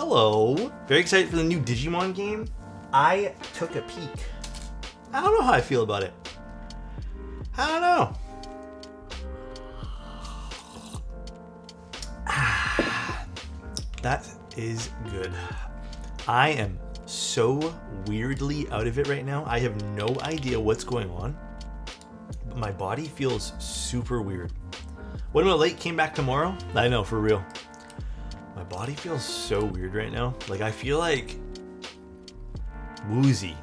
Hello. Very excited for the new Digimon game. I took a peek. I don't know how I feel about it. I don't know. That is good. I am so weirdly out of it right now. I have no idea what's going on. But my body feels super weird. When I'm late, came back tomorrow. I know, for real. My body feels so weird right now. Like, I feel like woozy,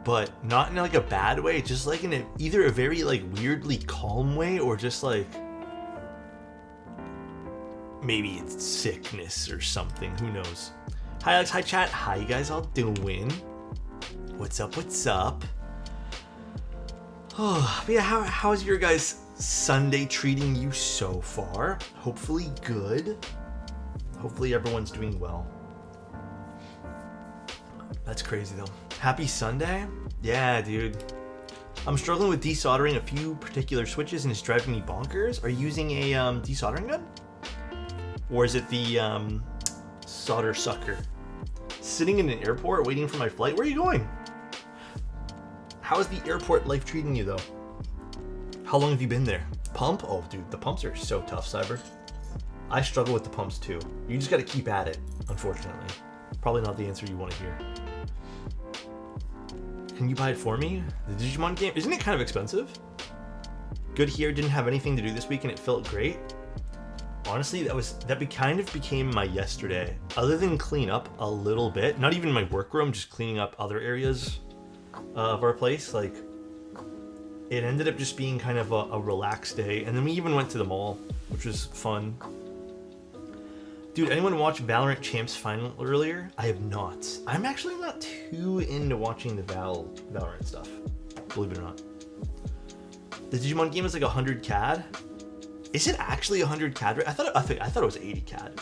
but not in like a bad way. Just like in either a very like weirdly calm way or just like maybe it's sickness or something. Who knows? Hi Alex, hi chat. How you guys all doing? What's up? What's up? Oh, but yeah, how's your guys' Sunday treating you so far? Hopefully good. Hopefully everyone's doing well. That's crazy though. Happy Sunday? Yeah, dude. I'm struggling with desoldering a few particular switches and it's driving me bonkers. Are you using a desoldering gun? Or is it the solder sucker? Sitting in an airport waiting for my flight? Where are you going? How is the airport life treating you though? How long have you been there? Pump? Oh dude, the pumps are so tough, Cyber. I struggle with the pumps too. You just gotta keep at it, unfortunately. Probably not the answer you want to hear. Can you buy it for me? The Digimon game? Isn't it kind of expensive? Good here, didn't have anything to do this week and it felt great. Honestly, that kind of became my yesterday. Other than clean up a little bit, not even my workroom, just cleaning up other areas of our place. Like, it ended up just being kind of a relaxed day. And then we even went to the mall, which was fun. Dude, anyone watch Valorant Champs Final earlier? I have not. I'm actually not too into watching the Valorant stuff, believe it or not. The Digimon game is like 100 CAD. Is it actually 100 CAD? I thought it was 80 CAD.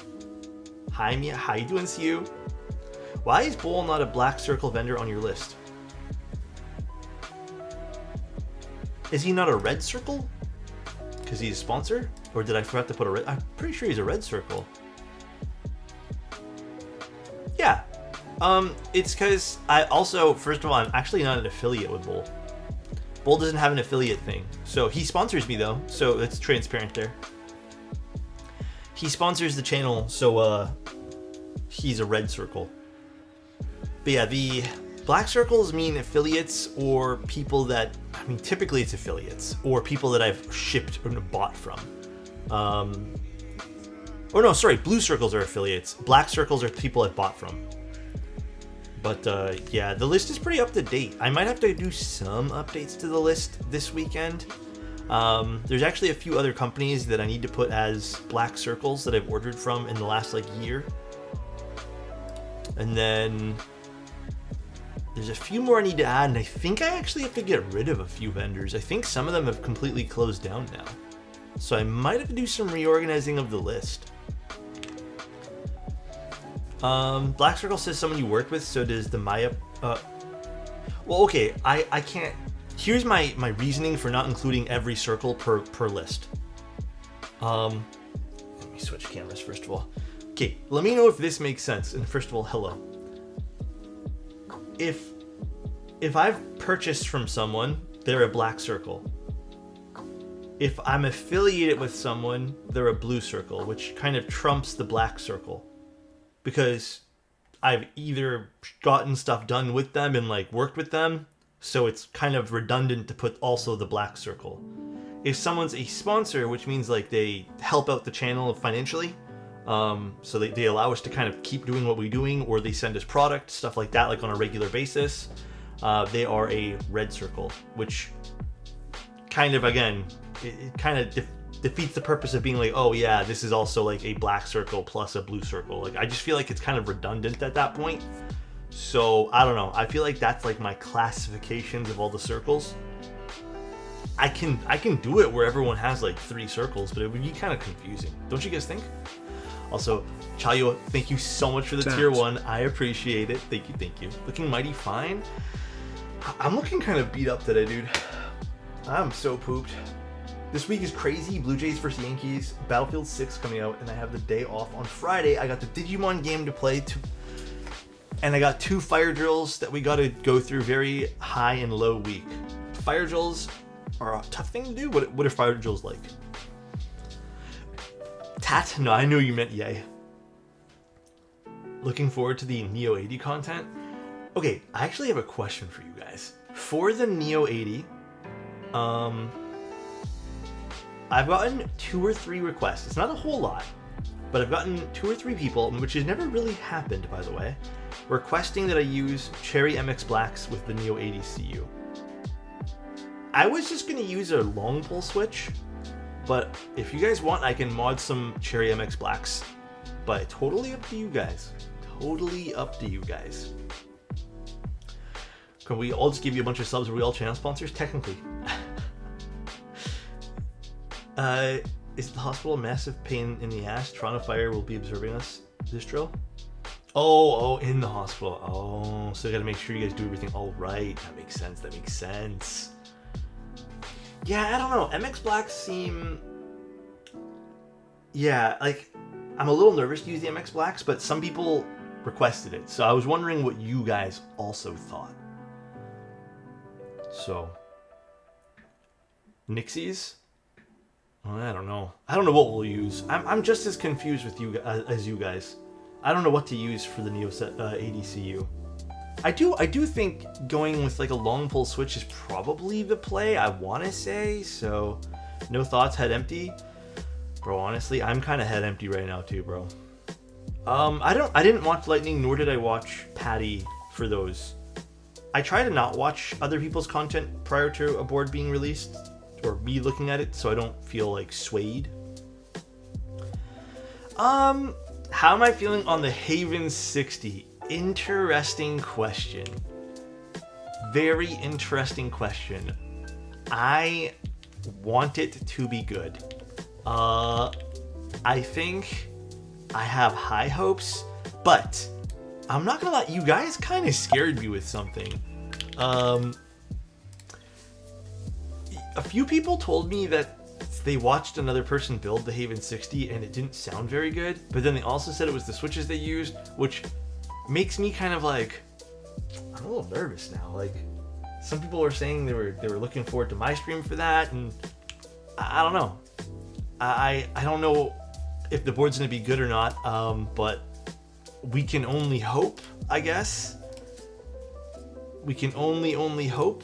Hi Mia, how you doing, CU? Why is Bowl not a black circle vendor on your list? Is he not a red circle? Because he's a sponsor? Or did I forget to put a red? I'm pretty sure he's a red circle. Yeah, it's because I also, first of all, I'm actually not an affiliate with Bull. Bull doesn't have an affiliate thing. So he sponsors me though, so it's transparent there. He sponsors the channel, so he's a red circle. But yeah, the black circles mean affiliates or people that, I mean, typically it's affiliates or people that I've shipped or bought from. Or no, sorry, blue circles are affiliates. Black circles are people I've bought from. But yeah, the list is pretty up to date. I might have to do some updates to the list this weekend. There's actually a few other companies that I need to put as black circles that I've ordered from in the last like year. And then there's a few more I need to add, and I think I actually have to get rid of a few vendors. I think some of them have completely closed down now. So I might have to do some reorganizing of the list. Black Circle says someone you worked with, so does the Maya. Well, okay, I can't. Here's my reasoning for not including every circle per list. Let me switch cameras first of all. Okay, let me know if this makes sense. And first of all, hello. If I've purchased from someone, they're a black circle. If I'm affiliated with someone, they're a blue circle, which kind of trumps the black circle. Because I've either gotten stuff done with them and like worked with them, so it's kind of redundant to put also the black circle. If someone's a sponsor, which means like they help out the channel financially, so they allow us to kind of keep doing what we're doing, or they send us product, stuff like that, like on a regular basis, they are a red circle, which kind of, again, it kind of defeats the purpose of being like, oh yeah, this is also like a black circle plus a blue circle. Like, I just feel like it's kind of redundant at that point. So I don't know. I feel like that's like my classifications of all the circles. I can do it where everyone has like 3 circles, but it would be kind of confusing. Don't you guys think? Also, Chayo, thank you so much for the tier 1. I appreciate it. Thank you. Looking mighty fine. I'm looking kind of beat up today, dude. I'm so pooped. This week is crazy. Blue Jays versus Yankees. Battlefield 6 coming out, and I have the day off on Friday. I got the Digimon game to play And I got 2 fire drills that we got to go through, very high and low week. Fire drills are a tough thing to do. What are fire drills like? Tat? No, I knew you meant yay. Looking forward to the Neo 80 content. Okay, I actually have a question for you guys. For the Neo 80, I've gotten 2 or 3 requests. It's not a whole lot, but I've gotten 2 or 3 people, which has never really happened, by the way, requesting that I use Cherry MX Blacks with the Neo 80 CU. I was just going to use a long pull switch, but if you guys want, I can mod some Cherry MX Blacks. But totally up to you guys. Totally up to you guys. Can we all just give you a bunch of subs? Are we all channel sponsors? Technically. Is the hospital a massive pain in the ass? Toronto Fire will be observing us this drill. Oh, in the hospital. Oh, so I gotta make sure you guys do everything all right. That makes sense. That makes sense. Yeah, I don't know. MX Blacks seem... Yeah, like, I'm a little nervous to use the MX Blacks, but some people requested it. So I was wondering what you guys also thought. So, Nixies? I don't know. I don't know what we'll use. I'm just as confused with you as you guys. I don't know what to use for the Neo 80 CU. I do think going with like a long pull switch is probably the play, I want to say. So, no thoughts, head empty. Bro, honestly, I'm kind of head empty right now too, bro. I didn't watch Lightning, nor did I watch Patty for those. I try to not watch other people's content prior to a board being released, or me looking at it, so I don't feel like swayed. How am I feeling on the Haven60? Interesting question. Very interesting question. I want it to be good. I think I have high hopes, but I'm not gonna lie, you guys kind of scared me with something. A few people told me that they watched another person build the Haven60 and it didn't sound very good, but then they also said it was the switches they used, which makes me kind of like, I'm a little nervous now. Like, some people were saying they were looking forward to my stream for that, and I don't know. I don't know if the board's gonna be good or not, but we can only hope, I guess. We can only hope.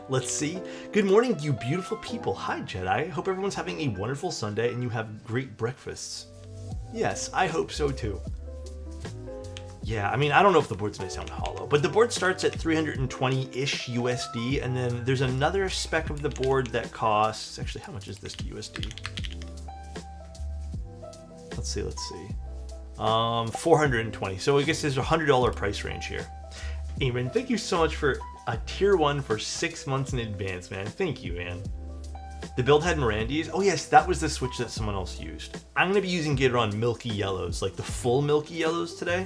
Let's see. Good morning, you beautiful people. Hi, Jedi. Hope everyone's having a wonderful Sunday and you have great breakfasts. Yes, I hope so too. Yeah, I mean, I don't know if the board's gonna sound hollow, but the board starts at 320-ish USD, and then there's another spec of the board that costs... Actually, how much is this USD? Let's see. 420. So I guess there's a $100 price range here. Aaron, thank you so much for a tier 1 for 6 months in advance, man. Thank you, man. The build had Mirandies. Oh yes, that was the switch that someone else used. I'm gonna be using Gateron Milky Yellows, like the full Milky Yellows today.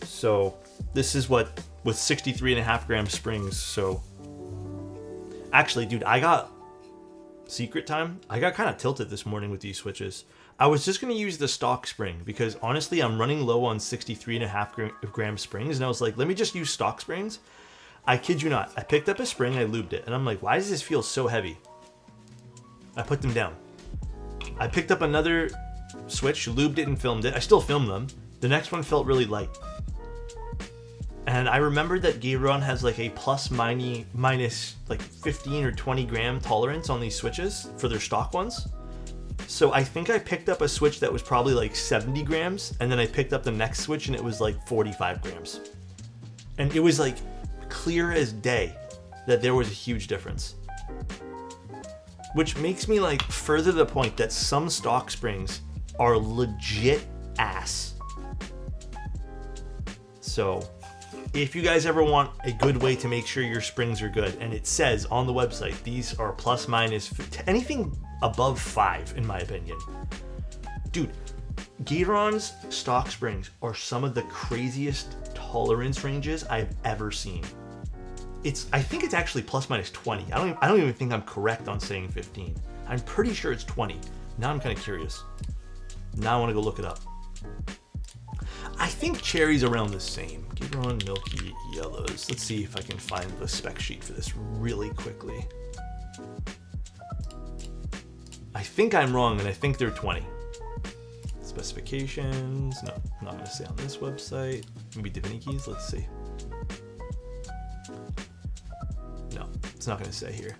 So this is what, with 63.5 gram springs. So actually, dude, I got secret time. I got kind of tilted this morning with these switches. I was just going to use the stock spring because honestly, I'm running low on 63.5 gram springs. And I was like, let me just use stock springs. I kid you not. I picked up a spring, I lubed it. And I'm like, why does this feel so heavy? I put them down. I picked up another switch, lubed it and filmed it. I still filmed them. The next one felt really light. And I remembered that Gateron has like a plus minus like 15 or 20 gram tolerance on these switches for their stock ones. So I think I picked up a switch that was probably like 70 grams, and then I picked up the next switch and it was like 45 grams. And it was like clear as day that there was a huge difference. Which makes me like further the point that some stock springs are legit ass. So if you guys ever want a good way to make sure your springs are good, and it says on the website, these are plus minus anything above 5 in my opinion. Dude, Gateron's stock springs are some of the craziest tolerance ranges I've ever seen. I think it's actually plus minus 20. I don't even think I'm correct on saying 15. I'm pretty sure it's 20. Now I'm kind of curious. Now I want to go look it up. I think cherry's around the same. Gateron Milky Yellows. Let's see if I can find the spec sheet for this really quickly. I think I'm wrong, and I think they're 20. Specifications. No, I'm not going to say on this website. Maybe Divinity Keys. Let's see. No, it's not going to say here.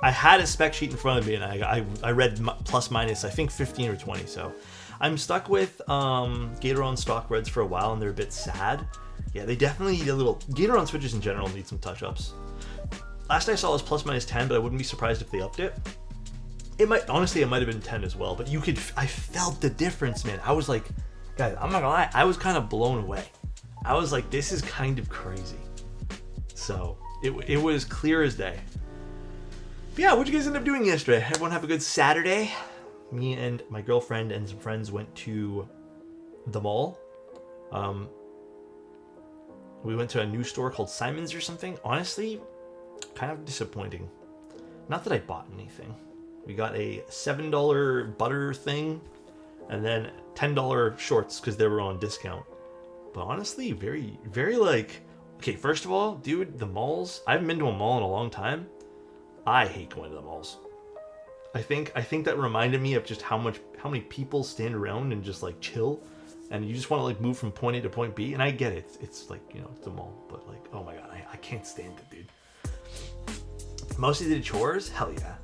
I had a spec sheet in front of me, and I read plus minus, I think 15 or 20. So I'm stuck with Gateron stock reds for a while, and they're a bit sad. Yeah, they definitely need a little. Gateron switches in general need some touch-ups. Last I saw was plus minus 10, but I wouldn't be surprised if they upped it. It might, honestly, it might have been 10 as well, but I felt the difference, man. I was like, guys, I'm not gonna lie, I was kind of blown away. I was like, this is kind of crazy. So it was clear as day. But yeah, what'd you guys end up doing yesterday? Everyone have a good Saturday? Me and my girlfriend and some friends went to the mall. We went to a new store called Simon's or something. Honestly, kind of disappointing. Not that I bought anything. We got a $7 butter thing and then $10 shorts because they were on discount. But honestly, very, very like... Okay, first of all, dude, the malls... I haven't been to a mall in a long time. I hate going to the malls. I think that reminded me of just how many people stand around and just like chill. And you just want to like move from point A to point B. And I get it. It's like, you know, it's a mall. But like, oh my God, I can't stand it, dude. Mostly did chores? Hell yeah.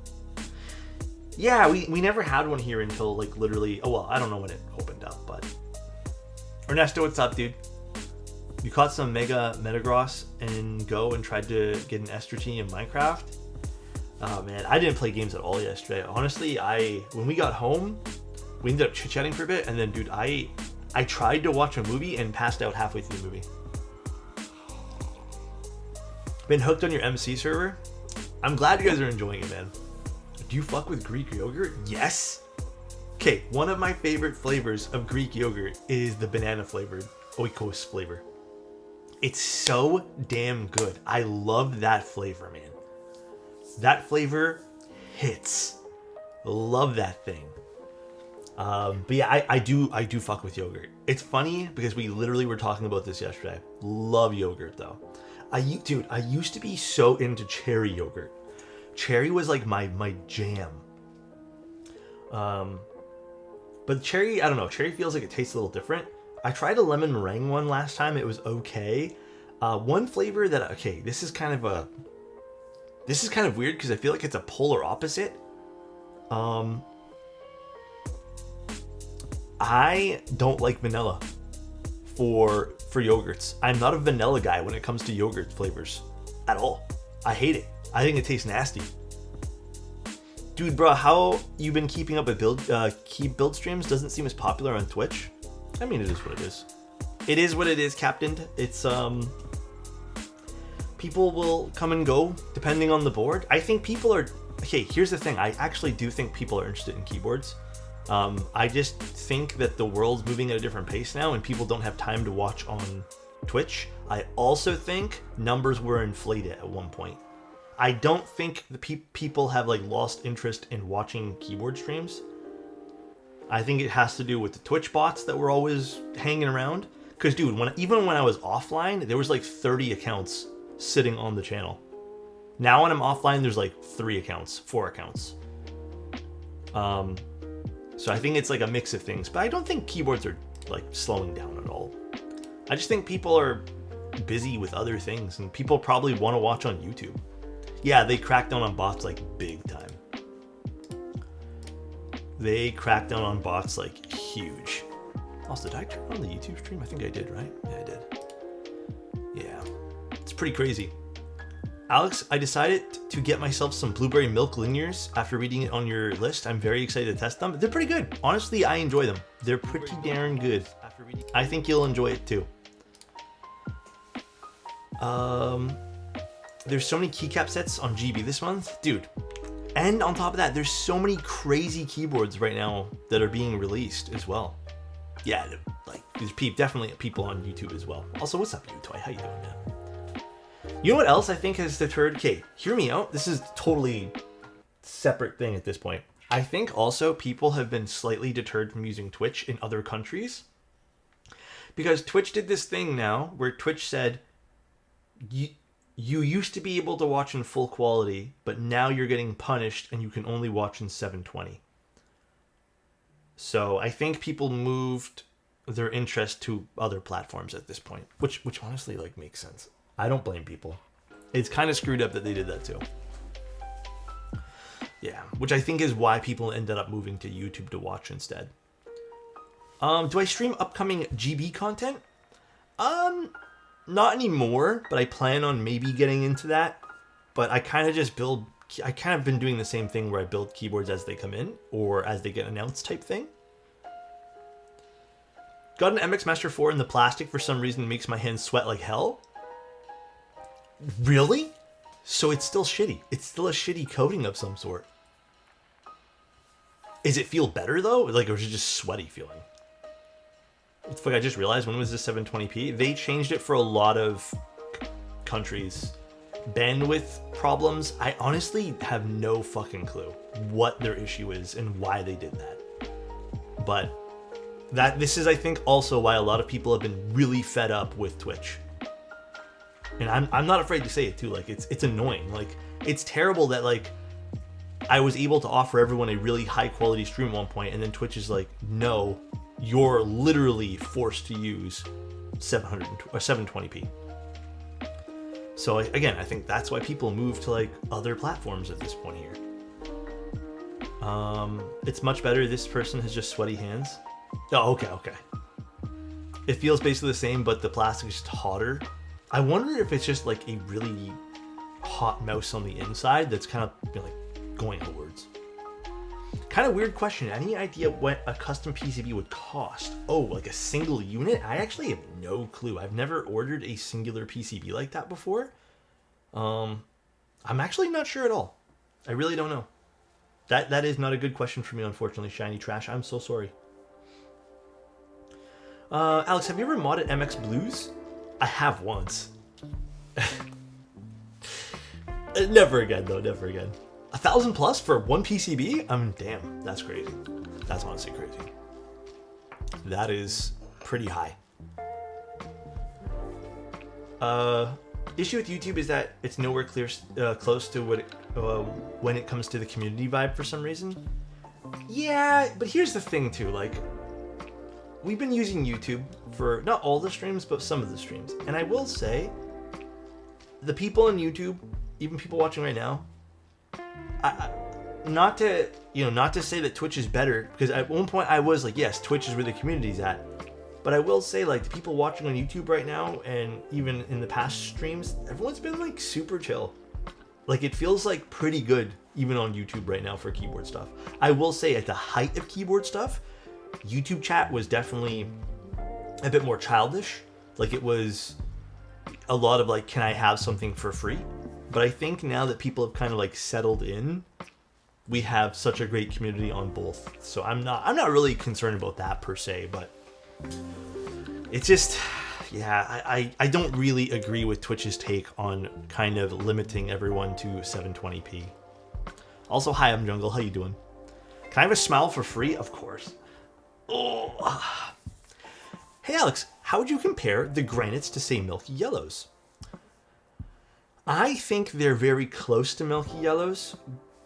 Yeah, we never had one here until like literally, oh well, I don't know when it opened up, but Ernesto, what's up, dude? You caught some Metagross and Go and tried to get an Ester T in Minecraft? Oh man, I didn't play games at all yesterday. Honestly, when we got home, we ended up chit-chatting for a bit, and then dude, I tried to watch a movie and passed out halfway through the movie. Been hooked on your MC server? I'm glad you guys are enjoying it, man. Do you fuck with Greek yogurt? Yes. Okay, one of my favorite flavors of Greek yogurt is the banana flavored oikos flavor. It's so damn good. I love that flavor, man. That flavor hits. Love that thing. But yeah, I do fuck with yogurt. It's funny because we literally were talking about this yesterday. Love yogurt though. I used to be so into cherry yogurt. Cherry was like my jam. But cherry, I don't know. Cherry feels like it tastes a little different. I tried a lemon meringue one last time. It was okay. One flavor that, okay, this is kind of weird because I feel like it's a polar opposite. I don't like vanilla for yogurts. I'm not a vanilla guy when it comes to yogurt flavors at all. I hate it. I think it tastes nasty. Dude, bro, how you been keeping up with build streams? Doesn't seem as popular on Twitch. I mean, it is what it is. It is what it is, Captain. It's people will come and go depending on the board. I think people are... Okay, here's the thing. I actually do think people are interested in keyboards. I just think that the world's moving at a different pace now and people don't have time to watch on Twitch. I also think numbers were inflated at one point. I don't think the people have like lost interest in watching keyboard streams. I think it has to do with the Twitch bots that were always hanging around. Because dude, even when I was offline, there was like 30 accounts sitting on the channel. Now when I'm offline, there's like 4 accounts. So I think it's like a mix of things, but I don't think keyboards are like slowing down at all. I just think people are busy with other things and people probably want to watch on YouTube. Yeah, they cracked down on bots like big time. They cracked down on bots like huge. Also, did I turn on the YouTube stream? I think I did, right? Yeah, I did. Yeah, it's pretty crazy. Alex, I decided to get myself some blueberry milk linears after reading it on your list. I'm very excited to test them. They're pretty good. Honestly, I enjoy them. They're pretty darn good. I think you'll enjoy it too. There's so many keycap sets on GB this month. Dude. And on top of that, there's so many crazy keyboards right now that are being released as well. Yeah, like there's definitely people on YouTube as well. Also, what's up, YouToy? How you doing, man? You know what else I think has deterred? Okay, hear me out. This is totally separate thing at this point. I think also people have been slightly deterred from using Twitch in other countries Because Twitch did this thing now where Twitch said, you used to be able to watch in full quality, but now you're getting punished and you can only watch in 720. So I think people moved their interest to other platforms at this point, which honestly like makes sense. I don't blame people. It's kind of screwed up that they did that too. Yeah, which I think is why people ended up moving to YouTube to watch instead. Do I stream upcoming GB content? Not anymore, but I plan on maybe getting into that. But I kind of just build... I kind of been doing the same thing where I build keyboards as they come in, or as they get announced type thing. Got an MX Master 4 in the plastic for some reason makes my hands sweat like hell. Really? So it's still shitty. It's still a shitty coating of some sort. Is it feel better though? Like, or is it just sweaty feeling? What the fuck, I just realized, when was this 720p? They changed it for a lot of countries. Bandwidth problems, I honestly have no fucking clue what their issue is and why they did that. But this is, I think, also why a lot of people have been really fed up with Twitch. And I'm not afraid to say it too, like, it's annoying. Like, it's terrible that, like, I was able to offer everyone a really high quality stream at one point, and then Twitch is like, no, you're literally forced to use 720p. So again, I think that's why people move to like other platforms at this point here. It's much better. This person has just sweaty hands. Oh, okay. It feels basically the same, but the plastic is just hotter. I wonder if it's just like a really hot mouse on the inside that's kind of like going outwards. Kind of weird question. Any idea what a custom PCB would cost? Oh, like a single unit? I actually have no clue. I've never ordered a singular PCB like that before. I'm actually not sure at all. I really don't know. That is not a good question for me, unfortunately, Shiny Trash. I'm so sorry. Alex, have you ever modded MX Blues? I have once. Never again, though. Never again. 1,000 plus for one PCB? Damn, that's crazy. That's honestly crazy. That is pretty high. Issue with YouTube is that it's nowhere close to what when it comes to the community vibe for some reason. Yeah, but here's the thing too, like, we've been using YouTube for not all the streams, but some of the streams. And I will say, the people on YouTube, even people watching right now, not to say that Twitch is better, because at one point I was like, yes, Twitch is where the community's at. But I will say, like, the people watching on YouTube right now, and even in the past streams, everyone's been like super chill. Like, it feels like pretty good even on YouTube right now for keyboard stuff. I will say, at the height of keyboard stuff, YouTube chat was definitely a bit more childish. Like, it was a lot of like, can I have something for free? But I think now that people have kind of like settled in, we have such a great community on both. So I'm not really concerned about that per se, but it's just, yeah, I don't really agree with Twitch's take on kind of limiting everyone to 720p. Also, hi, I'm Jungle. How you doing? Can I have a smile for free? Of course. Oh. Hey, Alex, how would you compare the granites to, say, milky yellows? I think they're very close to milky yellows.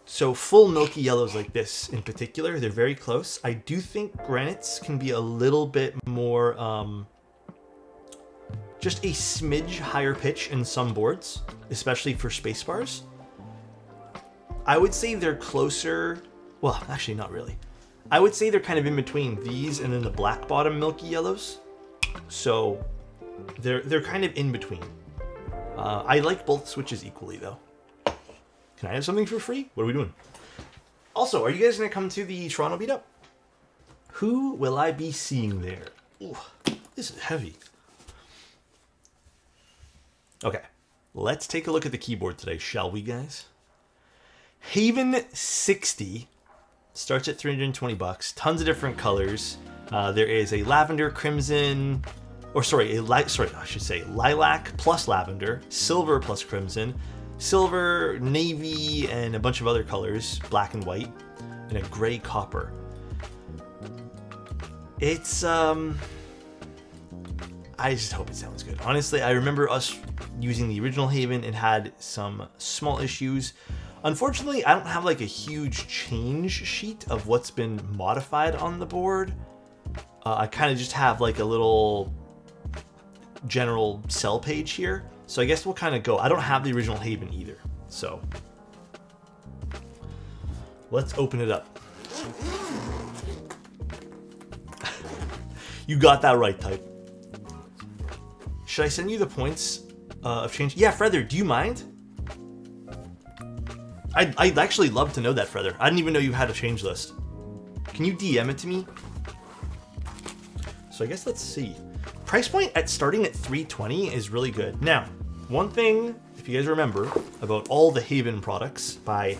So full milky yellows like this in particular, they're very close. I do think granites can be a little bit more, just a smidge higher pitch in some boards, especially for spacebars. I would say they're closer, well, actually not really. I would say they're kind of in between these and then the black bottom milky yellows. So they're kind of in between. I like both switches equally, though. Can I have something for free? What are we doing? Also, are you guys going to come to the Toronto meetup? Who will I be seeing there? Ooh, this is heavy. Okay, let's take a look at the keyboard today, shall we, guys? Haven60 starts at 320 bucks. Tons of different colors. There is a lavender, crimson... Or sorry, I should say lilac plus lavender, silver plus crimson, silver, navy, and a bunch of other colors, black and white, and a gray copper. It's I just hope it sounds good. Honestly, I remember us using the original Haven. It had some small issues. Unfortunately, I don't have like a huge change sheet of what's been modified on the board. I kind of just have like a little general sell page here. So I guess we'll kind of go. I don't have the original Haven either. So let's open it up. You got that right, type. Should I send you the points of change? Yeah, Feather, do you mind? I'd actually love to know that, Feather. I didn't even know you had a change list. Can you DM it to me? So I guess let's see. Price point at starting at 320 is really good. Now, one thing, if you guys remember, about all the Haven products by,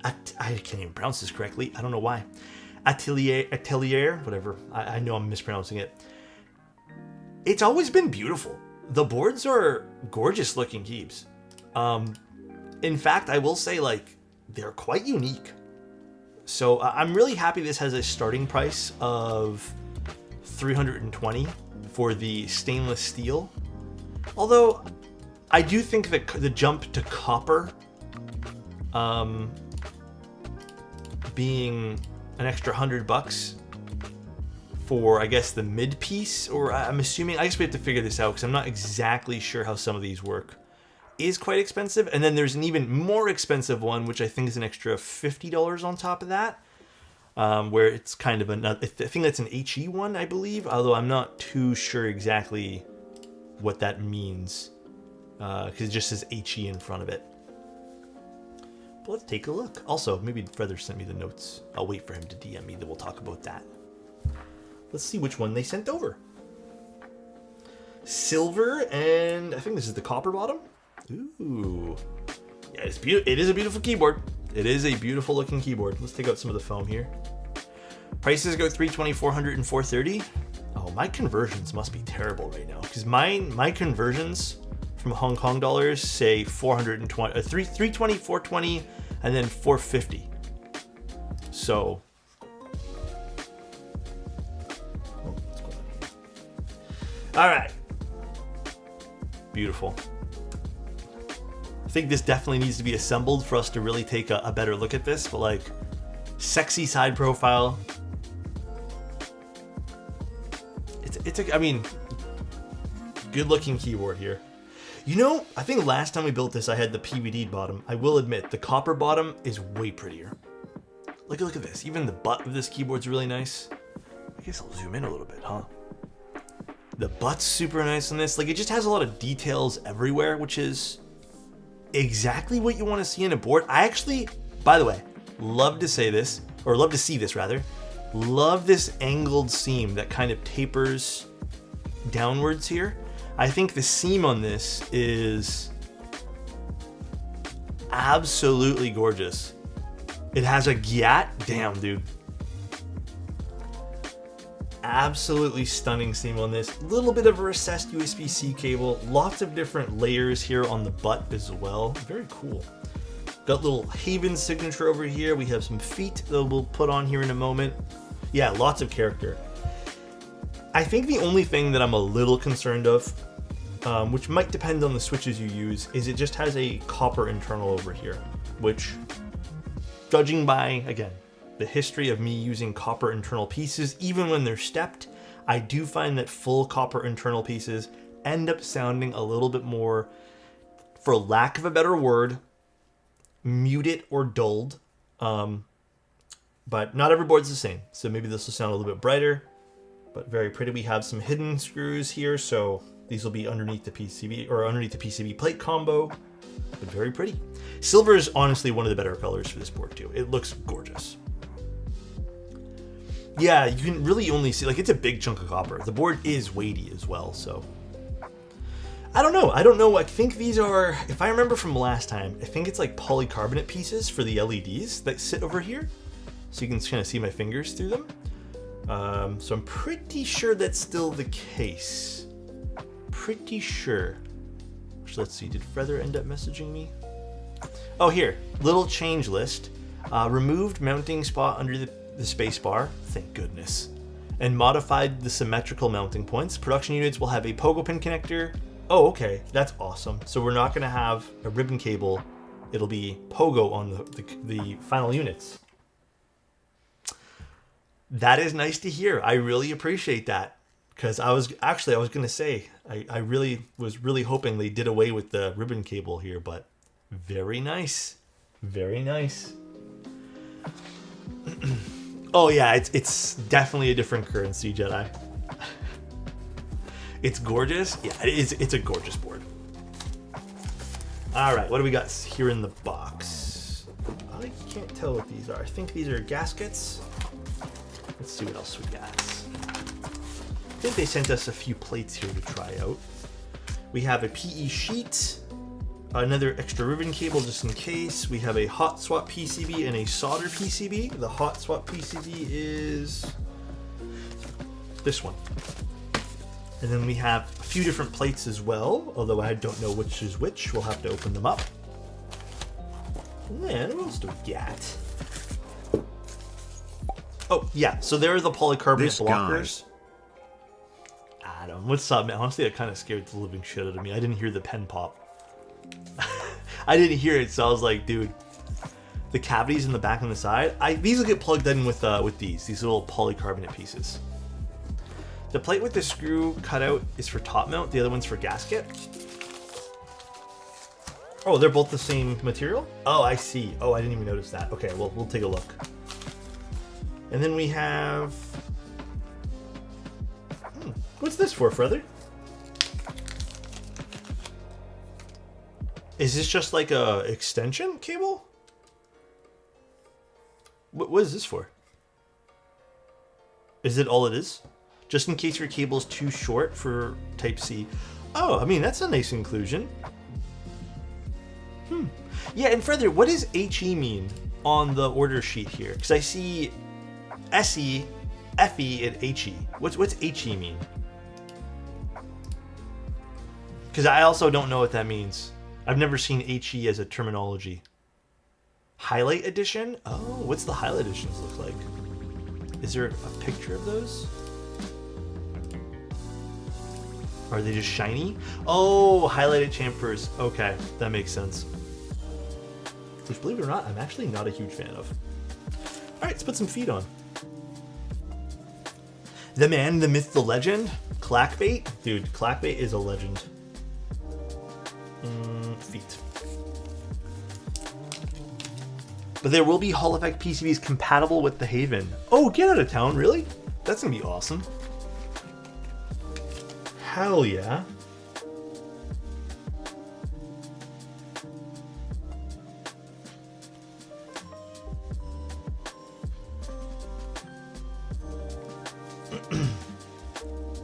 I can't even pronounce this correctly. I don't know why. Atelier, whatever. I know I'm mispronouncing it. It's always been beautiful. The boards are gorgeous looking keeps. In fact, I will say, like, they're quite unique. So I'm really happy this has a starting price of 320 for the stainless steel. Although I do think that the jump to copper being an extra $100 for, I guess, the mid piece, or I'm assuming, I guess we have to figure this out because I'm not exactly sure how some of these work, is quite expensive. And then there's an even more expensive one, which I think is an extra $50 on top of that, where it's kind of another, I think that's an HE one, I believe, although I'm not too sure exactly what that means, because it just says HE in front of it. But let's take a look. Also, maybe Feather sent me the notes. I'll wait for him to DM me, then we'll talk about that. Let's see which one they sent over. Silver, and I think this is the copper bottom. Ooh. Yeah, it's beautiful. It is a beautiful keyboard. It is a beautiful looking keyboard. Let's take out some of the foam here. Prices go 320, 400, and 430. Oh, my conversions must be terrible right now, because my conversions from Hong Kong dollars say 420, 320, 420, and then 450. So, what's going on here? All right, beautiful. I think this definitely needs to be assembled for us to really take a better look at this. But like, sexy side profile. I mean, good looking keyboard here. You know, I think last time we built this, I had the PVD bottom. I will admit, the copper bottom is way prettier. Look at this. Even the butt of this keyboard's really nice. I guess I'll zoom in a little bit, huh? The butt's super nice on this. Like, it just has a lot of details everywhere, which is exactly what you want to see in a board. I actually, by the way, love to see this rather. Love this angled seam that kind of tapers downwards here. I think the seam on this is absolutely gorgeous. It has a gyat. Damn, dude. Absolutely stunning seam on this. Little bit of a recessed USB-C cable. Lots of different layers here on the butt as well. Very cool. Got little Haven signature over here. We have some feet that we'll put on here in a moment. Yeah, lots of character. I think the only thing that I'm a little concerned of, which might depend on the switches you use, is it just has a copper internal over here, which, judging by, again, the history of me using copper internal pieces, even when they're stepped, I do find that full copper internal pieces end up sounding a little bit more, for lack of a better word, muted or dulled. But not every board's the same, so maybe this will sound a little bit brighter, but very pretty. We have some hidden screws here, so these will be underneath the PCB, or underneath the PCB plate combo, but very pretty. Silver is honestly one of the better colors for this board too. It looks gorgeous. Yeah, you can really only see, like, it's a big chunk of copper. The board is weighty as well, so. I don't know. I think these are, if I remember from last time, I think it's like polycarbonate pieces for the LEDs that sit over here. So you can kind of see my fingers through them. So I'm pretty sure that's still the case. Pretty sure. So let's see, did Feather end up messaging me? Oh, here, little change list. Removed mounting spot under the space bar. Thank goodness. and modified the symmetrical mounting points. Production units will have a pogo pin connector. Oh, okay, that's awesome. So we're not going to have a ribbon cable. It'll be pogo on the final units. That is nice to hear. I really appreciate that, because I was going to say I really was hoping they did away with the ribbon cable here, but very nice, very nice. Oh yeah, it's definitely a different currency, Jedi. It's gorgeous. Yeah, it's a gorgeous board. All right, what do we got here in the box? I can't tell what these are. I think these are gaskets. Let's see what else we got. I think they sent us a few plates here to try out. We have a PE sheet, another extra ribbon cable just in case. We have a hot swap PCB and a solder PCB. The hot swap PCB is this one. And then we have a few different plates as well, although I don't know which is which. We'll have to open them up. And then what else do we got? Oh, yeah, so there are the polycarbonate blockers. Adam, what's up, man? Honestly, that kind of scared the living shit out of me. I didn't hear the pen pop. I didn't hear it, so I was like, dude, the cavities in the back and the side, these will get plugged in with these little polycarbonate pieces. The plate with the screw cutout is for top mount, the other one's for gasket. Oh, they're both the same material? Oh, I see. Oh, I didn't even notice that. Okay, well, we'll take a look. And then we have... what's this for, brother? Is this just like a extension cable? What is this for? Is it all it is? Just in case your cable is too short for Type-C. Oh, I mean, that's a nice inclusion. Yeah, and further, what does HE mean on the order sheet here? Because I see SE, FE, and HE. What's HE mean? Because I also don't know what that means. I've never seen HE as a terminology. Highlight edition? Oh, what's the highlight editions look like? Is there a picture of those? Are they just shiny? Oh, highlighted chamfers. Okay, that makes sense. Which, believe it or not, I'm actually not a huge fan of. All right, let's put some feet on. The man, the myth, the legend, Clackbait. Dude, Clackbait is a legend. Feet. But there will be Hall Effect PCBs compatible with the Haven. Oh, get out of town, really? That's gonna be awesome. Hell yeah.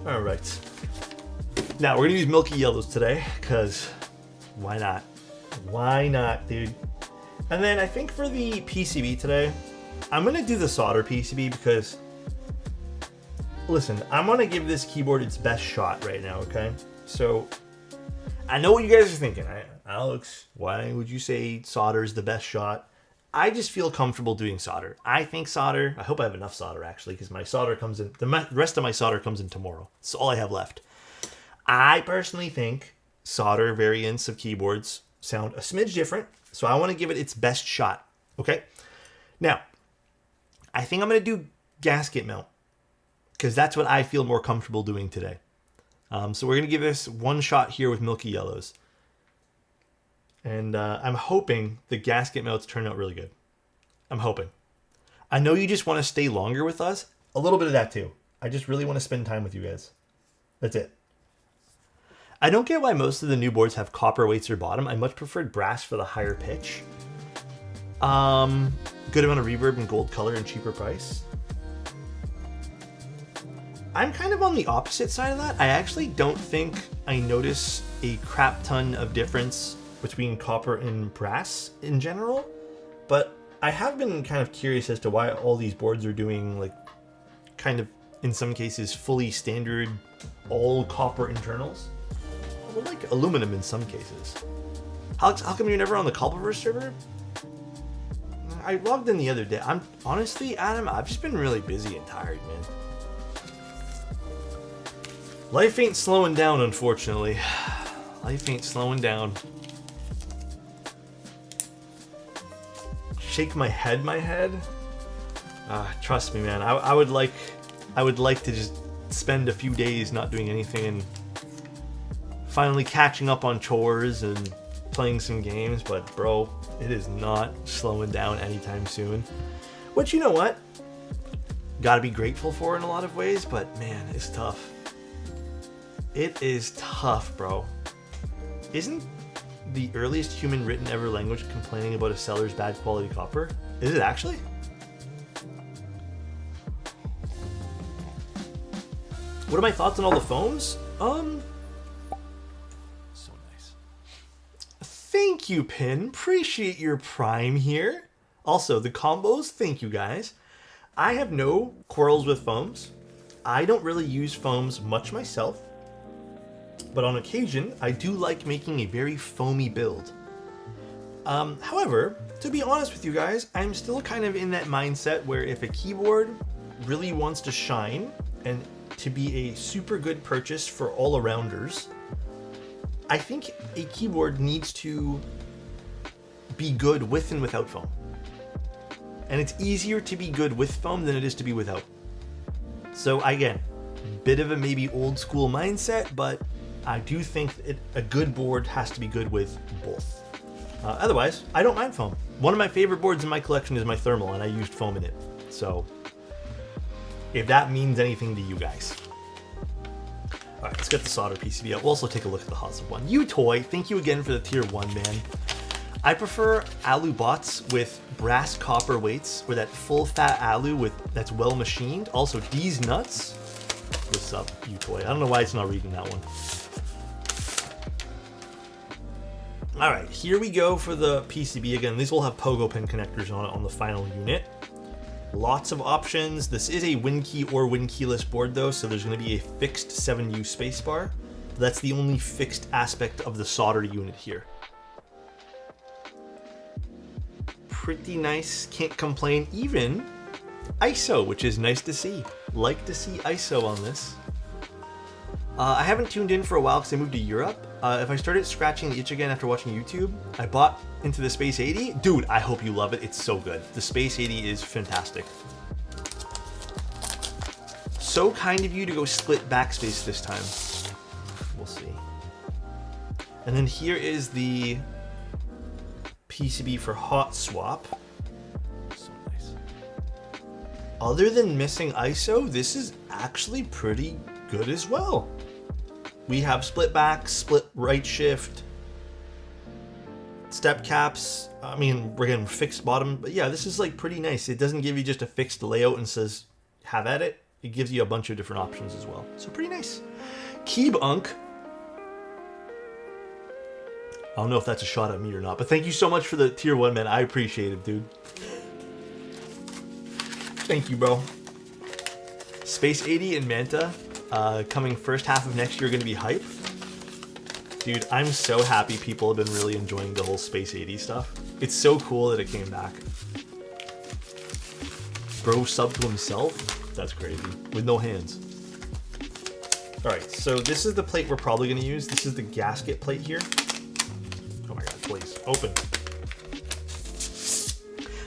All right. Now we're gonna use milky yellows today, because why not? Why not, dude? And then I think for the PCB today, I'm gonna do the solder PCB because, listen, I'm gonna give this keyboard its best shot right now, okay? So, I know what you guys are thinking. Alex, why would you say solder is the best shot? I just feel comfortable doing solder. I think solder, I hope I have enough solder actually, because my solder comes in, the rest of my solder comes in tomorrow. That's all I have left. I personally think solder variants of keyboards sound a smidge different, so I want to give it its best shot, okay? Now, I think I'm going to do gasket mount, because that's what I feel more comfortable doing today. So we're going to give this one shot here with milky yellows. And I'm hoping the gasket mounts turn out really good. I'm hoping. I know you just want to stay longer with us. A little bit of that too. I just really want to spend time with you guys. That's it. I don't get why most of the new boards have copper weights or bottom. I much preferred brass for the higher pitch. Good amount of reverb and gold color and cheaper price. I'm kind of on the opposite side of that. I actually don't think I notice a crap ton of difference between copper and brass in general, but I have been kind of curious as to why all these boards are doing, like, kind of, in some cases, fully standard all copper internals. Or like aluminum in some cases. Alex, how come you're never on the Culpiverse server? I logged in the other day. Honestly, Adam, I've just been really busy and tired, man. Life ain't slowing down, unfortunately. Life ain't slowing down. Shake my head. Trust me, man. I would like to just spend a few days not doing anything and finally catching up on chores and playing some games. But bro, it is not slowing down anytime soon. Which, you know what? Gotta be grateful for in a lot of ways, but man, it's tough. It is tough, bro. Isn't the earliest human written ever language complaining about a seller's bad quality copper? Is it actually? What are my thoughts on all the foams? So nice. Thank you, Pin. Appreciate your prime here. Also, the combos, thank you guys. I have no quarrels with foams. I don't really use foams much myself. But on occasion, I do like making a very foamy build. However, to be honest with you guys, I'm still kind of in that mindset where if a keyboard really wants to shine and to be a super good purchase for all-arounders, I think a keyboard needs to be good with and without foam. And it's easier to be good with foam than it is to be without. So again, bit of a maybe old school mindset, but I do think a good board has to be good with both. Otherwise, I don't mind foam. One of my favorite boards in my collection is my thermal, and I used foam in it. So, if that means anything to you guys. Alright, let's get the solder PCB out. We'll also take a look at the Hobbyist one. U-Toy, thank you again for the tier 1, man. I prefer alu bots with brass copper weights, or that full fat alu that's well machined. Also, these nuts. What's up, U-Toy? I don't know why it's not reading that one. Alright, here we go for the PCB. Again, these will have pogo pin connectors on it on the final unit. Lots of options. This is a WinKey or WinKeyless board though, so there's going to be a fixed 7U spacebar. That's the only fixed aspect of the solder unit here. Pretty nice, can't complain. Even ISO, which is nice to see. Like to see ISO on this. I haven't tuned in for a while because I moved to Europe. If I started scratching the itch again after watching YouTube, I bought into the Space 80. Dude, I hope you love it. It's so good. The Space 80 is fantastic. So kind of you to go split backspace this time. We'll see. And then here is the PCB for hot swap. So nice. Other than missing ISO, this is actually pretty good as well. We have split back, split right shift, step caps. I mean, we're getting fixed bottom, but yeah, this is like pretty nice. It doesn't give you just a fixed layout and says, have at it. It gives you a bunch of different options as well. So pretty nice. Keeb Unk. I don't know if that's a shot at me or not, but thank you so much for the tier 1, man. I appreciate it, dude. Thank you, bro. Space 80 and Manta. Coming first half of next year, going to be hype. Dude, I'm so happy people have been really enjoying the whole Space 80 stuff. It's so cool that it came back. Bro sub to himself? That's crazy. With no hands. Alright, so this is the plate we're probably going to use. This is the gasket plate here. Oh my god, please. Open.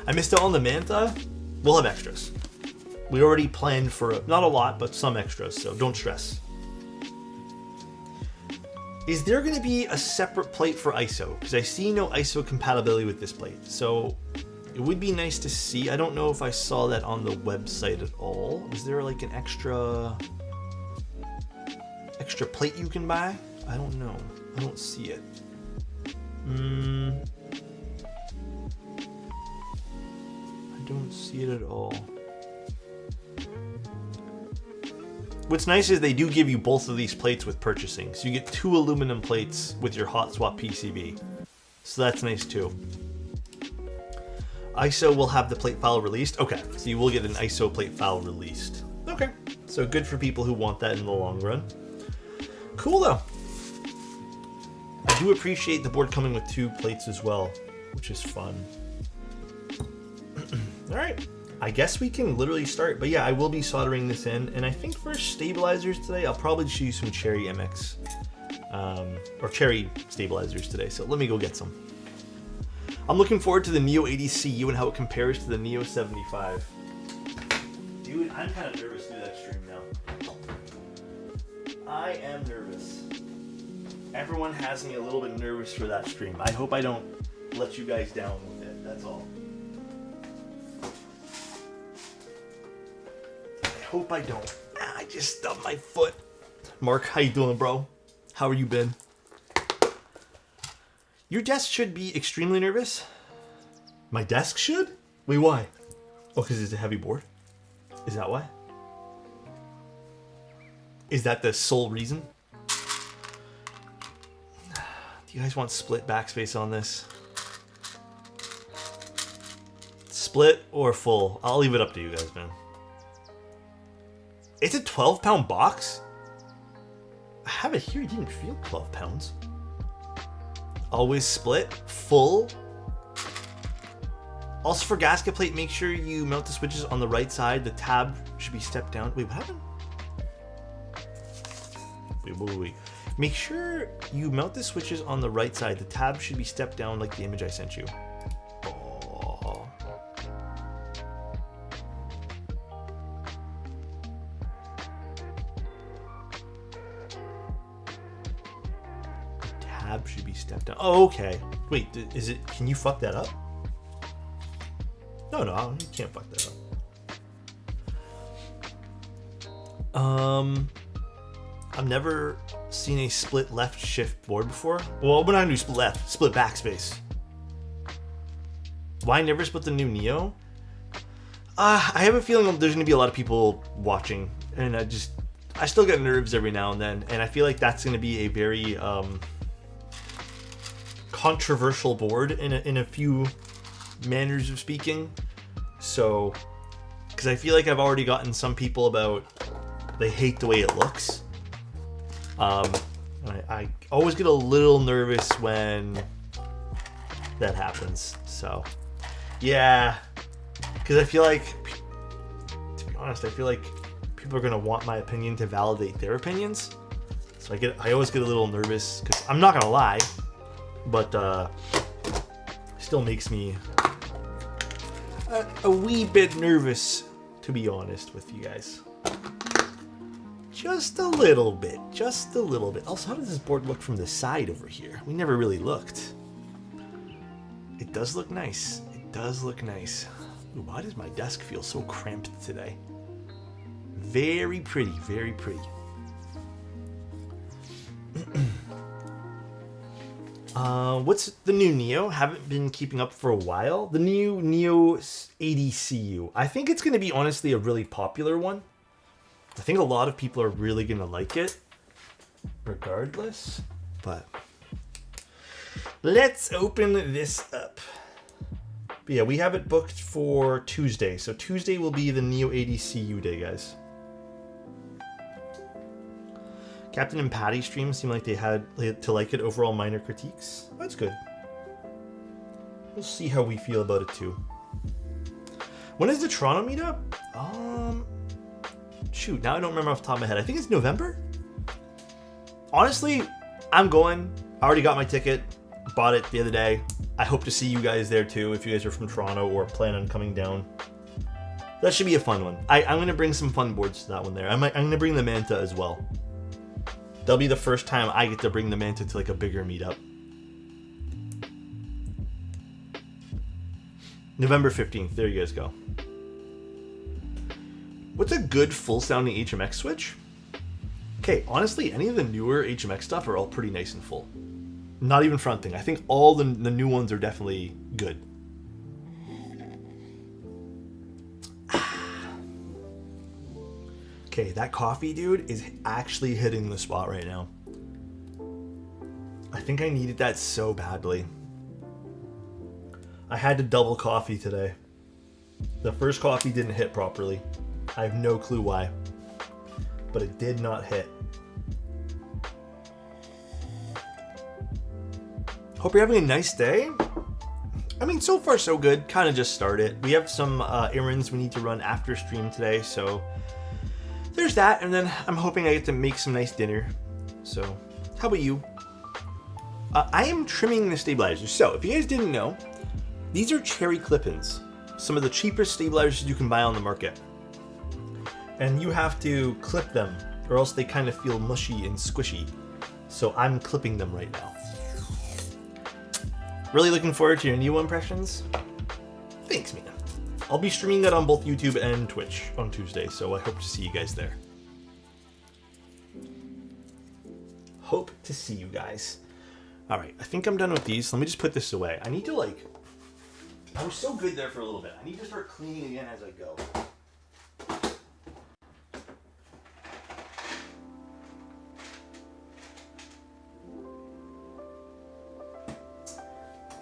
I missed out on the Manta. We'll have extras. We already planned for, not a lot, but some extras, so don't stress. Is there going to be a separate plate for ISO? Because I see no ISO compatibility with this plate. So it would be nice to see. I don't know if I saw that on the website at all. Is there like an extra plate you can buy? I don't know. I don't see it. I don't see it at all. What's nice is they do give you both of these plates with purchasing. So you get 2 aluminum plates with your hot swap PCB. So that's nice too. ISO will have the plate file released. Okay, so you will get an ISO plate file released. Okay, so good for people who want that in the long run. Cool though. I do appreciate the board coming with 2 plates as well, which is fun. All right. I guess we can literally start. But yeah, I will be soldering this in. And I think for stabilizers today, I'll probably just use some Cherry MX. Or Cherry stabilizers today. So let me go get some. I'm looking forward to the Neo 80CU and how it compares to the Neo 75. Dude, I'm kind of nervous to do that stream now. I am nervous. Everyone has me a little bit nervous for that stream. I hope I don't let you guys down with it. That's all. I hope I don't. I just stubbed my foot. Mark, how you doing, bro? How are you been? Your desk should be extremely nervous. My desk should? Wait, why? Oh, because it's a heavy board? Is that why? Is that the sole reason? Do you guys want split backspace on this? Split or full? I'll leave it up to you guys, man. It's a 12-pound box? I have it here. It didn't feel 12 pounds. Always split. Full. Also for gasket plate, make sure you mount the switches on the right side. The tab should be stepped down. Wait, what happened? Wait. Make sure you mount the switches on the right side. The tab should be stepped down like the image I sent you. Oh. The tab should be stepped down. Oh, okay. Wait, is it? Can you fuck that up? No, you can't fuck that up. I've never seen a split left shift board before. Well, we're not gonna do split left, split backspace. Why never split the new Neo? I have a feeling there's gonna be a lot of people watching, and I still get nerves every now and then, and I feel like that's gonna be a very controversial board in a few manners of speaking. So, because I feel like I've already gotten some people about they hate the way it looks. I always get a little nervous when that happens. So, yeah, because I feel like, to be honest, I feel like people are gonna want my opinion to validate their opinions. So I always get a little nervous because I'm not gonna lie, but it still makes me a wee bit nervous, to be honest with you guys. Just a little bit. Also, how does this board look from the side over here? We never really looked. It does look nice. Ooh, why does my desk feel so cramped today? Very pretty, very pretty. What's the new Neo? Haven't been keeping up for a while. The new Neo 80CU. I think it's going to be, honestly, a really popular one. I think a lot of people are really going to like it, regardless. But let's open this up. But yeah, we have it booked for Tuesday. So Tuesday will be the Neo 80CU day, guys. Captain and Patty stream seemed like they had to like it. Overall minor critiques. That's good. We'll see how we feel about it too. When is the Toronto meetup? Shoot, now I don't remember off the top of my head. I think it's November? Honestly, I'm going. I already got my ticket. Bought it the other day. I hope to see you guys there too if you guys are from Toronto or plan on coming down. That should be a fun one. I'm going to bring some fun boards to that one there. I'm going to bring the Manta as well. That'll be the first time I get to bring the Manta to like a bigger meetup. November 15th. There you guys go. What's a good full-sounding HMX switch? Okay, honestly, any of the newer HMX stuff are all pretty nice and full. Not even fronting. I think all the new ones are definitely good. Okay, that coffee, dude, is actually hitting the spot right now. I think I needed that so badly. I had to double coffee today. The first coffee didn't hit properly. I have no clue why, but it did not hit. Hope you're having a nice day. I mean, so far so good. Kind of just started. We have some errands we need to run after stream today, so there's that. And then I'm hoping I get to make some nice dinner. So, how about you? I am trimming the stabilizers. So, if you guys didn't know, these are cherry clip-ins. Some of the cheapest stabilizers you can buy on the market. And you have to clip them, or else they kind of feel mushy and squishy. So I'm clipping them right now. Really looking forward to your new impressions. Thanks, man. I'll be streaming that on both YouTube and Twitch on Tuesday, so I hope to see you guys there. Hope to see you guys. Alright, I think I'm done with these. Let me just put this away. I need to, like... I was so good there for a little bit. I need to start cleaning again as I go.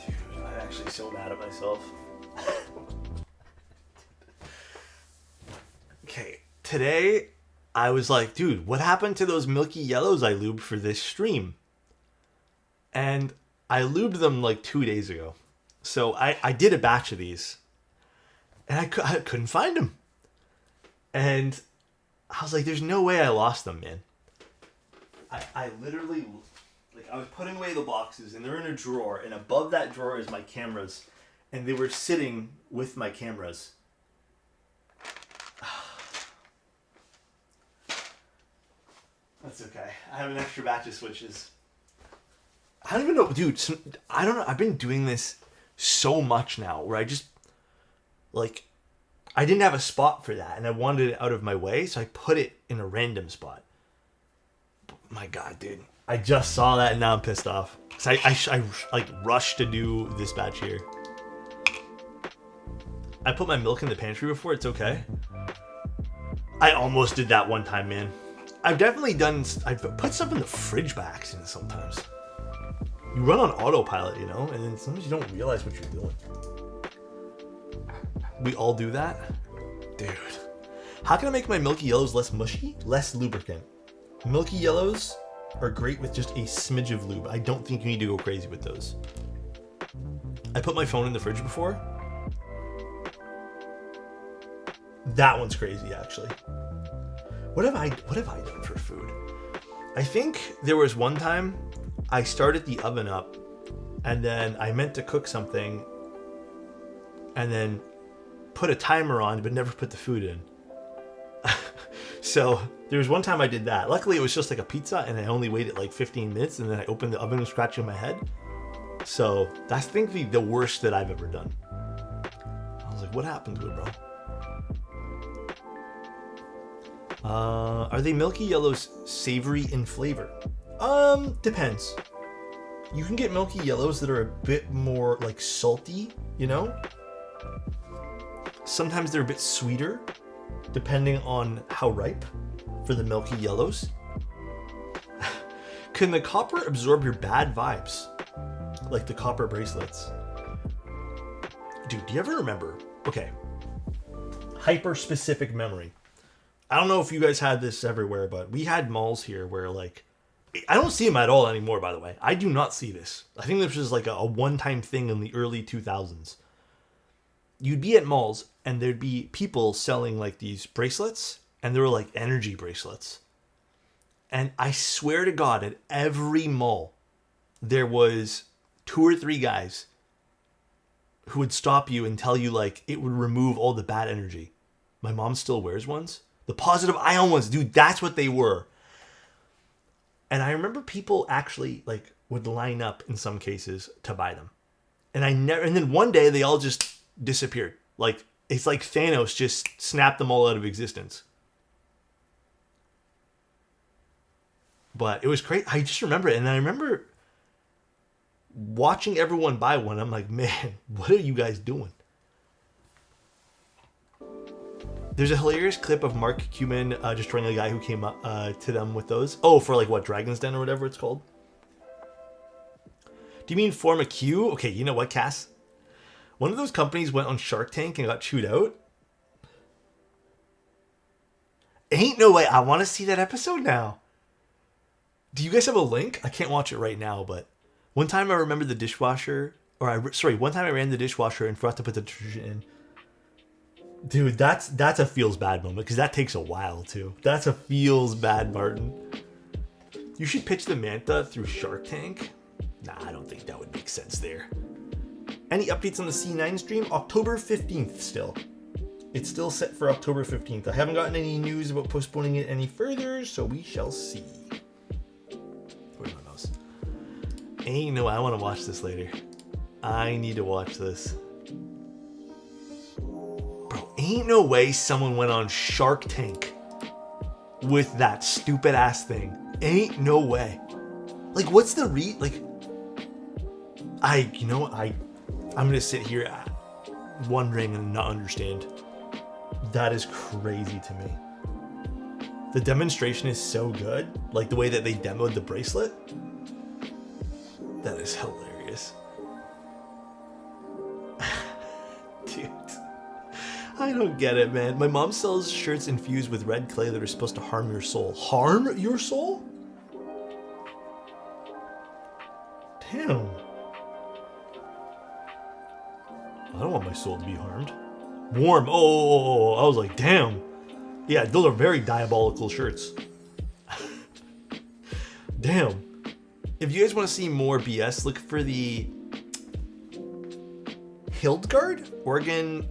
Dude, I'm actually so mad at myself. Okay, today I was like, dude, what happened to those milky yellows I lubed for this stream? And I lubed them like 2 days ago. So I did a batch of these. And I couldn't find them. And I was like, there's no way I lost them, man. I literally, like, I was putting away the boxes and they're in a drawer. And above that drawer is my cameras. And they were sitting with my cameras. That's okay. I have an extra batch of switches. I don't even know, dude. I don't know. I've been doing this so much now where I just, like, I didn't have a spot for that and I wanted it out of my way, so I put it in a random spot. But my God, dude. I just saw that and now I'm pissed off. So I like rushed to do this batch here. I put my milk in the pantry before. It's okay. I almost did that one time, man. I've definitely done... I've put stuff in the fridge by accident sometimes. You run on autopilot, you know? And then sometimes you don't realize what you're doing. We all do that? Dude. How can I make my milky yellows less mushy? Less lubricant. Milky yellows are great with just a smidge of lube. I don't think you need to go crazy with those. I put my phone in the fridge before. That one's crazy, actually. What have I done for food? I think there was one time I started the oven up and then I meant to cook something and then put a timer on but never put the food in. So there was one time I did that. Luckily it was just like a pizza and I only waited like 15 minutes and then I opened the oven and scratching my head. So that's, I think, the worst that I've ever done. I was like, what happened to it, bro? Are they milky yellows savory in flavor? Depends. You can get milky yellows that are a bit more like salty, you know? Sometimes they're a bit sweeter, depending on how ripe for the milky yellows. Can the copper absorb your bad vibes? Like the copper bracelets. Dude, do you ever remember? Okay. Hyper-specific memory. I don't know if you guys had this everywhere, but we had malls here where, like, I don't see them at all anymore, by the way. I do not see this. I think this was like a one-time thing in the early 2000s. You'd be at malls and there'd be people selling like these bracelets, and they were like energy bracelets. And I swear to God, at every mall, there was 2 or 3 guys who would stop you and tell you like it would remove all the bad energy. My mom still wears ones. The positive ion ones, dude, that's what they were. And I remember people actually like would line up in some cases to buy them. And then one day they all just disappeared. Like, it's like Thanos just snapped them all out of existence. But it was great. I just remember it. And I remember watching everyone buy one. I'm like, man, what are you guys doing? There's a hilarious clip of Mark Cuban destroying a guy who came up to them with those. Oh, for like what, Dragon's Den or whatever it's called? Do you mean form a queue? Okay, you know what, Cass? One of those companies went on Shark Tank and got chewed out. Ain't no way. I want to see that episode now. Do you guys have a link? I can't watch it right now, but one time I remember the dishwasher one time I ran the dishwasher and forgot to put the detergent in. Dude, that's a feels bad moment, because that takes a while too. That's a feels bad, Martin. You should pitch the Manta through Shark Tank. Nah, I don't think that would make sense there. Any updates on the C9 stream? October 15th still. It's still set for October 15th. I haven't gotten any news about postponing it any further, so we shall see. Who knows? Ain't no, I want to watch this later. I need to watch this. Bro, ain't no way someone went on Shark Tank with that stupid ass thing. Ain't no way. Like, what's the I'm gonna sit here wondering and not understand. That is crazy to me. The demonstration is so good. Like the way that they demoed the bracelet. That is hilarious. Dude. I don't get it, man. My mom sells shirts infused with red clay that are supposed to harm your soul. Harm your soul? Damn. I don't want my soul to be harmed. Warm. Oh, I was like, damn. Yeah, those are very diabolical shirts. Damn. If you guys want to see more BS, look for the Hildgard Organ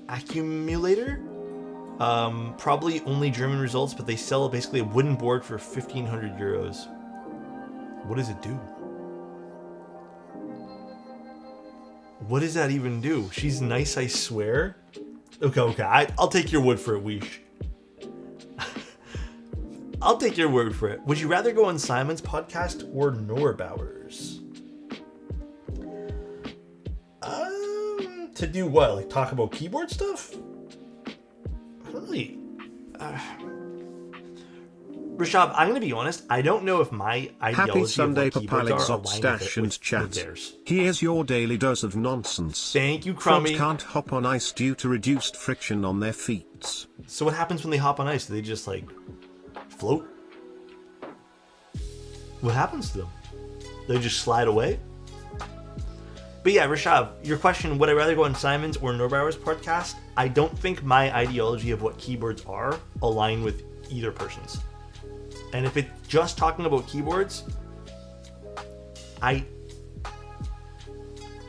Accumulator. Probably only German results, but they sell basically a wooden board for 1,500 euros. What does it do? What does that even do? She's nice, I swear. Okay. I'll take your word for it, Weesh. I'll take your word for it. Would you rather go on Simon's podcast or Norbauer's? To do what? Like talk about keyboard stuff? I don't really. Rashab, I'm going to be honest. I don't know if my ideology Happy Sunday, of what keyboards are aligned with chat. theirs. Here's your daily dose of nonsense. Thank you, Crummy. Frogs can't hop on ice due to reduced friction on their feet. So what happens when they hop on ice? Do they just like float? What happens to them? They just slide away? But yeah, Rashab, your question, would I rather go on Simon's or Norbauer's podcast? I don't think my ideology of what keyboards are align with either person's. And if it's just talking about keyboards, I'm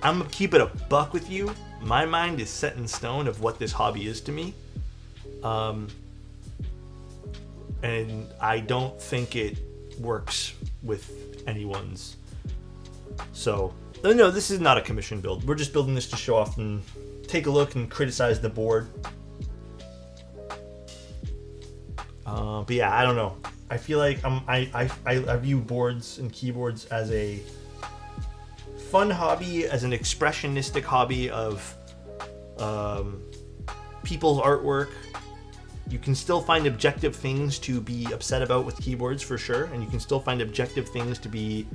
gonna keep it a buck with you. My mind is set in stone of what this hobby is to me. And I don't think it works with anyone's. So, no, this is not a commission build. We're just building this to show off and take a look and criticize the board. But yeah, I don't know. I feel like I view boards and keyboards as a fun hobby, as an expressionistic hobby of people's artwork. You can still find objective things to be upset about with keyboards for sure, and you can still find objective things to be,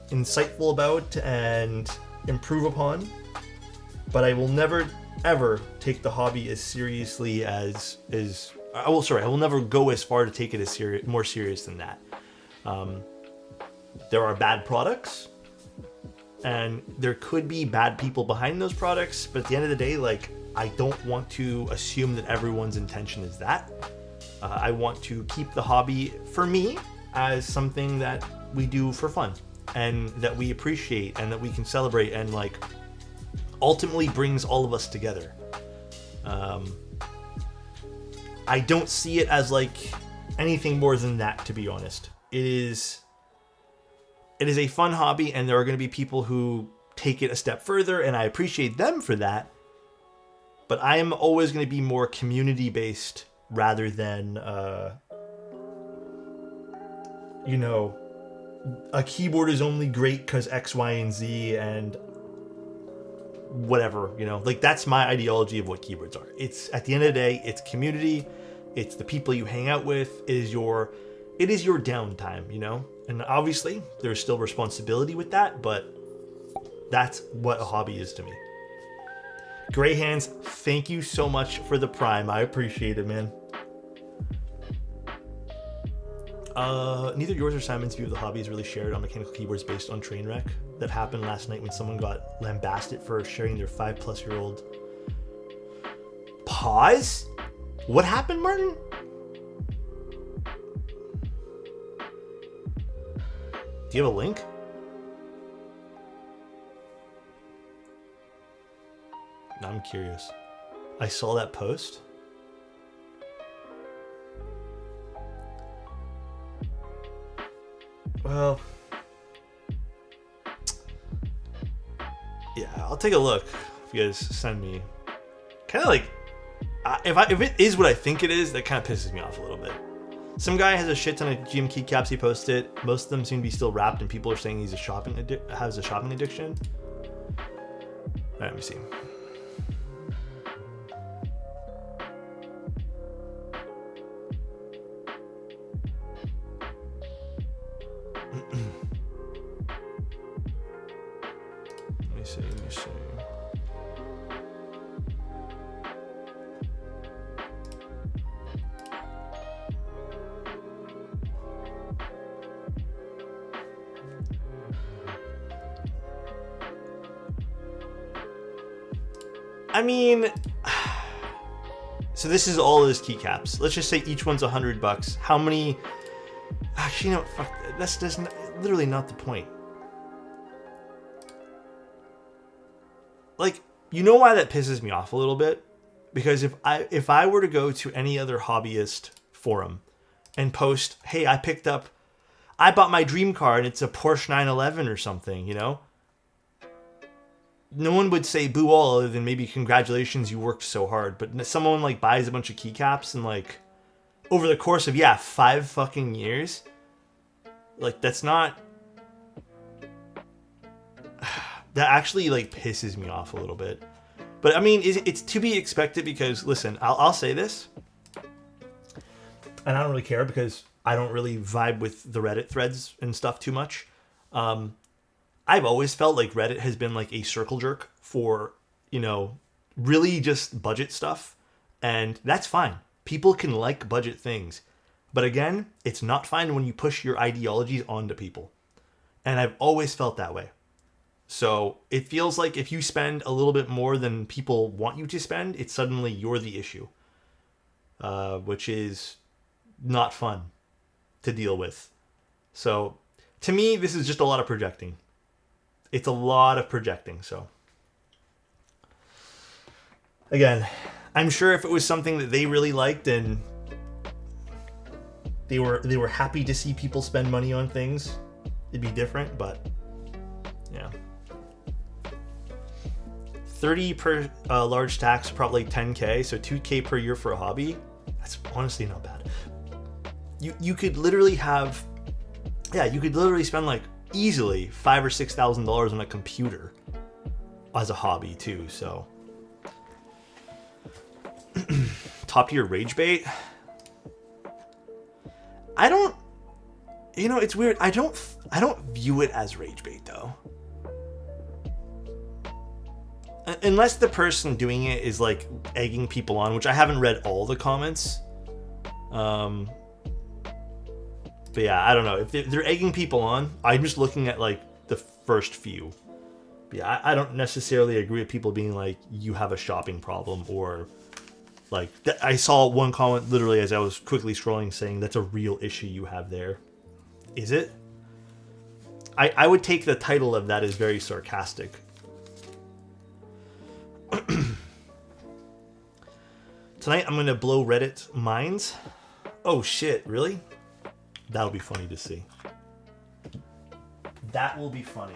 insightful about and improve upon. But I will never ever take the hobby as seriously as I will never go as far to take it as more serious than that. There are bad products, and there could be bad people behind those products, but at the end of the day, I don't want to assume that everyone's intention is that. I want to keep the hobby, for me, as something that we do for fun, and that we appreciate, and that we can celebrate, and ultimately brings all of us together. I don't see it as anything more than that, to be honest. It is a fun hobby, and there are going to be people who take it a step further, and I appreciate them for that. But I am always going to be more community-based rather than, a keyboard is only great because X, Y, and Z, and whatever, that's my ideology of what keyboards are. It's, at the end of the day, it's community, it's the people you hang out with, it is your downtime, and obviously there's still responsibility with that, but that's what a hobby is to me. Gray Hands, thank you so much for the Prime. I appreciate it, man. Neither yours or Simon's view of the hobby is really shared on mechanical keyboards based on train wreck that happened last night when someone got lambasted for sharing their 5+-year-old. Pause? What happened, Martin? Do you have a link? No, I'm curious. I saw that post. Well, yeah, I'll take a look if you guys send me. Kind of like, if it is what I think it is, that kind of pisses me off a little bit. Some guy has a shit ton of GM keycaps he posted. Most of them seem to be still wrapped, and people are saying he's has a shopping addiction. All right, let me see. Let me see. I mean, so this is all his keycaps. Let's just say each one's $100. How many? Actually, no, fuck. That's literally not the point. Like, you know why that pisses me off a little bit? Because if I were to go to any other hobbyist forum and post, hey, I bought my dream car and it's a Porsche 911 or something, you know? No one would say boo all other than maybe congratulations, you worked so hard. But someone like buys a bunch of keycaps and like over the course of 5 fucking years, like that's not. That actually like pisses me off a little bit. But I mean, it's to be expected because listen, I'll say this, and I don't really care because I don't really vibe with the Reddit threads and stuff too much. I've always felt like Reddit has been like a circle jerk for, you know, really just budget stuff. And that's fine. People can like budget things. But again, it's not fine when you push your ideologies onto people. And I've always felt that way. So it feels like if you spend a little bit more than people want you to spend, it's suddenly you're the issue. Which is not fun to deal with. So to me, this is just a lot of projecting. It's a lot of projecting, so. Again, I'm sure if it was something that they really liked and they were happy to see people spend money on things, it'd be different, but yeah. 30 per large tax, probably 10K, so 2K per year for a hobby. That's honestly not bad. You could literally have, you could literally spend like easily $5,000 or $6,000 on a computer as a hobby too. So top tier rage bait. I don't, you know, it's weird. I don't view it as rage bait though. Unless the person doing it is like egging people on, which I haven't read all the comments. But yeah, I don't know. If they're egging people on, I'm just looking at like the first few. But yeah, I don't necessarily agree with people being like, you have a shopping problem, or like, I saw one comment literally as I was quickly scrolling saying that's a real issue you have there. Is it? I would take the title of that as very sarcastic. Tonight I'm going to blow Reddit minds. Oh shit, really? That'll be funny to see. That will be funny.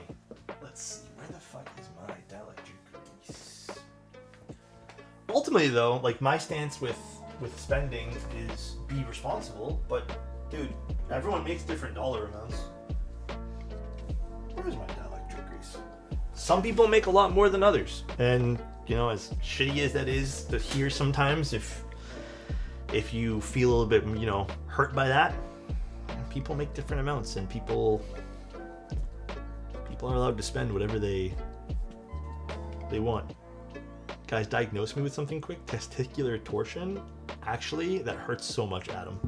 Let's see, where the fuck is my dielectric grease? Ultimately though, like my stance with spending is be responsible, but dude, everyone makes different dollar amounts. Where is my dielectric grease? Some people make a lot more than others, and you know, as shitty as that is to hear sometimes, if you feel a little bit, you know, hurt by that, people make different amounts, and people are allowed to spend whatever they want. Guys, diagnose me with something quick. Testicular torsion. Actually, that hurts so much, Adam.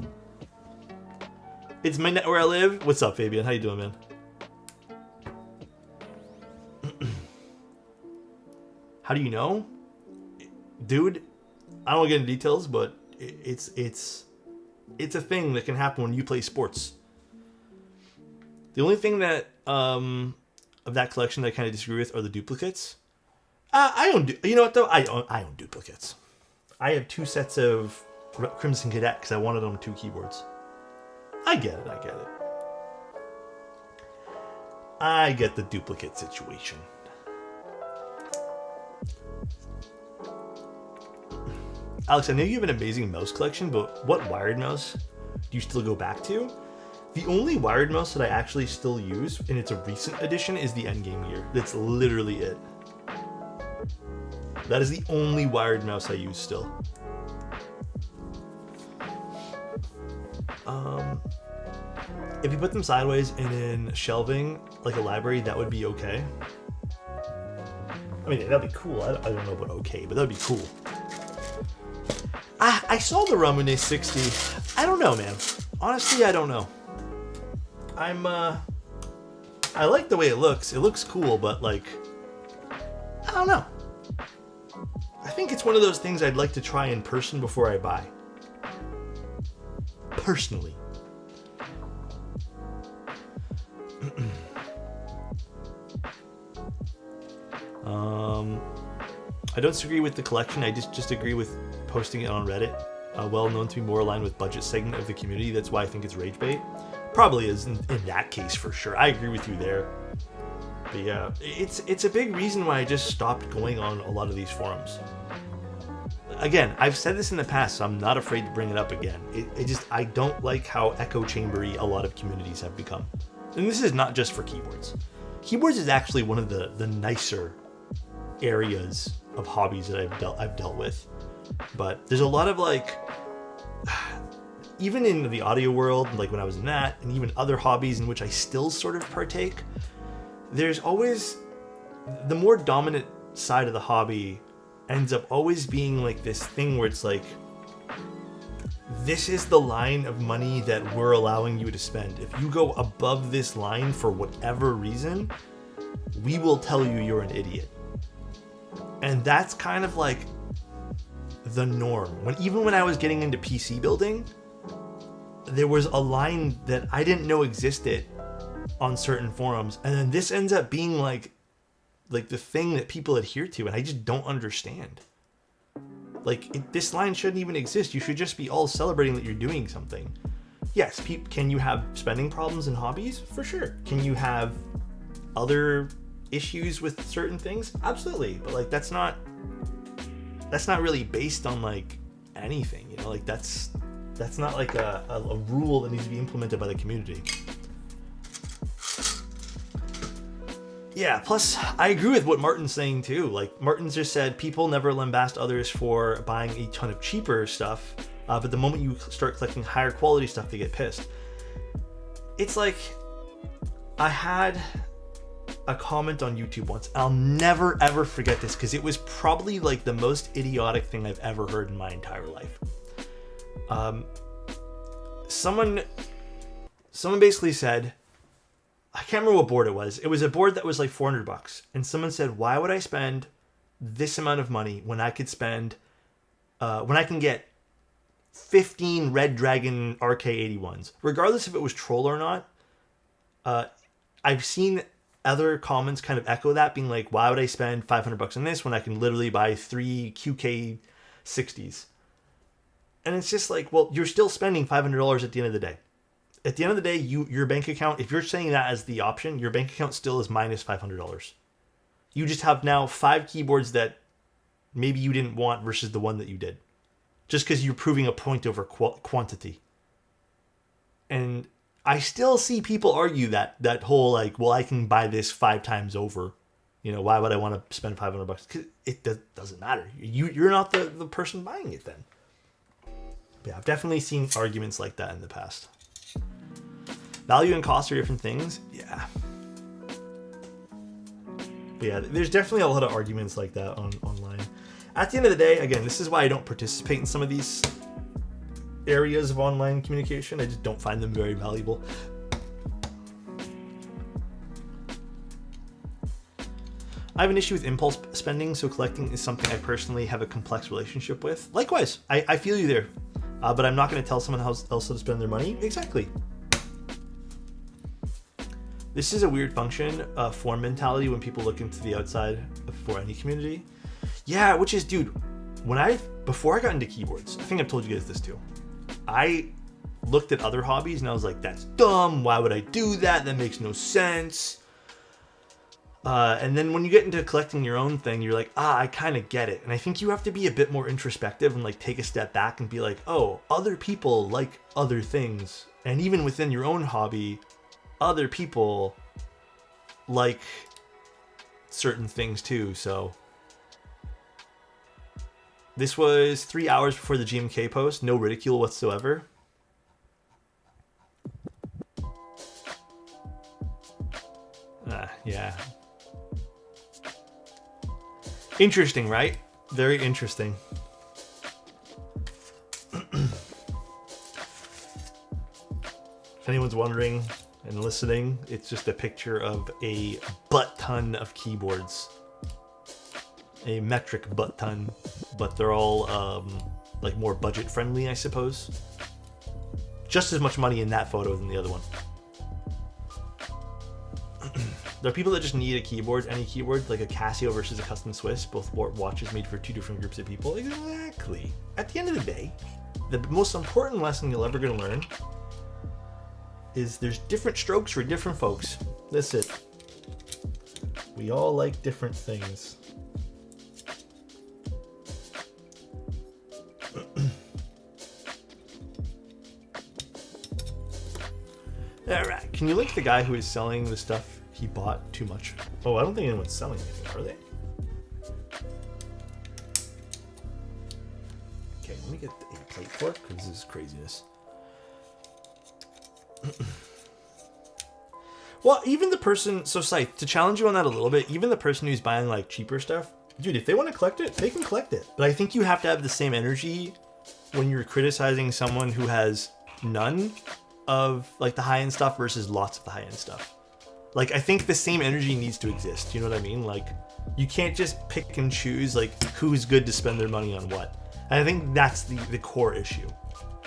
It's midnight where I live. What's up, Fabian? How you doing, man? How do you know? Dude, I don't want to get into details, but it's a thing that can happen when you play sports. The only thing that of that collection that I kind of disagree with are the duplicates. I don't do. You know what though? I own duplicates. I have 2 sets of Crimson Cadet because I wanted on 2 keyboards. I get it. I get the duplicate situation. Alex, I know you have an amazing mouse collection, but what wired mouse do you still go back to? The only wired mouse that I actually still use, and it's a recent addition, is the Endgame Gear. That's literally it. That is the only wired mouse I use still. If you put them sideways and in shelving, like a library, that would be okay. I mean, that'd be cool. I don't know about okay, but that'd be cool. I saw the Ramune 60. I don't know, man. Honestly, I don't know. I like the way it looks. It looks cool, but like, I don't know. I think it's one of those things I'd like to try in person before I buy. Personally. I don't disagree with the collection. I just agree with posting it on Reddit. Well known to be more aligned with budget segment of the community. That's why I think it's rage bait. Probably is in that case for sure. I agree with you there. But yeah, it's a big reason why I just stopped going on a lot of these forums. Again, I've said this in the past, so I'm not afraid to bring it up again. I don't like how echo chambery a lot of communities have become. And this is not just for keyboards. Keyboards is actually one of the nicer areas of hobbies that I've dealt with. But there's a lot of like, even in the audio world, like when I was in that, and even other hobbies in which I still sort of partake, there's always, the more dominant side of the hobby ends up always being like this thing where it's like, this is the line of money that we're allowing you to spend. If you go above this line for whatever reason, we will tell you you're an idiot. And that's kind of like the norm. Even when I was getting into PC building, there was a line that I didn't know existed on certain forums, and then this ends up being like the thing that people adhere to, and I just don't understand. Like, this line shouldn't even exist. You should just be all celebrating that you're doing something. Yes, can you have spending problems in hobbies? For sure. Can you have other issues with certain things? Absolutely. But like, that's not really based on like anything, you know, like that's not like a rule that needs to be implemented by the community. Yeah, plus I agree with what Martin's saying too. Like, Martin's just said people never lambast others for buying a ton of cheaper stuff, but the moment you start collecting higher quality stuff, they get pissed. It's like, I had a comment on YouTube once. I'll never ever forget this because it was probably like the most idiotic thing I've ever heard in my entire life. Someone basically said, I can't remember what board it was. It was a board that was like $400, and someone said, "Why would I spend this amount of money when I could spend, when I can get 15 Red Dragon RK81s, regardless if it was troll or not?" I've seen other comments kind of echo that, being like, "Why would I spend $500 on this when I can literally buy 3 QK60s?" And it's just like, well, you're still spending $500 at the end of the day. At the end of the day, your bank account, if you're saying that as the option, your bank account still is minus $500. You just have now 5 keyboards that maybe you didn't want versus the one that you did. Just because you're proving a point over quantity. And I still see people argue that whole like, well, I can buy this 5 times over. You know, why would I want to spend $500? Because it doesn't matter. You're not the person buying it then. But yeah, I've definitely seen arguments like that in the past. Value and cost are different things. Yeah. But yeah, there's definitely a lot of arguments like that online. At the end of the day, again, this is why I don't participate in some of these areas of online communication. I just don't find them very valuable. I have an issue with impulse spending, so collecting is something I personally have a complex relationship with. Likewise, I feel you there, but I'm not going to tell someone else how to spend their money. Exactly. This is a weird function, form mentality when people look into the outside for any community. Yeah, which is, dude, before I got into keyboards, I think I've told you guys this too. I looked at other hobbies and I was like, that's dumb. Why would I do that? That makes no sense. And then when you get into collecting your own thing, you're like, I kind of get it. And I think you have to be a bit more introspective and like take a step back and be like, oh, other people like other things. And even within your own hobby, other people like certain things too. So this was 3 hours before the GMK post. No ridicule whatsoever. Yeah. Interesting, right? Very interesting. If anyone's wondering and listening, it's just a picture of a butt ton of keyboards. A metric butt ton, but they're all like more budget friendly, I suppose. Just as much money in that photo than the other one. There are people that just need a keyboard, any keyboard, like a Casio versus a custom Swiss, both watches made for two different groups of people. Exactly. At the end of the day, the most important lesson you're ever going to learn is there's different strokes for different folks. That's it. We all like different things. All right. Can you link the guy who is selling the stuff he bought too much? Oh, I don't think anyone's selling anything, are they? Okay, let me get the plate fork because this is craziness. Well, even the person, so Scythe, to challenge you on that a little bit, even the person who's buying like cheaper stuff, dude, if they want to collect it, they can collect it. But I think you have to have the same energy when you're criticizing someone who has none of like the high-end stuff versus lots of the high-end stuff. Like, I think the same energy needs to exist. You know what I mean? Like, you can't just pick and choose like who's good to spend their money on what. And I think that's the core issue.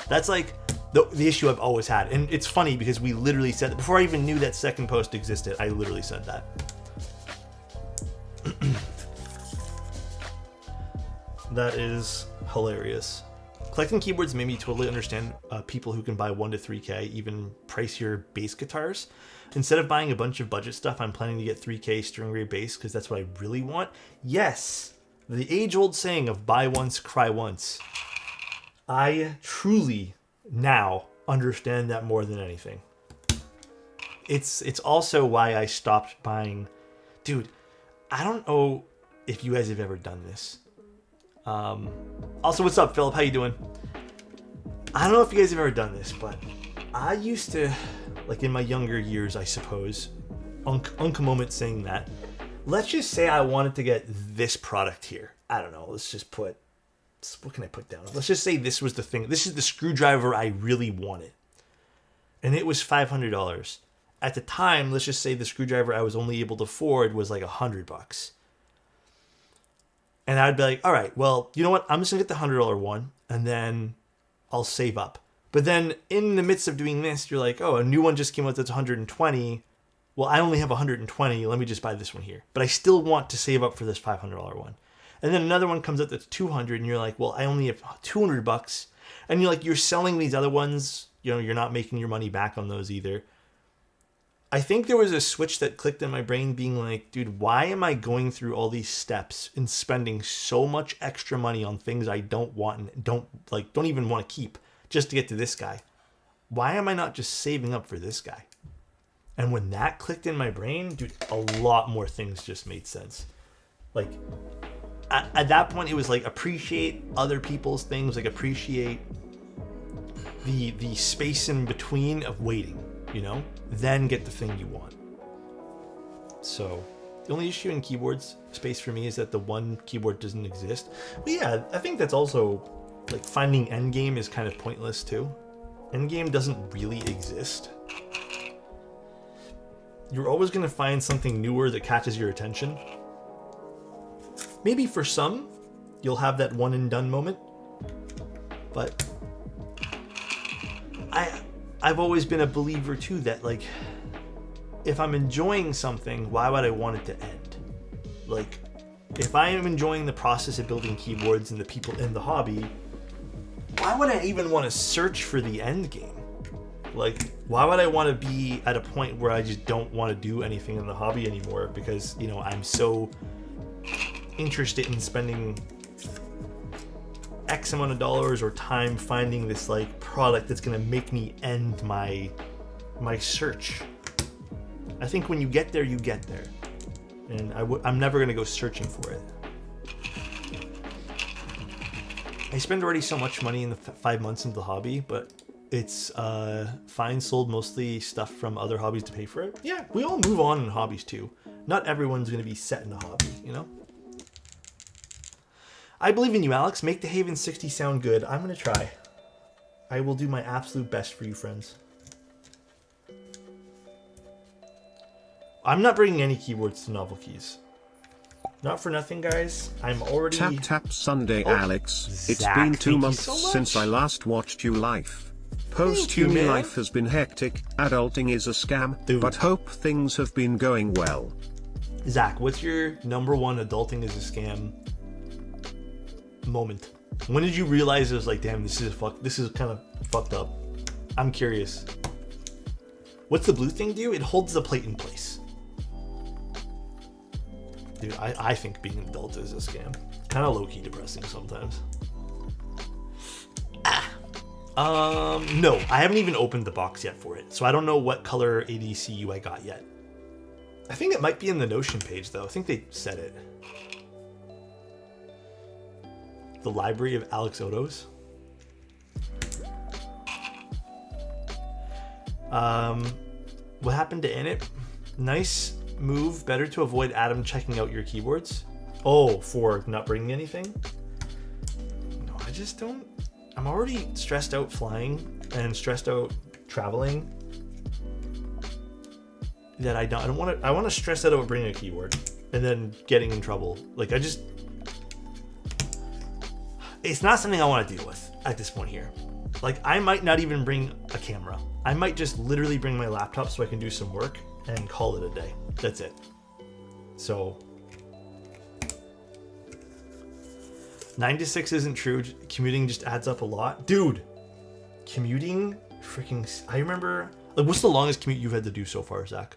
That's like the issue I've always had. And it's funny because we literally said that before I even knew that second post existed. I literally said that. That is hilarious. Collecting keyboards made me totally understand people who can buy 1 to 3K, even pricier bass guitars. Instead of buying a bunch of budget stuff, I'm planning to get 3K string array bass because that's what I really want. Yes, the age-old saying of buy once, cry once. I truly now understand that more than anything. It's also why I stopped buying. Dude, I don't know if you guys have ever done this. Also, what's up, Philip? How you doing? I don't know if you guys have ever done this, but I used to, like in my younger years, I suppose, Unc moment saying that. Let's just say I wanted to get this product here. I don't know. Let's just put, what can I put down? Let's just say this was the thing. This is the screwdriver I really wanted. And it was $500. At the time, let's just say the screwdriver I was only able to afford was like $100. And I'd be like, all right, well, you know what? I'm just gonna get the $100 one and then I'll save up. But then in the midst of doing this, you're like, oh, a new one just came out that's 120. Well, I only have 120. Let me just buy this one here. But I still want to save up for this $500 one. And then another one comes out that's 200 and you're like, well, I only have $200. And you're like, you're selling these other ones. You know, you're not making your money back on those either. I think there was a switch that clicked in my brain being like, dude, why am I going through all these steps and spending so much extra money on things I don't want and don't even want to keep just to get to this guy? Why am I not just saving up for this guy? And when that clicked in my brain, dude, a lot more things just made sense. Like at that point, it was like appreciate other people's things, like appreciate the space in between of waiting, you know? Then get the thing you want. So the only issue in keyboards space for me is that the one keyboard doesn't exist. But yeah, I think that's also like finding endgame is kind of pointless too. Endgame doesn't really exist. You're always going to find something newer that catches your attention. Maybe for some, you'll have that one and done moment. But I've always been a believer too that, like, if I'm enjoying something, why would I want it to end? Like, if I am enjoying the process of building keyboards and the people in the hobby, why would I even want to search for the end game? Like, why would I want to be at a point where I just don't want to do anything in the hobby anymore because, you know, I'm so interested in spending X amount of dollars or time finding this, like, product that's going to make me end my search. I think when you get there, you get there. And I'm never going to go searching for it. I spend already so much money in the 5 months into the hobby, but it's fine, sold mostly stuff from other hobbies to pay for it. Yeah, we all move on in hobbies too. Not everyone's going to be set in a hobby, you know? I believe in you, Alex. Make the Haven60 sound good. I'm going to try. I will do my absolute best for you, friends. I'm not bringing any keyboards to Novel Keys. Not for nothing, guys. I'm already... Tap Sunday, Alex. It's Zach, been 2 months so since I last watched you live. Post-uni life has been hectic. Adulting is a scam, Dude. but hope things have been going well. Zach, what's your number one adulting is a scam moment? When did you realize it was like, damn, this is kind of fucked up? I'm curious. What's the blue thing do? It holds the plate in place. Dude, I think being an adult is a scam. Kind of low-key depressing sometimes. No, I haven't even opened the box yet for it, so I don't know what color ADCU I got yet. I think it might be in the Notion page, though. I think they said it. The library of alexotos. What happened to Init? Nice move. Better to avoid Adam checking out your keyboards. Oh, for not bringing anything? No, I just don't. I'm already stressed out flying and stressed out traveling. That I don't want to. I want to stress out about bringing a keyboard and then getting in trouble. Like, it's not something I want to deal with at this point here. Like, I might not even bring a camera. I might just literally bring my laptop so I can do some work and call it a day. That's it. So 9 to 6 isn't true. Commuting just adds up a lot. Dude, commuting freaking... I remember... Like, what's the longest commute you've had to do so far, Zach?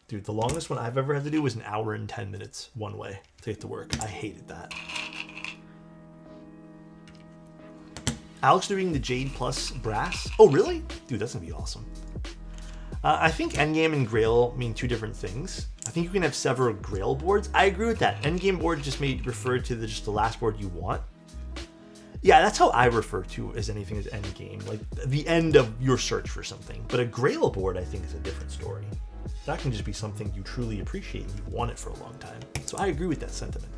Dude, the longest one I've ever had to do was an hour and 10 minutes one way to get to work. I hated that. Alex doing the Jade plus brass? Oh, really? Dude, that's gonna be awesome. I think Endgame and Grail mean two different things. I think you can have several Grail boards. I agree with that. Endgame board just refer to just the last board you want. Yeah, that's how I refer to as anything as endgame, like the end of your search for something. But a Grail board, I think, is a different story. That can just be something you truly appreciate and you've wanted for a long time. So I agree with that sentiment.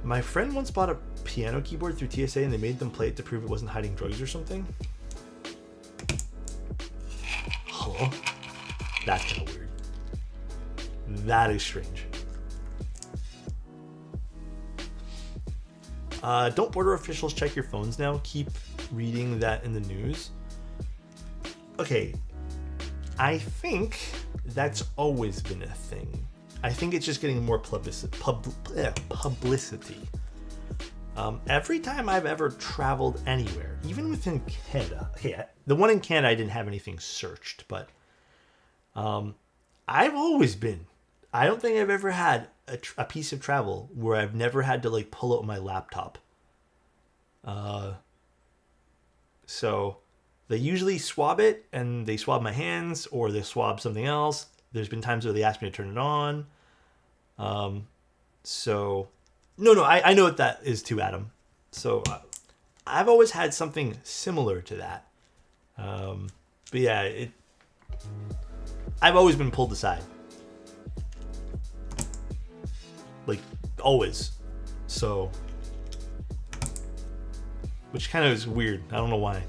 My friend once bought a piano keyboard through TSA and they made them play it to prove it wasn't hiding drugs or something. Huh? That's kind of weird. That is strange. Don't border officials check your phones now? Keep reading that in the news. Okay, I think that's always been a thing. I think it's just getting more publicity. Every time I've ever traveled anywhere, even within Canada, okay, the one in Canada I didn't have anything searched, but I've always been, I don't think I've ever had a piece of travel where I've never had to like pull out my laptop. So they usually swab it and they swab my hands or they swab something else. There's been times where they asked me to turn it on. So no, I know what that is too, Adam. So I've always had something similar to that. But yeah, I've always been pulled aside. Like, always. So, which kind of is weird. I don't know why.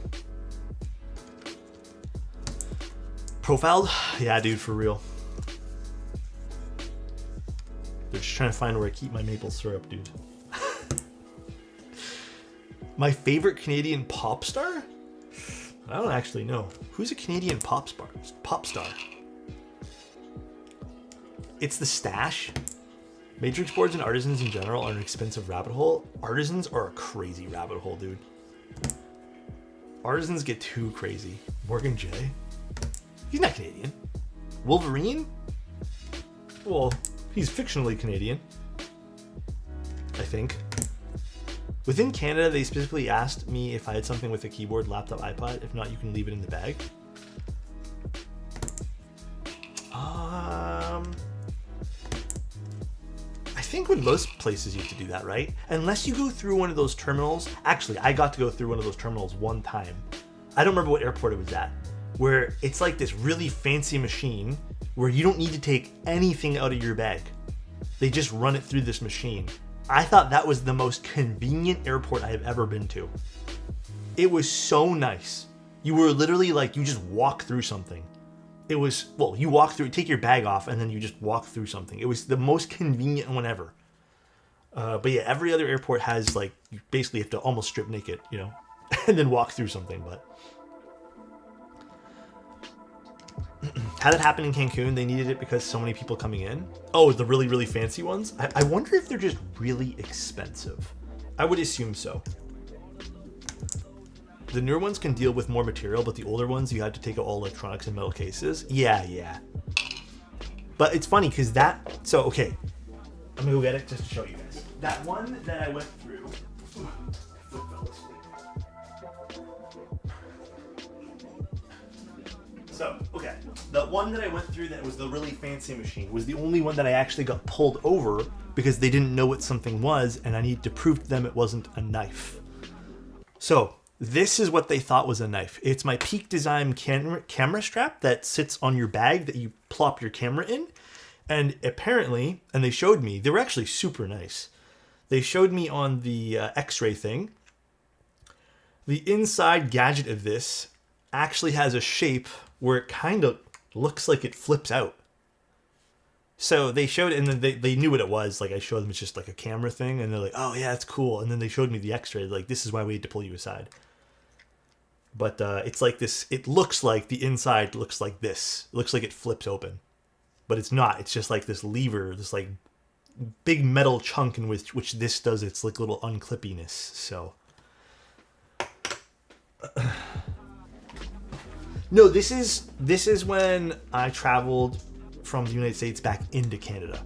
Profiled? Yeah, dude, for real. They're just trying to find where I keep my maple syrup, dude. My favorite Canadian pop star? I don't actually know. Who's a Canadian pop star? It's the Stash. Matrix boards and artisans in general are an expensive rabbit hole. Artisans are a crazy rabbit hole, dude. Artisans get too crazy. Morgan J. He's not Canadian. Wolverine? Well, he's fictionally Canadian, I think. Within Canada, they specifically asked me if I had something with a keyboard, laptop, iPod. If not, you can leave it in the bag. I think with most places you have to do that, right? Unless you go through one of those terminals. Actually, I got to go through one of those terminals one time. I don't remember what airport it was at, where it's like this really fancy machine where you don't need to take anything out of your bag. They just run it through this machine. I thought that was the most convenient airport I have ever been to. It was so nice. You were literally like, you just walk through something. It was, well, you walk through, take your bag off, and then you just walk through something. It was the most convenient one ever. But yeah, every other airport has like, you basically have to almost strip naked, you know, and then walk through something. But had it happen in Cancun, they needed it because so many people coming in. Oh, the really, really fancy ones? I wonder if they're just really expensive. I would assume so. The newer ones can deal with more material, but the older ones, you had to take out all electronics and metal cases. Yeah. But it's funny because that, so okay, I'm gonna go get it just to show you guys. That one that I went through, so, okay, the one that I went through that was the really fancy machine was the only one that I actually got pulled over because they didn't know what something was and I needed to prove to them it wasn't a knife. So, this is what they thought was a knife. It's my Peak Design camera strap that sits on your bag that you plop your camera in. And apparently, and they showed me, they were actually super nice. They showed me on the X-ray thing. The inside gadget of this actually has a shape where it kind of looks like it flips out. So they showed it, and then they knew what it was. Like I showed them it's just like a camera thing, and they're like, oh yeah, it's cool. And then they showed me the X-ray, like this is why we had to pull you aside. But it's like this, it looks like the inside looks like this. It looks like it flips open. But it's not. It's just like this lever, this like big metal chunk in which this does its like little unclippiness. So no, this is when I traveled from the United States back into Canada.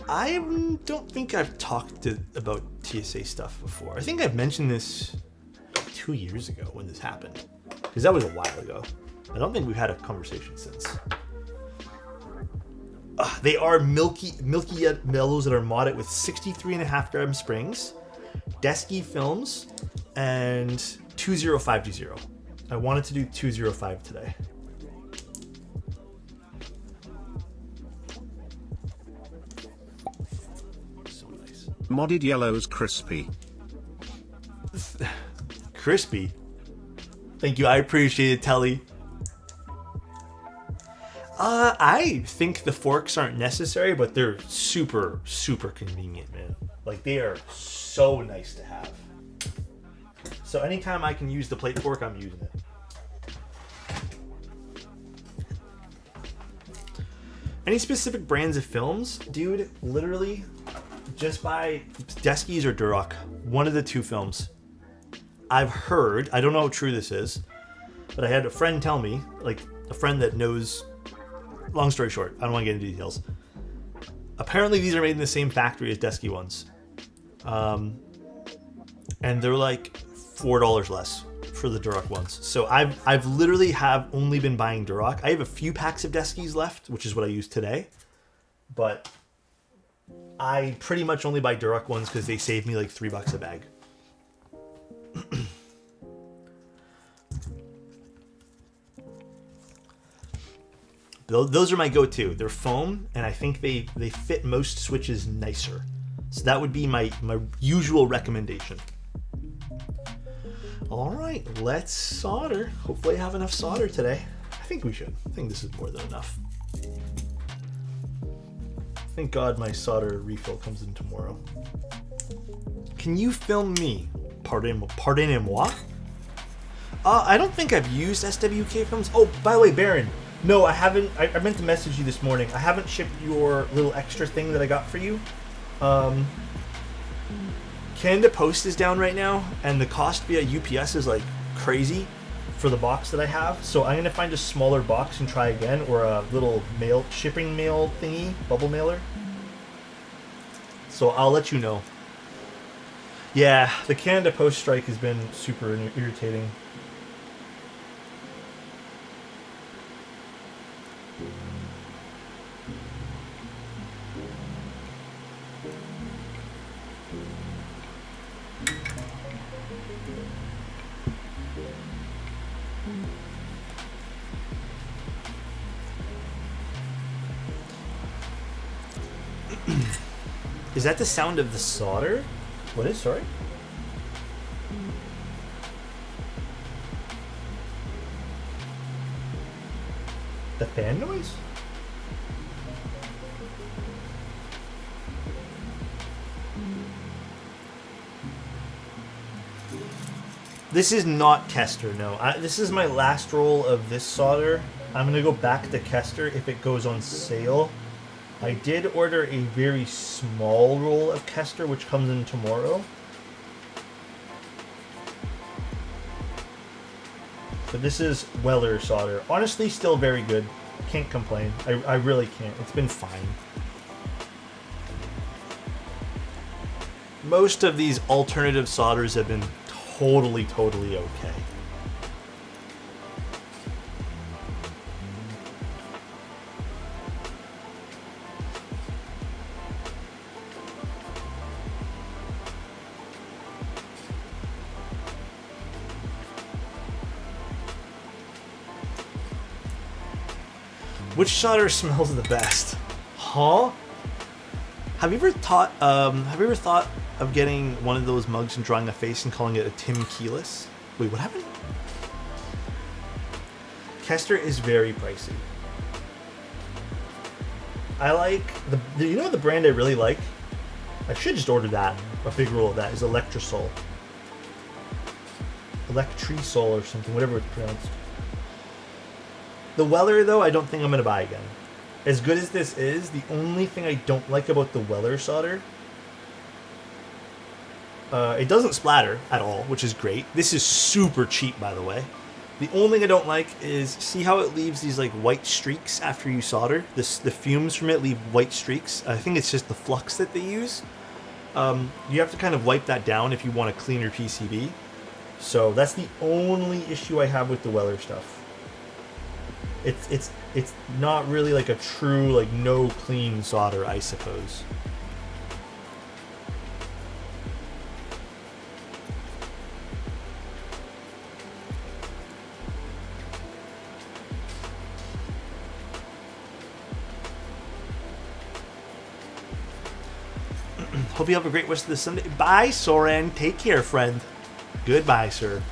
I don't think I've talked about TSA stuff before. I think I've mentioned this 2 years ago when this happened, because that was a while ago. I don't think we've had a conversation since. They are milky mellows that are modded with 63.5 gram springs, Desky films, and 20520. I wanted to do 205 today. Modded yellows crispy. Crispy? Thank you, I appreciate it, Telly. I think the forks aren't necessary, but they're super, super convenient, man. Like, they are so nice to have. So anytime I can use the plate fork, I'm using it. Any specific brands of films? Dude, literally, just buy Deskies or Duroc. One of the two films. I've heard, I don't know how true this is, but I had a friend tell me, like a friend that knows, long story short, I don't want to get into details. Apparently these are made in the same factory as Desky ones. And they're like $4 less for the Duroc ones. So I've literally have only been buying Duroc. I have a few packs of Deskies left, which is what I use today. But I pretty much only buy Duroc ones because they save me like $3 a bag. Those are my go-to. They're foam, and I think they fit most switches nicer. So that would be my usual recommendation. All right, let's solder. Hopefully I have enough solder today. I think we should. I think this is more than enough. Thank God my solder refill comes in tomorrow. Can you film me? Pardonnez-moi? I don't think I've used SWK films. Oh, by the way, Baron. No, I haven't. I meant to message you this morning. I haven't shipped your little extra thing that I got for you. Canada Post is down right now, and the cost via UPS is like crazy for the box that I have. So I'm gonna find a smaller box and try again, or a little shipping mail thingy, bubble mailer. So I'll let you know. Yeah, the Canada Post strike has been super irritating. Is that the sound of the solder? What is, sorry? The fan noise? This is not Kester, no. This is my last roll of this solder. I'm going to go back to Kester if it goes on sale. I did order a very small roll of Kester, which comes in tomorrow. But this is Weller solder. Honestly, still very good. Can't complain. I really can't. It's been fine. Most of these alternative solders have been totally okay. Which solder smells the best? Huh? Have you ever thought of getting one of those mugs and drawing a face and calling it a Tim Keyless? Wait, what happened? Kester is very pricey. I like the you know the brand I really like? I should just order that. A big roll of that is Electrosol. Electrisol or something, whatever it's pronounced. The Weller, though, I don't think I'm going to buy again. As good as this is, the only thing I don't like about the Weller solder, it doesn't splatter at all, which is great. This is super cheap, by the way. The only thing I don't like is, see how it leaves these like white streaks after you solder? The fumes from it leave white streaks. I think it's just the flux that they use. You have to kind of wipe that down if you want a cleaner PCB. So that's the only issue I have with the Weller stuff. It's not really like a true like no clean solder, I suppose. Hope you have a great rest of the Sunday. Bye, Soren. Take care, friend. Goodbye, sir.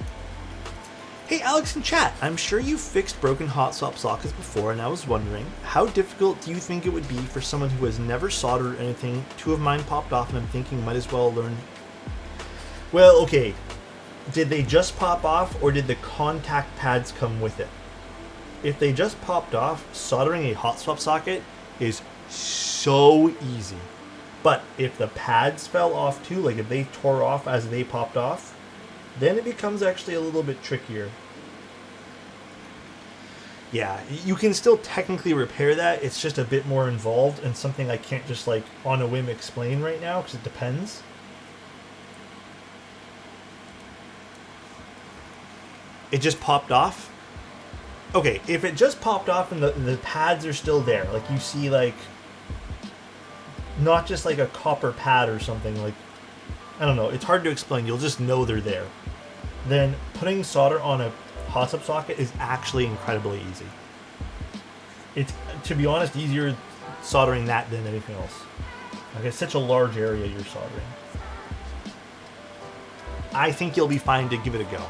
Hey, Alex in chat. I'm sure you've fixed broken hot swap sockets before, and I was wondering, how difficult do you think it would be for someone who has never soldered anything? Two of mine popped off, and I'm thinking might as well learn. Well, okay. Did they just pop off, or did the contact pads come with it? If they just popped off, soldering a hot swap socket is so easy. But if the pads fell off too, like if they tore off as they popped off, then it becomes actually a little bit trickier. Yeah, you can still technically repair that. It's just a bit more involved and something I can't just like on a whim explain right now because it depends. It just popped off? Okay, if it just popped off and the pads are still there, like you see like, not just like a copper pad or something, like, I don't know, it's hard to explain, you'll just know they're there. Then putting solder on a hot swap socket is actually incredibly easy. It's to be honest, easier soldering that than anything else. Like, it's such a large area you're soldering. I think you'll be fine to give it a go.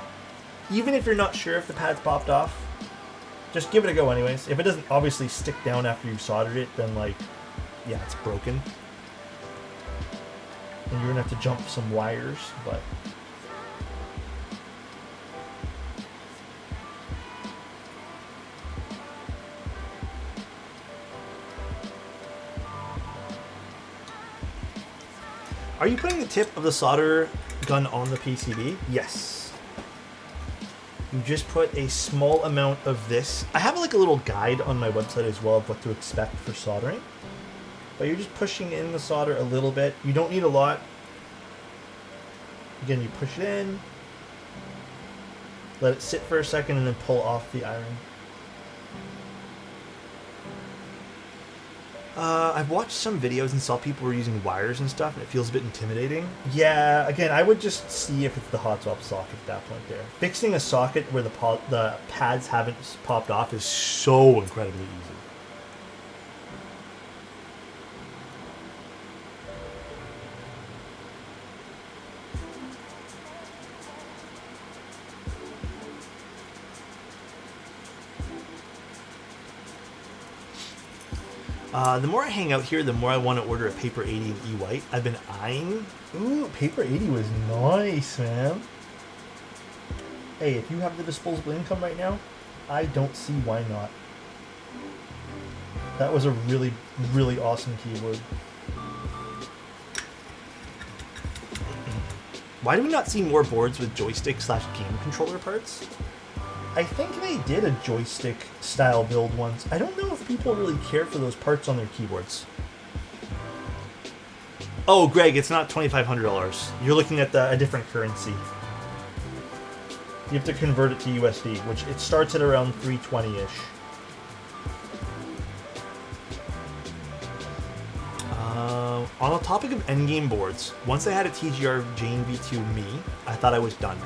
Even if you're not sure if the pad's popped off, just give it a go anyways. If it doesn't obviously stick down after you've soldered it, then like, yeah, it's broken. And you're gonna have to jump some wires, but... Are you putting the tip of the solder gun on the PCB? Yes. You just put a small amount of this. I have like a little guide on my website as well of what to expect for soldering. But you're just pushing in the solder a little bit. You don't need a lot. Again, you push it in. Let it sit for a second and then pull off the iron. I've watched some videos and saw people were using wires and stuff, and it feels a bit intimidating. Yeah, again, I would just see if it's the hot swap socket at that point there. Fixing a socket where the pads haven't popped off is so incredibly easy. The more I hang out here, the more I want to order a Paper 80 in E-White. I've been eyeing... Ooh, Paper 80 was nice, man. Hey, if you have the disposable income right now, I don't see why not. That was a really, really awesome keyboard. Why do we not see more boards with joystick/game controller parts? I think they did a joystick style build once. I don't know if people really care for those parts on their keyboards. Oh, Greg, it's not $2,500. You're looking at a different currency. You have to convert it to USD, which it starts at around 320-ish. On the topic of endgame boards, once I had a TGR Jane V2 Me, I thought I was done.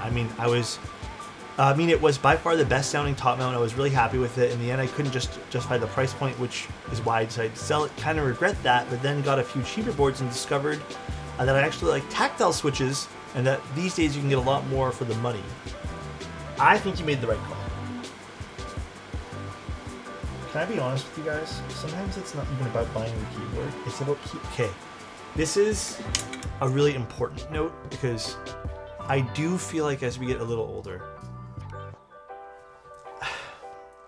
It was by far the best sounding top mount. I was really happy with it. In the end, I couldn't just justify the price point, which is why I decided to sell it. Kind of regret that, but then got a few cheaper boards and discovered that I actually like tactile switches, and that these days you can get a lot more for the money. I think you made the right call. Can I be honest with you guys? Sometimes it's not even about buying the keyboard. It's about okay. This is a really important note because I do feel like as we get a little older,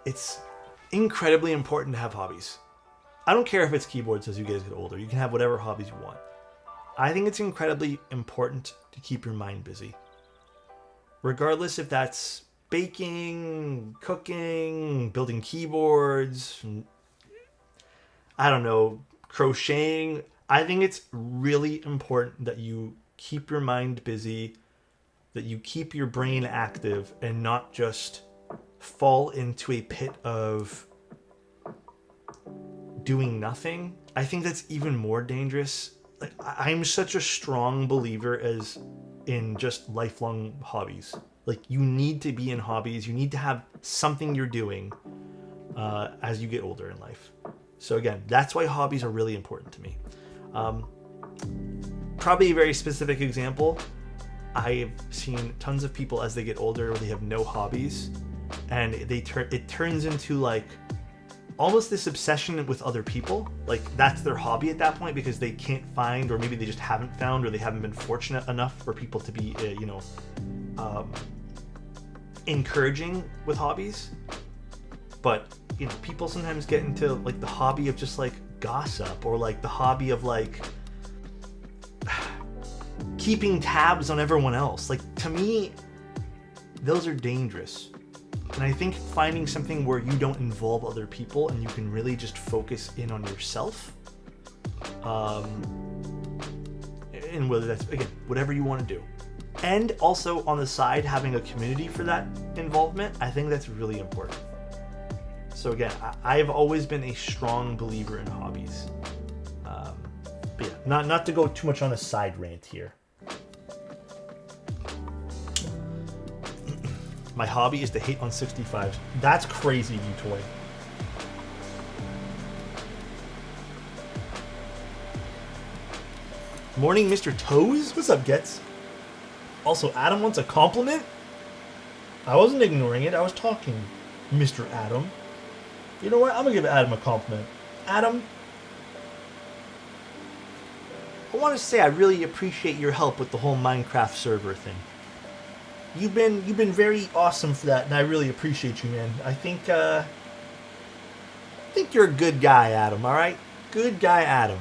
it's incredibly important to have hobbies. I don't care if it's keyboards as you guys get older. You can have whatever hobbies you want. I think it's incredibly important to keep your mind busy. Regardless if that's baking, cooking, building keyboards, I don't know, crocheting. I think it's really important that you keep your mind busy, that you keep your brain active and not just fall into a pit of doing nothing. I think that's even more dangerous. Like, I'm such a strong believer in just lifelong hobbies. Like, you need to be in hobbies. You need to have something you're doing as you get older in life. So again, that's why hobbies are really important to me. Probably a very specific example. I've seen tons of people as they get older where they have no hobbies, and it turns into like almost this obsession with other people. Like, that's their hobby at that point because they can't find, or maybe they just haven't found, or they haven't been fortunate enough for people to be encouraging with hobbies. But people sometimes get into like the hobby of just like gossip, or like the hobby of like keeping tabs on everyone else. Like, to me, those are dangerous. And I think finding something where you don't involve other people and you can really just focus in on yourself, and whether that's, again, whatever you want to do. And also on the side, having a community for that involvement, I think that's really important. So again, I've always been a strong believer in hobbies. But yeah, not to go too much on a side rant here. My hobby is to hate on 65s. That's crazy, you toy. Morning, Mr. Toes. What's up, Gets? Also, Adam wants a compliment? I wasn't ignoring it. I was talking, Mr. Adam. You know what? I'm going to give Adam a compliment. Adam, I want to say I really appreciate your help with the whole Minecraft server thing. You've been very awesome for that, and I really appreciate you, man. I think you're a good guy, Adam, all right? Good guy, Adam.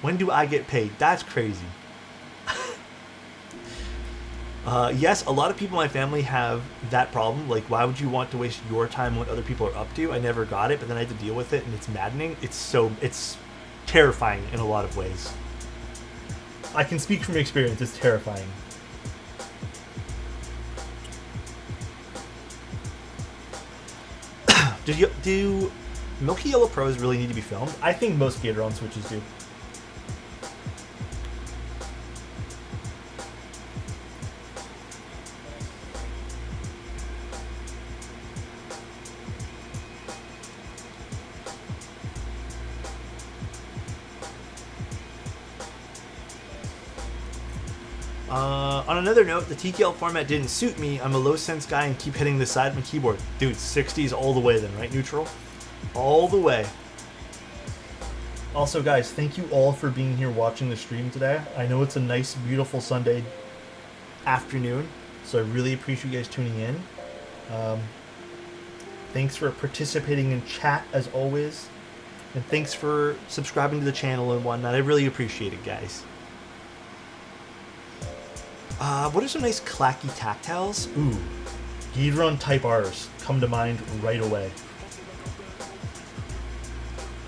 When do I get paid? That's crazy. Yes, a lot of people in my family have that problem. Like, why would you want to waste your time on what other people are up to? I never got it, but then I had to deal with it, and it's maddening. It's terrifying in a lot of ways. I can speak from experience. It's terrifying. Do Milky Yellow Pros really need to be filmed? I think most Gator on Switches do. On another note, the TKL format didn't suit me. I'm a low sense guy and keep hitting the side of my keyboard. Dude, 60s all the way then, right? Neutral? All the way. Also, guys, thank you all for being here watching the stream today. I know it's a nice, beautiful Sunday afternoon, so I really appreciate you guys tuning in. Thanks for participating in chat, as always. And thanks for subscribing to the channel and whatnot. I really appreciate it, guys. What are some nice clacky tactiles? Ooh, Ghidron Type Rs come to mind right away.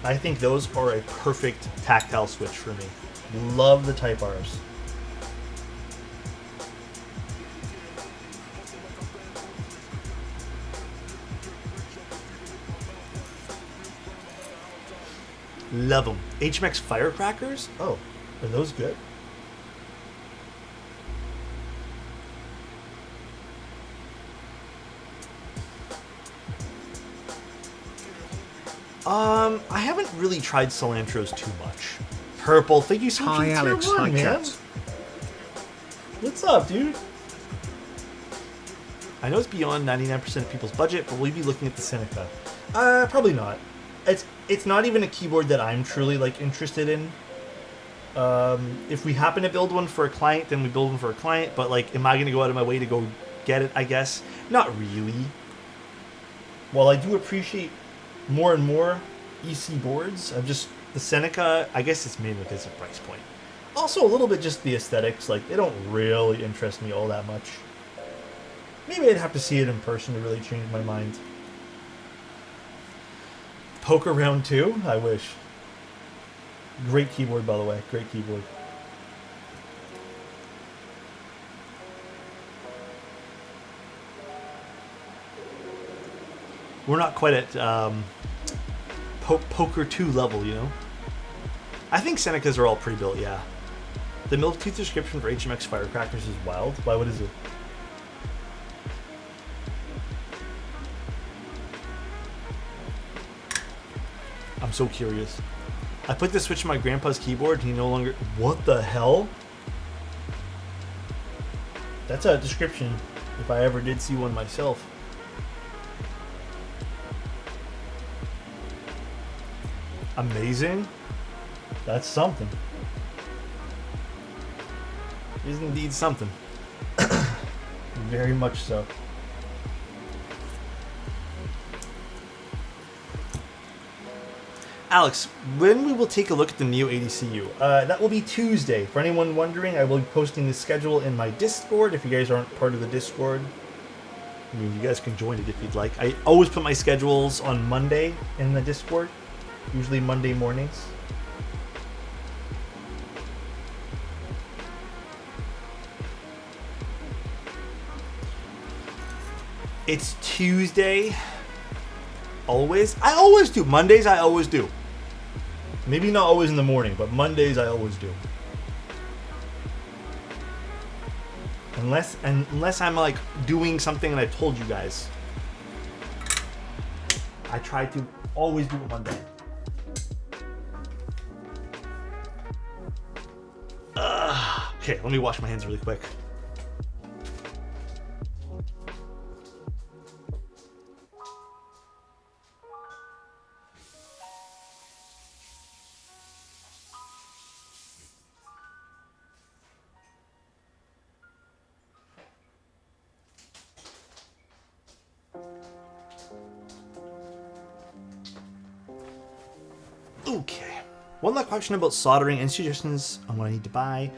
I think those are a perfect tactile switch for me. Love the Type Rs. Love them. HMX Firecrackers? Oh, are those good? I haven't really tried cilantros too much. Purple, thank you so much. Hi, Alex. Hi, man. chat. What's up, dude? I know it's beyond 99% of people's budget, but will you be looking at the Seneca? Probably not. It's not even a keyboard that I'm truly like interested in. If we happen to build one for a client, then we build one for a client. But like, am I going to go out of my way to go get it? I guess not really. While I do appreciate more and more EC boards, the Seneca, I guess it's mainly because of price point. Also a little bit just the aesthetics, like they don't really interest me all that much. Maybe I'd have to see it in person to really change my mind. Poker round 2? I wish. Great keyboard, by the way. Great keyboard. We're not quite at Poker 2 level, you know? I think Senecas are all pre-built, yeah. The Milktooth description for HMX Firecrackers is wild. Why, what is it? I'm so curious. I put this switch in my grandpa's keyboard and he no longer... What the hell? That's a description, if I ever did see one myself. Amazing. That's something. Is indeed something. Very much so. Alex, when we will take a look at the Neo ADCU? That will be Tuesday. For anyone wondering, I will be posting the schedule in my Discord. If you guys aren't part of the Discord, I mean, you guys can join it if you'd like. I always put my schedules on Monday in the Discord. Usually Monday mornings. It's Tuesday. Always? I always do. Mondays I always do. Maybe not always in the morning, but Mondays I always do. Unless I'm like doing something and I told you guys. I try to always do it Monday. Okay, let me wash my hands really quick. Okay. One last question about soldering and suggestions on what I need to buy.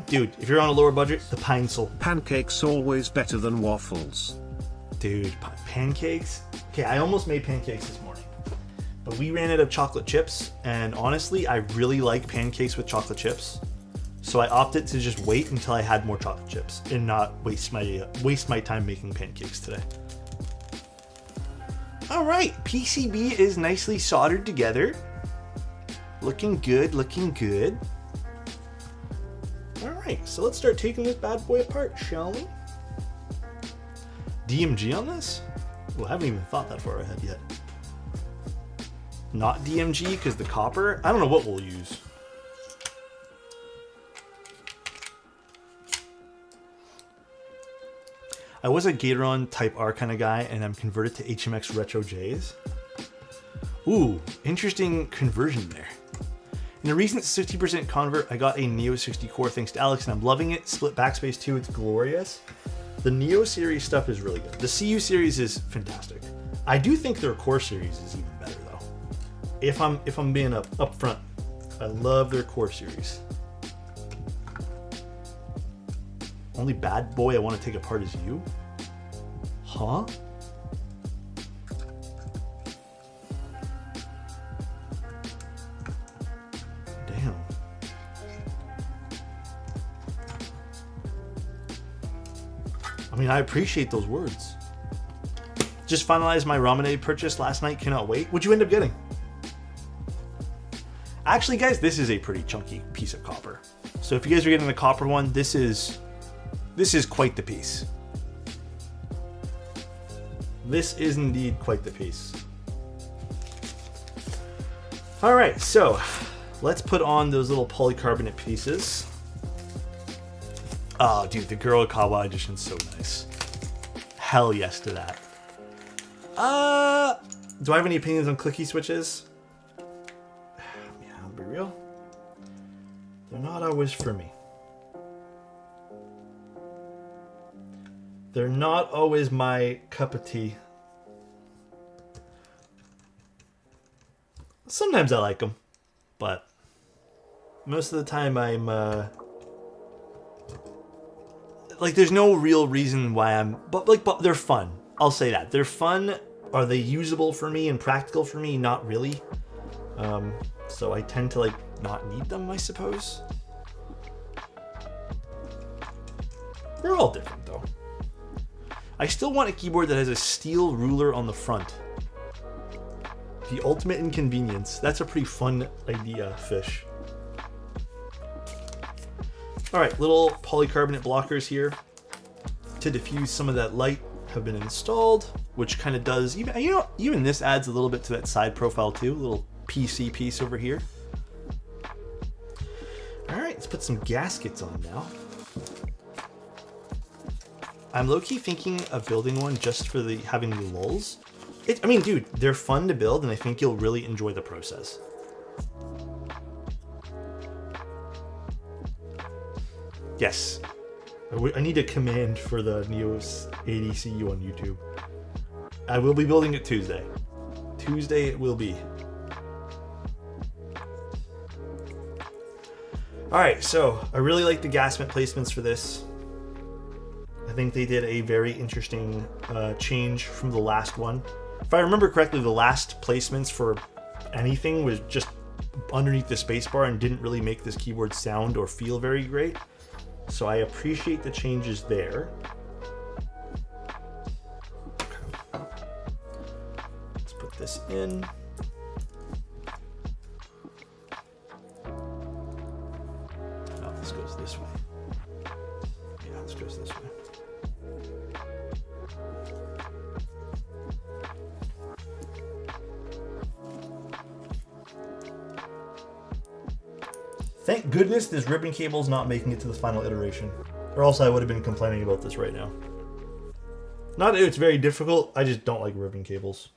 Dude, if you're on a lower budget, the pine sol. Pancakes always better than waffles. Dude, pancakes? Okay, I almost made pancakes this morning. But we ran out of chocolate chips, and honestly, I really like pancakes with chocolate chips. So I opted to just wait until I had more chocolate chips and not waste my time making pancakes today. All right, PCB is nicely soldered together. Looking good, looking good. All right, so let's start taking this bad boy apart, shall we? DMG on this? Well, I haven't even thought that far ahead yet. Not DMG because the copper? I don't know what we'll use. I was a Gateron Type R kind of guy, and I'm converted to HMX Retro Js. Ooh, interesting conversion there. In a recent 60% convert, I got a Neo 60 core thanks to Alex, and I'm loving it. Split backspace too, it's glorious. The Neo series stuff is really good. The CU series is fantastic. I do think their core series is even better though. If I'm being up front, I love their core series. Only bad boy I want to take apart is you? Huh? Damn. I mean, I appreciate those words. Just finalized my Ramen purchase last night. Cannot wait. What'd you end up getting? Actually, guys, this is a pretty chunky piece of copper. So if you guys are getting the copper one, this is quite the piece. This is indeed quite the piece. All right, so let's put on those little polycarbonate pieces. Oh, dude, the Girl edition's so nice. Hell yes to that. Do I have any opinions on clicky switches? Yeah, I'll be real. They're not always for me. They're not always my cup of tea. Sometimes I like them, but most of the time I'm like, there's no real reason why but they're fun. I'll say that. They're fun. Are they usable for me and practical for me? Not really. So I tend to not need them, I suppose. They're all different though. I still want a keyboard that has a steel ruler on the front. The ultimate inconvenience. That's a pretty fun idea, Fish. All right, little polycarbonate blockers here to diffuse some of that light have been installed, which kind of does, even this adds a little bit to that side profile too, a little PC piece over here. All right, let's put some gaskets on now. I'm low-key thinking of building one just for having the lulls. I mean, dude, they're fun to build, and I think you'll really enjoy the process. Yes. I need a command for the Neo 80 CU on YouTube. I will be building it Tuesday. Tuesday it will be. Alright, so I really like the gasket placements for this. I think they did a very interesting change from the last one. If I remember correctly, the last placements for anything was just underneath the spacebar and didn't really make this keyboard sound or feel very great. So I appreciate the changes there. Let's put this in. No, this goes this way. Yeah, this goes this way. Thank goodness this ribbon cable's not making it to the final iteration. Or else I would have been complaining about this right now. Not that it's very difficult, I just don't like ribbon cables.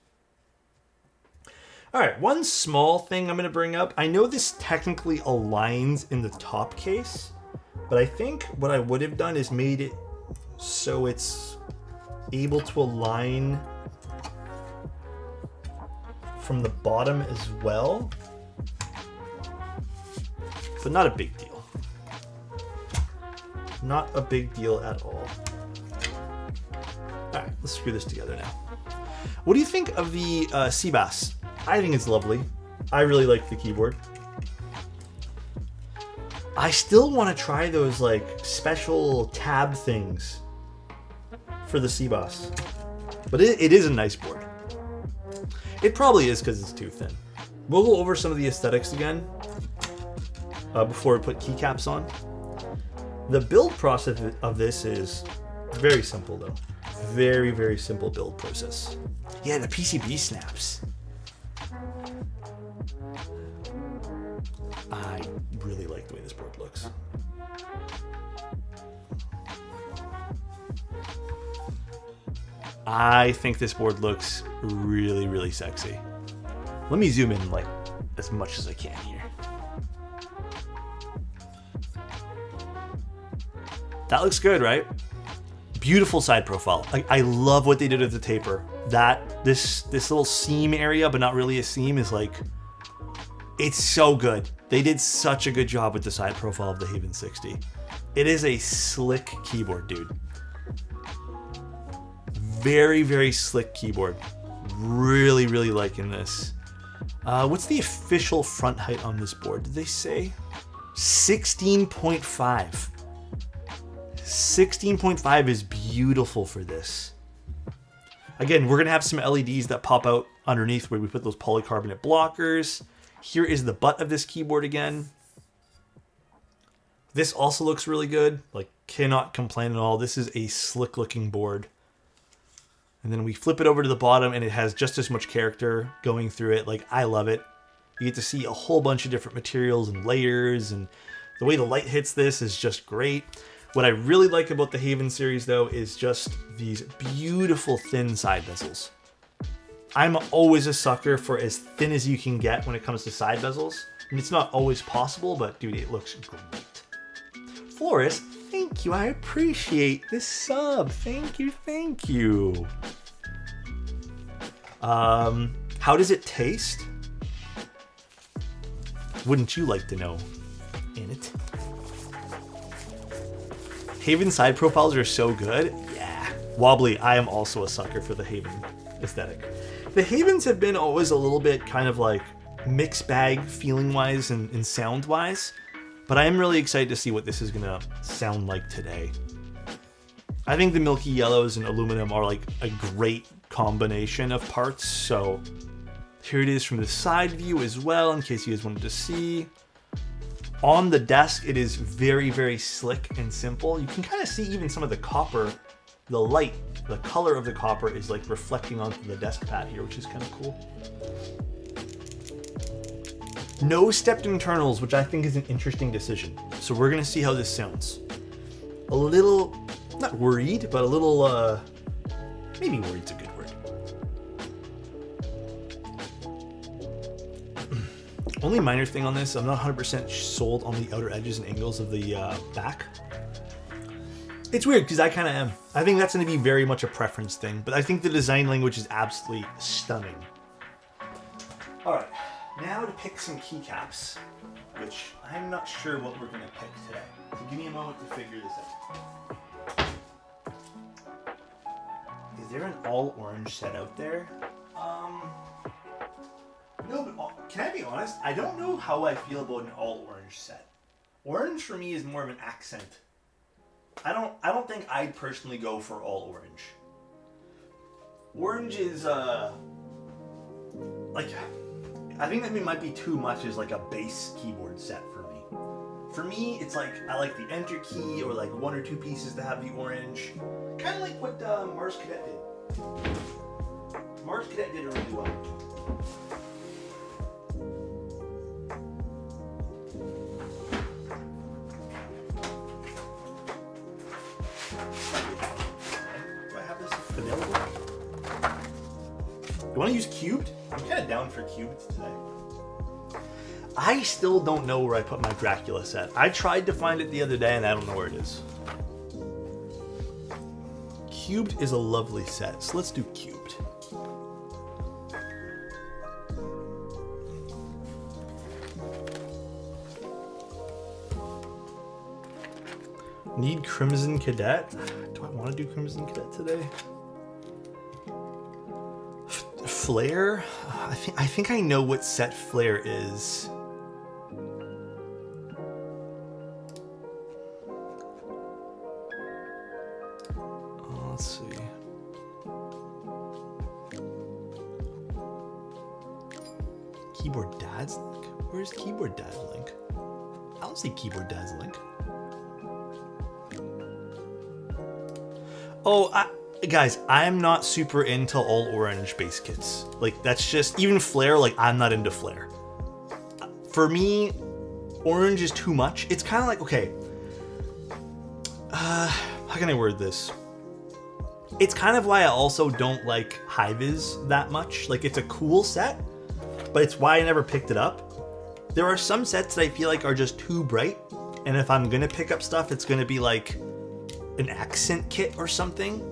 Alright, one small thing I'm going to bring up. I know this technically aligns in the top case, but I think what I would have done is made it so it's able to align from the bottom as well. But not a big deal. Not a big deal at all. Alright, let's screw this together now. What do you think of the Seabass? I think it's lovely. I really like the keyboard. I still want to try those like special tab things for the Seabass. But it is a nice board. It probably is because it's too thin. We'll go over some of the aesthetics again before we put keycaps on. The build process of this is very simple though. Very, very simple build process. Yeah, the PCB snaps. I really like the way this board looks. I think this board looks really, really sexy. Let me zoom in like as much as I can here. That looks good, right? Beautiful side profile. I love what they did with the taper. This little seam area, but not really a seam, is like, it's so good. They did such a good job with the side profile of the Haven60. It is a slick keyboard, dude. Very, very slick keyboard. Really, really liking this. What's the official front height on this board? Did they say? 16.5. 16.5 is beautiful for this. Again, we're going to have some LEDs that pop out underneath where we put those polycarbonate blockers. Here is the butt of this keyboard again. This also looks really good. Like, cannot complain at all. This is a slick looking board. And then we flip it over to the bottom and it has just as much character going through it. Like, I love it. You get to see a whole bunch of different materials and layers, and the way the light hits this is just great. What I really like about the Haven series though is just these beautiful thin side bezels. I'm always a sucker for as thin as you can get when it comes to side bezels. And it's not always possible, but dude, it looks great. Flores, thank you. I appreciate this sub. Thank you, thank you. How does it taste? Wouldn't you like to know? In it. Haven side profiles are so good. Yeah. Wobbly, I am also a sucker for the Haven aesthetic. The Havens have been always a little bit kind of like mixed bag feeling wise and sound wise, but I am really excited to see what this is gonna sound like today. I think the milky yellows and aluminum are like a great combination of parts, so here it is from the side view as well, in case you guys wanted to see. On the desk, it is very, very slick and simple. You can kind of see even some of the copper, the light, the color of the copper is like reflecting onto the desk pad here, which is kind of cool. No stepped internals, which I think is an interesting decision. So we're gonna see how this sounds. A little, not worried, but a little, maybe worried's a good word. Only minor thing on this, I'm not 100% sold on the outer edges and angles of the back. It's weird because I kind of am. I think that's going to be very much a preference thing, but I think the design language is absolutely stunning. All right, now to pick some keycaps, which I'm not sure what we're going to pick today. So give me a moment to figure this out. Is there an all orange set out there? No, but can I be honest? I don't know how I feel about an all orange set. Orange for me is more of an accent. I don't think I'd personally go for all orange. Orange is like, I think that might be too much as like a base keyboard set for me. For me, it's like I like the enter key or like one or two pieces to have the orange. Kind of like what Mars Cadet did. Mars Cadet did it really well. available. You want to use cubed? I'm kind of down for cubed today. I still don't know where I put my Dracula set. I tried to find it the other day and I don't know where it is. Cubed is a lovely set, so let's do cubed. Need Crimson Cadet? Do I want to do Crimson Cadet today? Flare? I think I know what set Flare is. Let's see. Keyboard Dad's link? Where's Keyboard Dad's link? I don't see Keyboard Dad's link. Oh, guys, I'm not super into all orange base kits. Like, that's just, even Flare, like, I'm not into Flare. For me, orange is too much. It's kind of like, okay, how can I word this? It's kind of why I also don't like High-Vis that much. Like, it's a cool set, but it's why I never picked it up. There are some sets that I feel like are just too bright, and if I'm gonna pick up stuff, it's gonna be like an accent kit or something.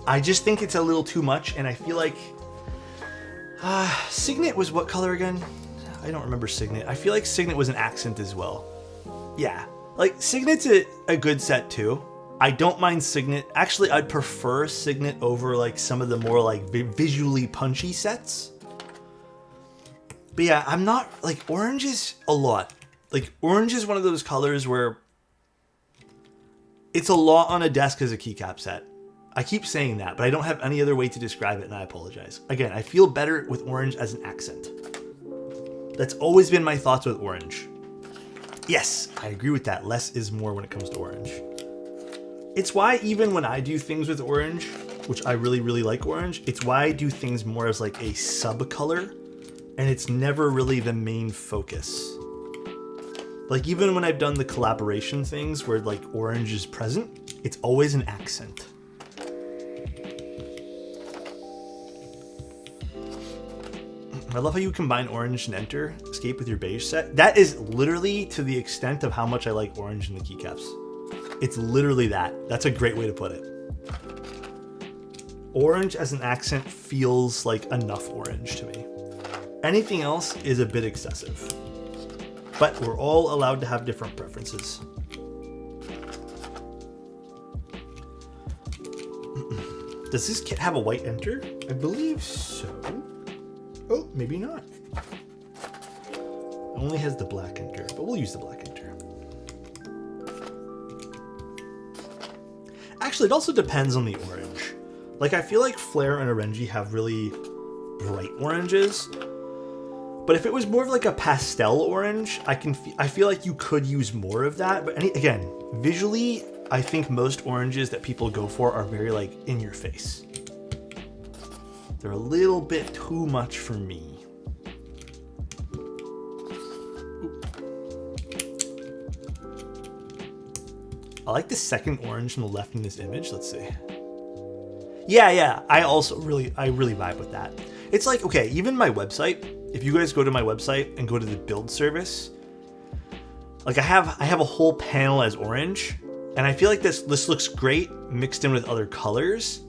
I just think it's a little too much, and I feel like Signet was what color again? I don't remember Signet. I feel like Signet was an accent as well. Yeah, like Signet's a good set too. I don't mind Signet. Actually, I'd prefer Signet over like some of the more like visually punchy sets. But yeah, I'm not like, orange is a lot. Like, orange is one of those colors where it's a lot on a desk as a keycap set. I keep saying that, but I don't have any other way to describe it, and I apologize. Again, I feel better with orange as an accent. That's always been my thoughts with orange. Yes, I agree with that. Less is more when it comes to orange. It's why even when I do things with orange, which I really, really like orange, it's why I do things more as like a sub-color, and it's never really the main focus. Like, even when I've done the collaboration things where like orange is present, it's always an accent. I love how you combine orange and enter escape with your beige set. That is literally to the extent of how much I like orange in the keycaps. It's literally that. That's a great way to put it. Orange as an accent feels like enough orange to me. Anything else is a bit excessive. But we're all allowed to have different preferences. Does this kit have a white enter? I believe so. Oh, maybe not. It only has the black enter, but we'll use the black enter. Actually, it also depends on the orange. Like, I feel like Flare and Orangi have really bright oranges. But if it was more of like a pastel orange, I feel like you could use more of that. But again, visually, I think most oranges that people go for are very like in your face. They're a little bit too much for me. I like the second orange on the left in this image. Let's see. Yeah. I really vibe with that. It's like, okay, even my website, if you guys go to my website and go to the build service, like I have a whole panel as orange, and I feel like this looks great mixed in with other colors,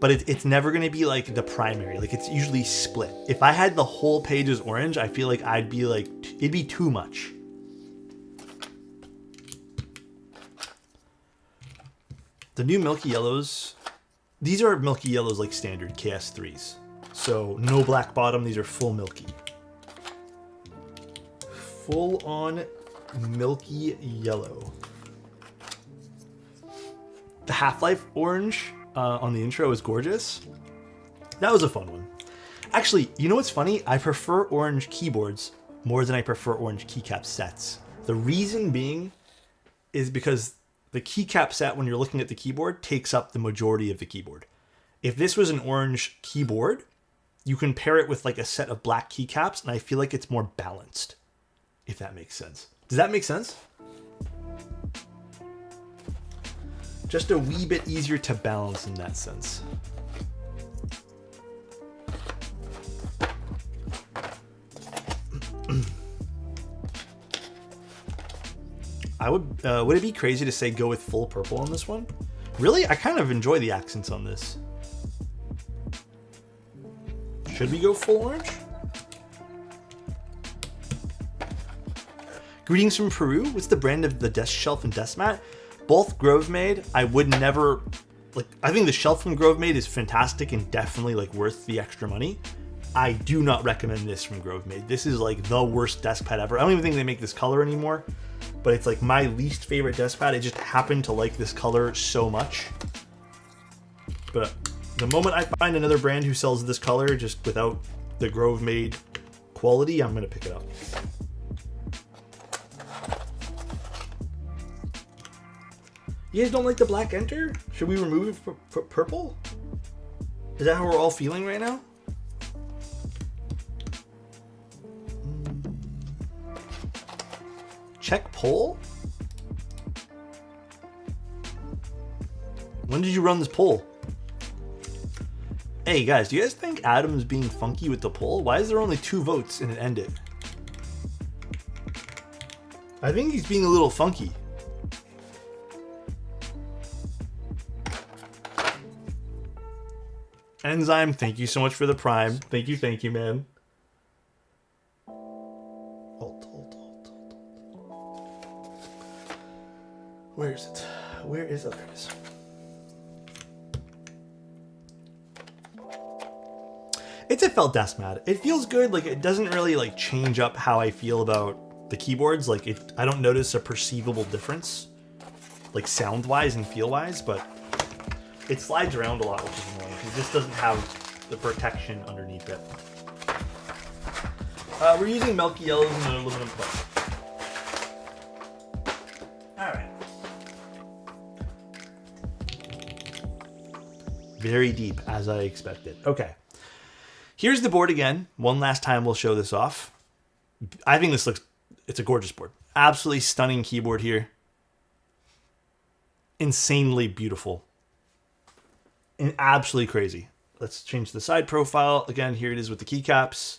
but it's never going to be like the primary. Like, it's usually split. If I had the whole page as orange, I feel like I'd be like, it'd be too much. The new Milky Yellows, these are Milky Yellows like standard KS3s. So no black bottom, these are full milky. Full on milky yellow. The Half-Life orange on the intro is gorgeous. That was a fun one. Actually, you know what's funny? I prefer orange keyboards more than I prefer orange keycap sets. The reason being is because the keycap set, when you're looking at the keyboard, takes up the majority of the keyboard. If this was an orange keyboard, you can pair it with like a set of black keycaps, and I feel like it's more balanced, if that makes sense. Does that make sense? Just a wee bit easier to balance in that sense. Would it be crazy to say go with full purple on this one? Really? I kind of enjoy the accents on this. Should we go full orange? Greetings from Peru. What's the brand of the desk shelf and desk mat? Both Grove made. I would never, like, I think the shelf from Grove made is fantastic and definitely like worth the extra money. I do not recommend this from Grove made. This is like the worst desk pad ever. I don't even think they make this color anymore, but it's like my least favorite desk pad. I just happen to like this color so much. But the moment I find another brand who sells this color just without the Grove made quality, I'm gonna pick it up. You guys don't like the black enter? Should we remove it for purple? Is that how we're all feeling right now? Check poll? When did you run this poll? Hey guys, do you guys think Adam's being funky with the poll? Why is there only 2 votes and it ended? I think he's being a little funky. Enzyme, thank you so much for the prime. Thank you, man. Alt. Where is it? Where is it? There it is. It's a felt desk mat. It feels good. Like, it doesn't really like change up how I feel about the keyboards. Like, I don't notice a perceivable difference, like sound wise and feel wise, but it slides around a lot, which is annoying. It just doesn't have the protection underneath it. We're using milky yellows and an aluminum plate. Alright. Very deep, as I expected. Okay. Here's the board again. One last time we'll show this off. I think it's a gorgeous board. Absolutely stunning keyboard here. Insanely beautiful. And absolutely crazy. Let's change the side profile. Again, here it is with the keycaps.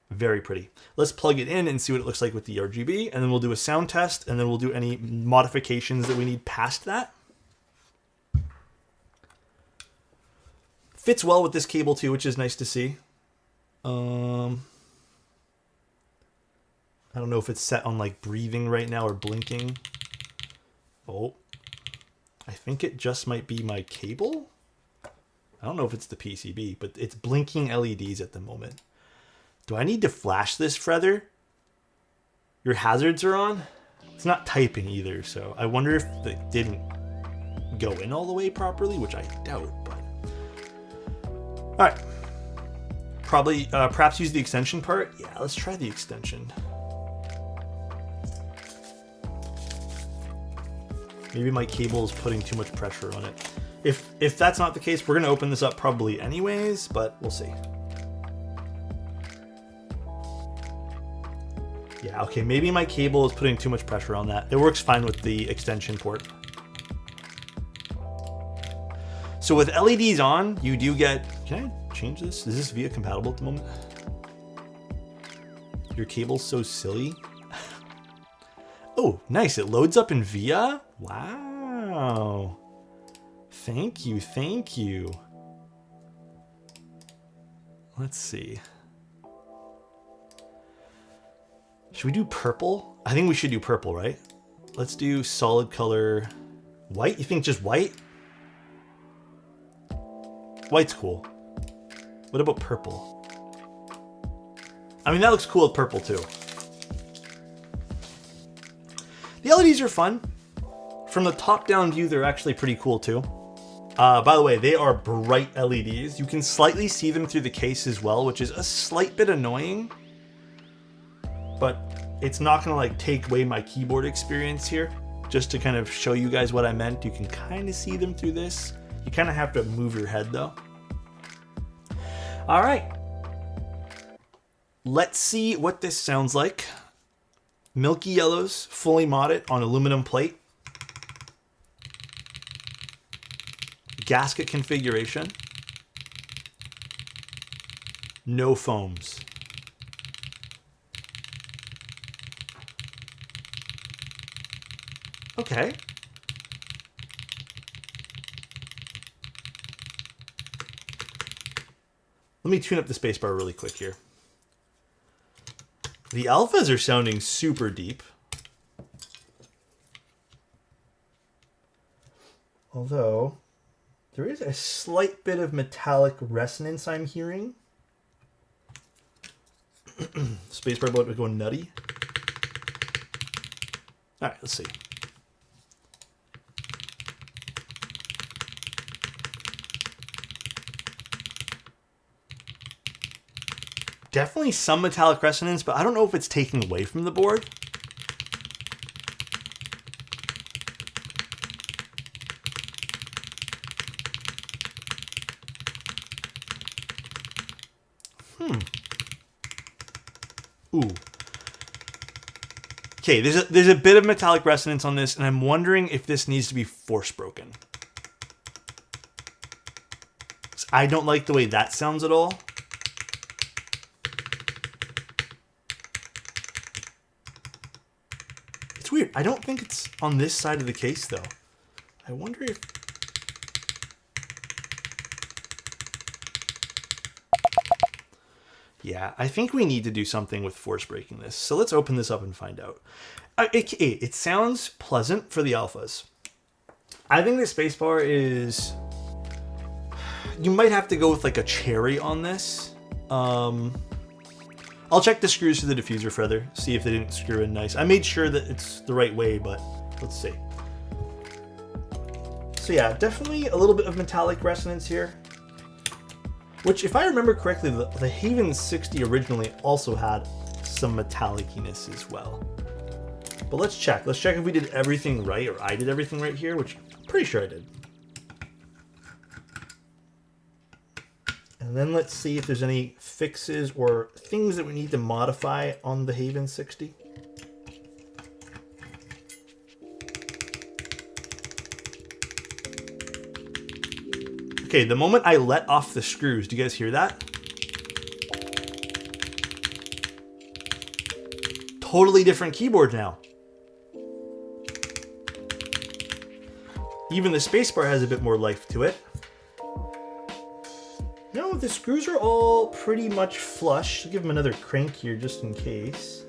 Very pretty. Let's plug it in and see what it looks like with the RGB, and then we'll do a sound test, and then we'll do any modifications that we need past that. Fits well with this cable too, which is nice to see. I don't know if it's set on like breathing right now or blinking. Oh. I think it just might be my cable. I don't know if it's the PCB, but it's blinking LEDs at the moment. Do I need to flash this, Feather? Your hazards are on? It's not typing either, so I wonder if it didn't go in all the way properly, which I doubt, but... Alright. Probably, perhaps use the extension part? Yeah, let's try the extension. Maybe my cable is putting too much pressure on it. If that's not the case, we're going to open this up probably anyways, but we'll see. Yeah, okay, maybe my cable is putting too much pressure on that. It works fine with the extension port. So with LEDs on, you do get... Can I change this? Is this VIA compatible at the moment? Your cable's so silly. Oh, nice. It loads up in VIA? Wow. Thank you, thank you. Let's see. Should we do purple? I think we should do purple, right? Let's do solid color white. You think just white? White's cool. What about purple? I mean, that looks cool with purple too. The LEDs are fun. From the top-down view, they're actually pretty cool too. By the way, they are bright LEDs. You can slightly see them through the case as well, which is a slight bit annoying. But it's not gonna like take away my keyboard experience here. Just to kind of show you guys what I meant, you can kind of see them through this. You kind of have to move your head though. All right. Let's see what this sounds like. Milky yellows, fully modded on aluminum plate. gasket configuration. No foams. Okay. Let me tune up the spacebar really quick here. The alphas are sounding super deep. Although, there is a slight bit of metallic resonance I'm hearing. Spacebar about to go nutty. All right, let's see. Definitely some metallic resonance, but I don't know if it's taking away from the board. Ooh. Okay, there's a bit of metallic resonance on this, and I'm wondering if this needs to be force broken. I don't like the way that sounds at all. It's weird. I don't think it's on this side of the case, though. I wonder if... Yeah, I think we need to do something with force breaking this. So let's open this up and find out. It sounds pleasant for the alphas. I think the spacebar is... You might have to go with like a cherry on this. I'll check the screws for the diffuser feather, see if they didn't screw in nice. I made sure that it's the right way, but let's see. So yeah, definitely a little bit of metallic resonance here. Which, if I remember correctly, the Haven60 originally also had some metalliciness as well. But let's check. Let's check if we did everything right, or I did everything right here, which I'm pretty sure I did. And then let's see if there's any fixes or things that we need to modify on the Haven60. Okay, the moment I let off the screws, do you guys hear that? Totally different keyboard now. Even the spacebar has a bit more life to it. No, the screws are all pretty much flush. I'll give them another crank here just in case.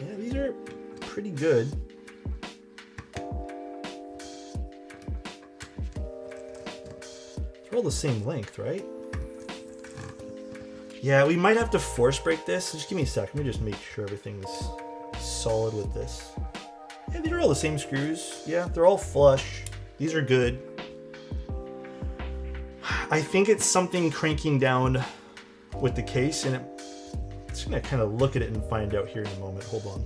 Yeah, these are pretty good. They're all the same length, right? Yeah, we might have to force break this. Just give me a sec. Let me just make sure everything's solid with this. Yeah, these are all the same screws. Yeah, they're all flush. These are good. I think it's something cranking down with the case, and I'm just gonna kind of look at it and find out here in a moment. Hold on.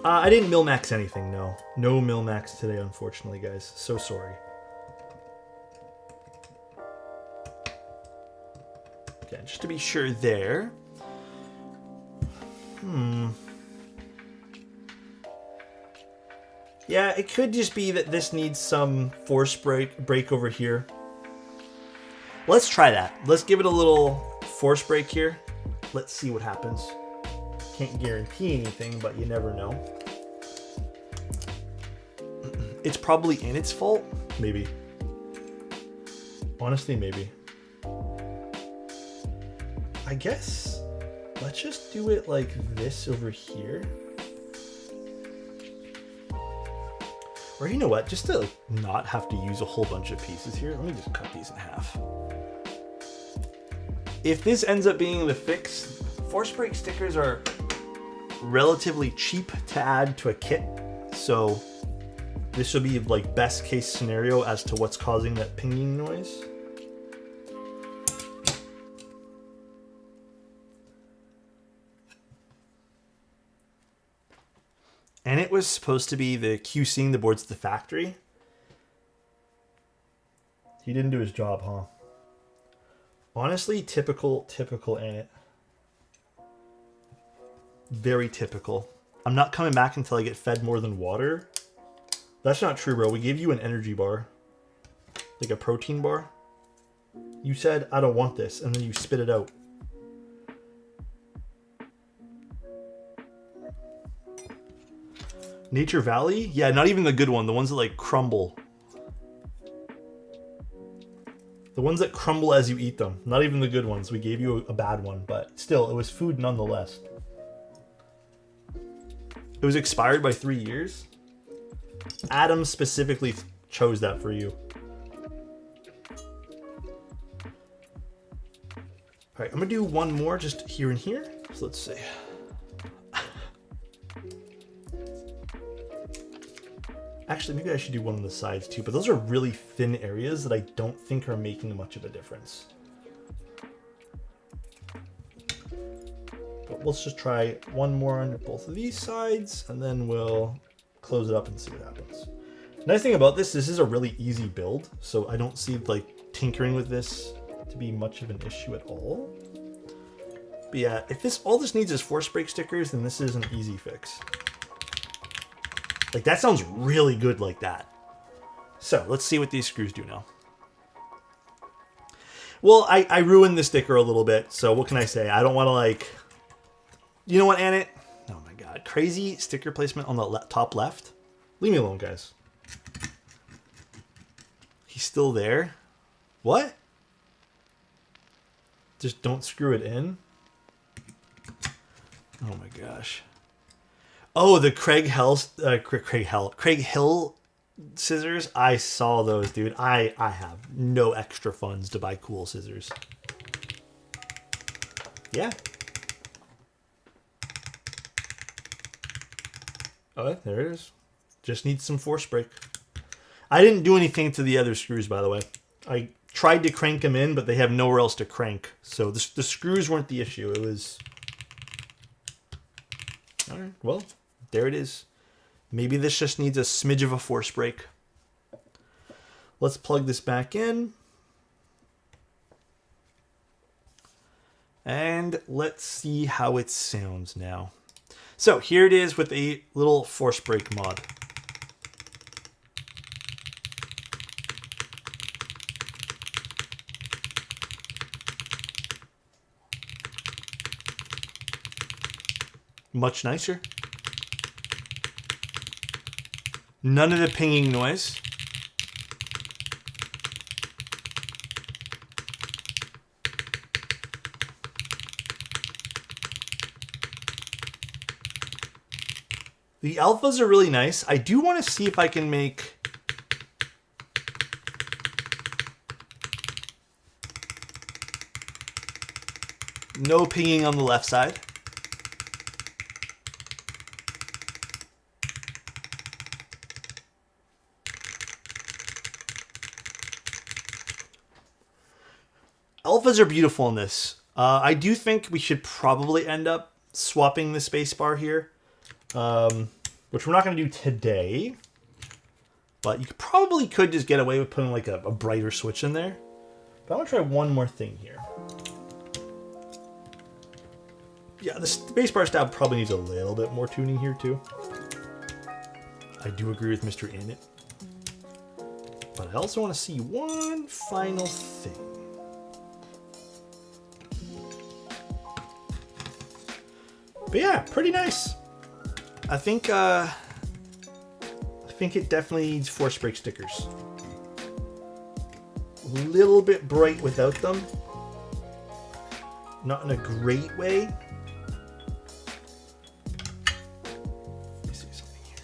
I didn't mil-max anything, no. No mil-max today, unfortunately, guys. So sorry. Okay, just to be sure there. Yeah, it could just be that this needs some force break over here. Let's try that. Let's give it a little force break here. Let's see what happens. Can't guarantee anything, but you never know. It's probably in its fault. Maybe. Honestly, maybe. I guess let's just do it like this over here. Or you know what, just to not have to use a whole bunch of pieces here, let me just cut these in half. If this ends up being the fix, force break stickers are relatively cheap to add to a kit, so this will be like best case scenario as to what's causing that pinging noise. And it was supposed to be the QCing the boards at the factory. He didn't do his job, huh? Honestly, typical Ant. Very typical. I'm not coming back until I get fed more than water. That's not true, bro. We gave you an energy bar. Like a protein bar. You said, I don't want this, and then you spit it out. Nature Valley? Yeah, not even the good one. The ones that like crumble. The ones that crumble as you eat them. Not even the good ones. We gave you a bad one, but still, it was food nonetheless. It was expired by 3 years. Adam specifically chose that for you. All right, I'm gonna do one more just here and here. So let's see. Actually, maybe I should do one on the sides too, but those are really thin areas that I don't think are making much of a difference. But let's just try one more on both of these sides, and then we'll close it up and see what happens. Nice thing about this is a really easy build, so I don't see like tinkering with this to be much of an issue at all. But yeah, if all this needs is force break stickers, then this is an easy fix. Like, that sounds really good like that. So, let's see what these screws do now. Well, I ruined the sticker a little bit, so what can I say? I don't want to, like... You know what, Annette? Oh my god. Crazy sticker placement on the top left. Leave me alone, guys. He's still there? What? Just don't screw it in? Oh my gosh. Oh, the Craig Hill scissors. I saw those, dude. I have no extra funds to buy cool scissors. Yeah. Oh, there it is. Just needs some force break. I didn't do anything to the other screws, by the way. I tried to crank them in, but they have nowhere else to crank. So the screws weren't the issue. It was... All right, well... There it is. Maybe this just needs a smidge of a force break. Let's plug this back in. And let's see how it sounds now. So here it is with a little force break mod. Much nicer. None of the pinging noise. The alphas are really nice. I do want to see if I can make... No pinging on the left side. Alphas are beautiful in this. I do think we should probably end up swapping the spacebar here, which we're not going to do today. But you probably could just get away with putting like a brighter switch in there. But I want to try one more thing here. Yeah, the spacebar stab probably needs a little bit more tuning here too. I do agree with Mr. Innit. But I also want to see one final thing. But yeah, pretty nice. I think it definitely needs force break stickers. A little bit bright without them. Not in a great way. Let me see something here.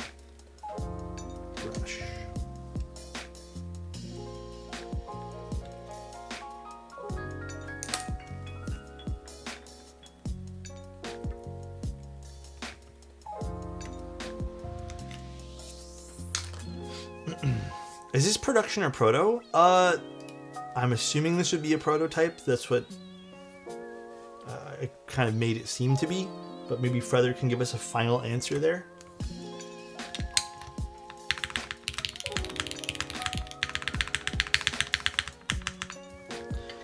Brush. Is this production or proto? I'm assuming this would be a prototype. That's what it kind of made it seem to be. But maybe Feather can give us a final answer there.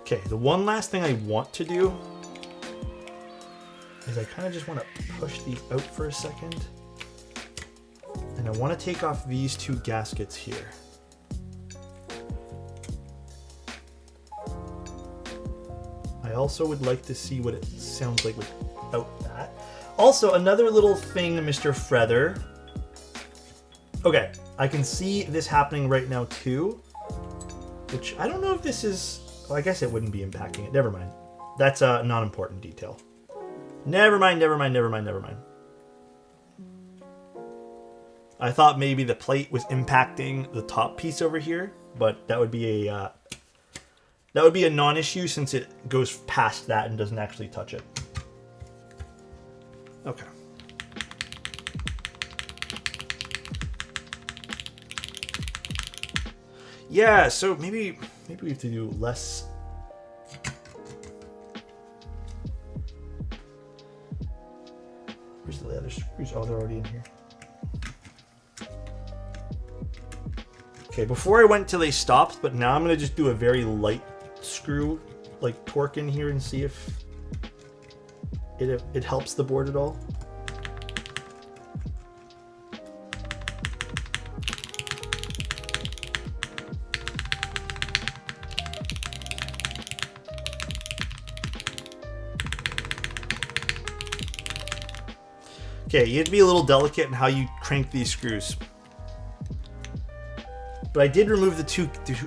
Okay, the one last thing I want to do is I kind of just want to push these out for a second. And I want to take off these 2 gaskets here. I also would like to see what it sounds like without that. Also, another little thing, Mr. Feather. Okay, I can see this happening right now too, which I don't know if this is... Well, I guess it wouldn't be impacting it. Never mind. That's a non-important detail. Never mind, never mind, never mind, never mind. I thought maybe the plate was impacting the top piece over here, but that would be a non-issue since it goes past that and doesn't actually touch it. Okay. Yeah, so maybe we have to do less. Where's the other screws? Oh, they're already in here. Okay, before I went till they stopped, but now I'm gonna just do a very light screw, like torque in here and see if it helps the board at all. Okay, you have to be a little delicate in how you crank these screws. But I did remove the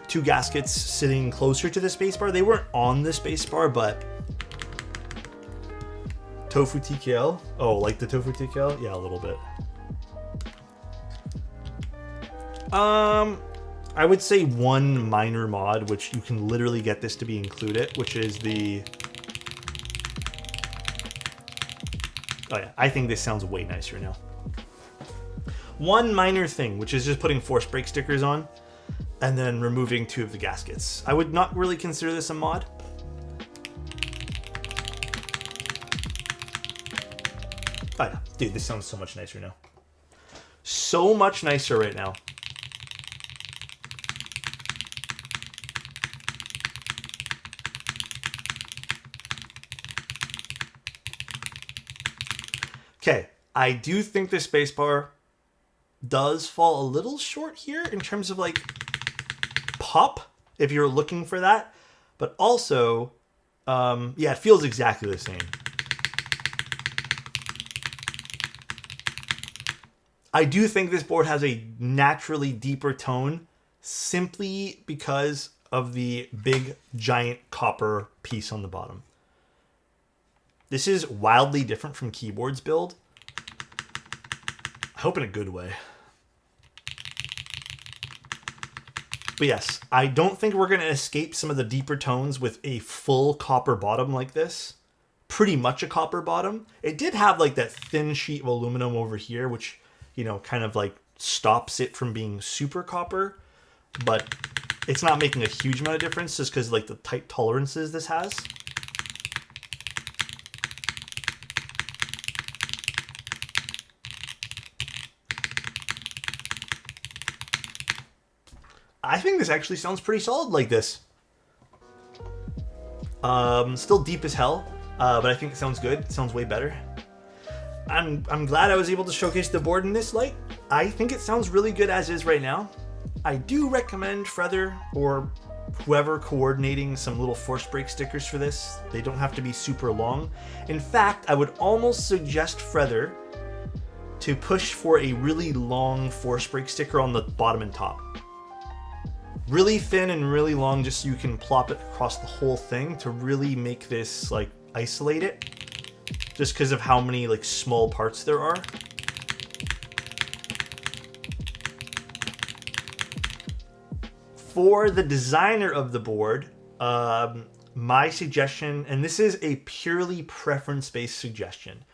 two gaskets sitting closer to the spacebar. They weren't on the spacebar, but tofu TKL. Oh, like the tofu TKL? Yeah, a little bit. I would say one minor mod, which you can literally get this to be included, which is the... Oh yeah, I think this sounds way nicer now. One minor thing, which is just putting force brake stickers on and then removing 2 of the gaskets. I would not really consider this a mod. Oh yeah, dude, this sounds so much nicer now. So much nicer right now. Okay, I do think the spacebar does fall a little short here in terms of like pop, if you're looking for that. But also, yeah, it feels exactly the same. I do think this board has a naturally deeper tone simply because of the big, giant copper piece on the bottom. This is wildly different from Keyboard's build. I hope in a good way. But yes, I don't think we're going to escape some of the deeper tones with a full copper bottom like this. Pretty much a copper bottom. It did have like that thin sheet of aluminum over here, which, you know, kind of like stops it from being super copper. But it's not making a huge amount of difference just because like the tight tolerances this has. I think this actually sounds pretty solid like this. Still deep as hell, but I think it sounds good. It sounds way better. I'm glad I was able to showcase the board in this light. I think it sounds really good as is right now. I do recommend Feather or whoever coordinating some little force brake stickers for this. They don't have to be super long. In fact, I would almost suggest Feather to push for a really long force brake sticker on the bottom and top. Really thin and really long, just so you can plop it across the whole thing to really make this like isolate it, just because of how many like small parts there are. For the designer of the board, my suggestion, and this is a purely preference-based suggestion,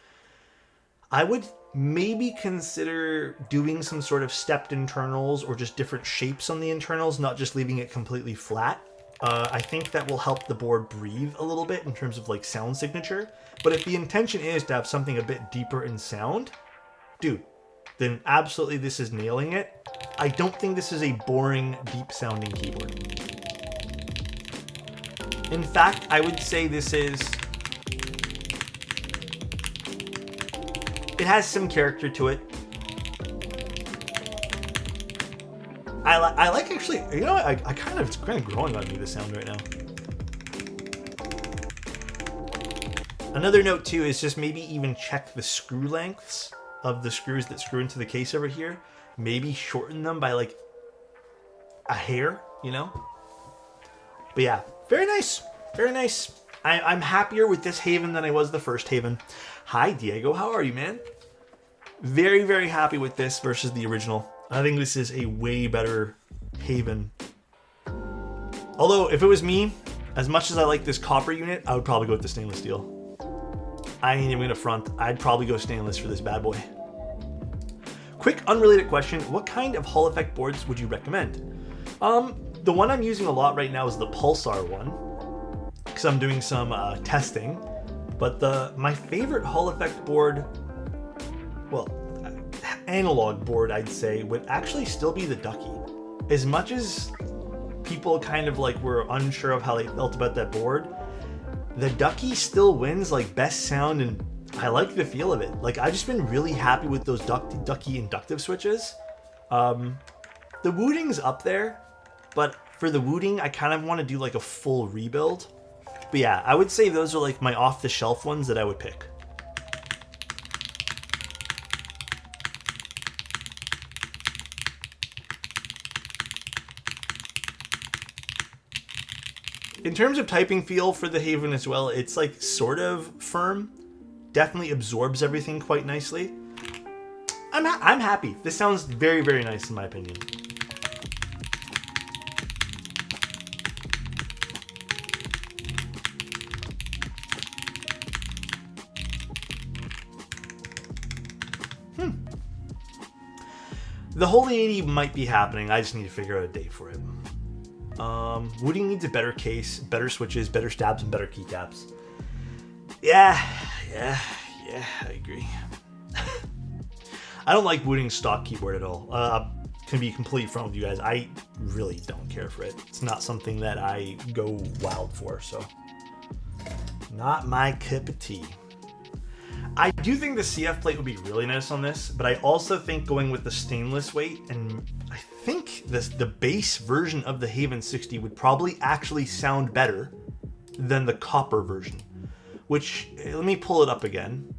I would maybe consider doing some sort of stepped internals or just different shapes on the internals, not just leaving it completely flat. I think that will help the board breathe a little bit in terms of like sound signature. But if the intention is to have something a bit deeper in sound, dude, then absolutely this is nailing it. I don't think this is a boring, deep sounding keyboard. In fact, I would say this is... It has some character to it. I like actually, you know, it's kind of growing on me, the sound right now. Another note too is just maybe even check the screw lengths of the screws that screw into the case over here. Maybe shorten them by like a hair, you know? But yeah, very nice. Very nice. I'm happier with this Haven than I was the first Haven. Hi, Diego. How are you, man? Very, very happy with this versus the original. I think this is a way better Haven. Although, if it was me, as much as I like this copper unit, I would probably go with the stainless steel. I ain't even gonna front. I'd probably go stainless for this bad boy. Quick, unrelated question. What kind of Hall effect boards would you recommend? The one I'm using a lot right now is the Pulsar one, because I'm doing some testing. But my favorite Hall effect board, well, analog board, I'd say, would actually still be the Ducky. As much as people kind of like were unsure of how they felt about that board, the Ducky still wins like best sound, and I like the feel of it. Like, I've just been really happy with those Ducky inductive switches. The Wooting's up there, but for the Wooting, I kind of want to do like a full rebuild. But yeah, I would say those are like my off-the-shelf ones that I would pick. In terms of typing feel for the Haven as well, it's like sort of firm. Definitely absorbs everything quite nicely. I'm happy. This sounds very, very nice in my opinion. The Holy 80 might be happening. I just need to figure out a date for it. Wooting needs a better case, better switches, better stabs, and better keycaps. Yeah, I agree. I don't like Wooting's stock keyboard at all. Can be completely front with you guys. I really don't care for it. It's not something that I go wild for, so. Not my cup of tea. I do think the CF plate would be really nice on this, but I also think going with the stainless weight, and I think the base version of the Haven60 would probably actually sound better than the copper version. Which, let me pull it up again.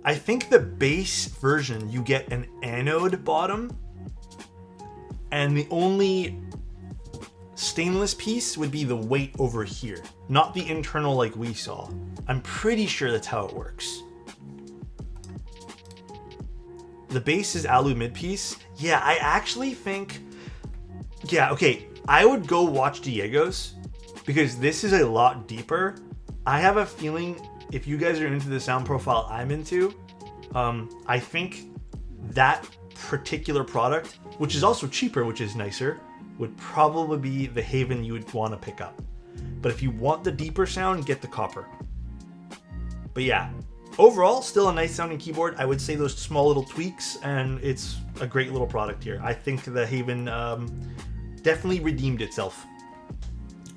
I think the base version, you get an anode bottom, and the only stainless piece would be the weight over here, not the internal like we saw. I'm pretty sure that's how it works. The base is alu mid piece. Yeah, I actually think, yeah, okay, I would go watch Diego's because this is a lot deeper. I have a feeling if you guys are into the sound profile I'm into, I think that particular product, which is also cheaper, which is nicer, would probably be the Haven you would want to pick up. But if you want the deeper sound, get the copper. But yeah, overall, still a nice sounding keyboard. I would say those small little tweaks, and it's a great little product here. I think the Haven definitely redeemed itself.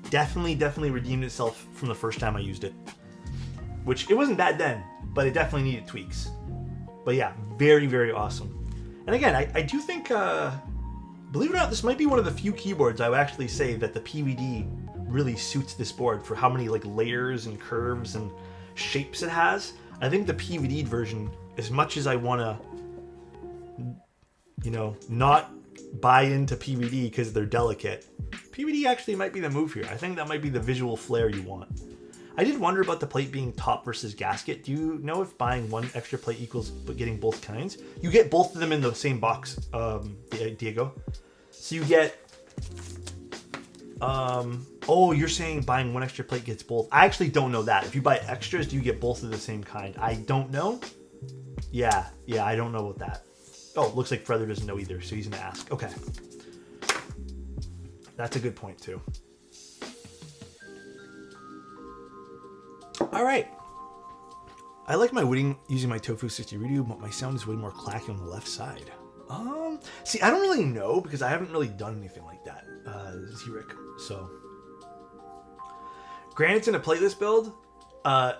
Definitely redeemed itself from the first time I used it. Which, it wasn't bad then, but it definitely needed tweaks. But yeah, very, very awesome. And again, I do think, believe it or not, this might be one of the few keyboards I would actually say that the PVD really suits this board for how many like layers and curves and shapes it has. I think the PVD version, as much as I want to, you know, not buy into PVD because they're delicate, PVD actually might be the move here. I think that might be the visual flair you want. I did wonder about the plate being top versus gasket. Do you know if buying one extra plate equals getting both kinds? You get both of them in the same box, Diego. So you get, oh, you're saying buying one extra plate gets both. I actually don't know that. If you buy extras, do you get both of the same kind? I don't know. Yeah, I don't know about that. Oh, looks like Feather doesn't know either, so he's gonna ask. Okay. That's a good point too. All right. I like my Wooting using my Tofu 60 radio, but my sound is way more clacky on the left side. See, I don't really know because I haven't really done anything like that, Z-Rick. So, granted, in a plateless build,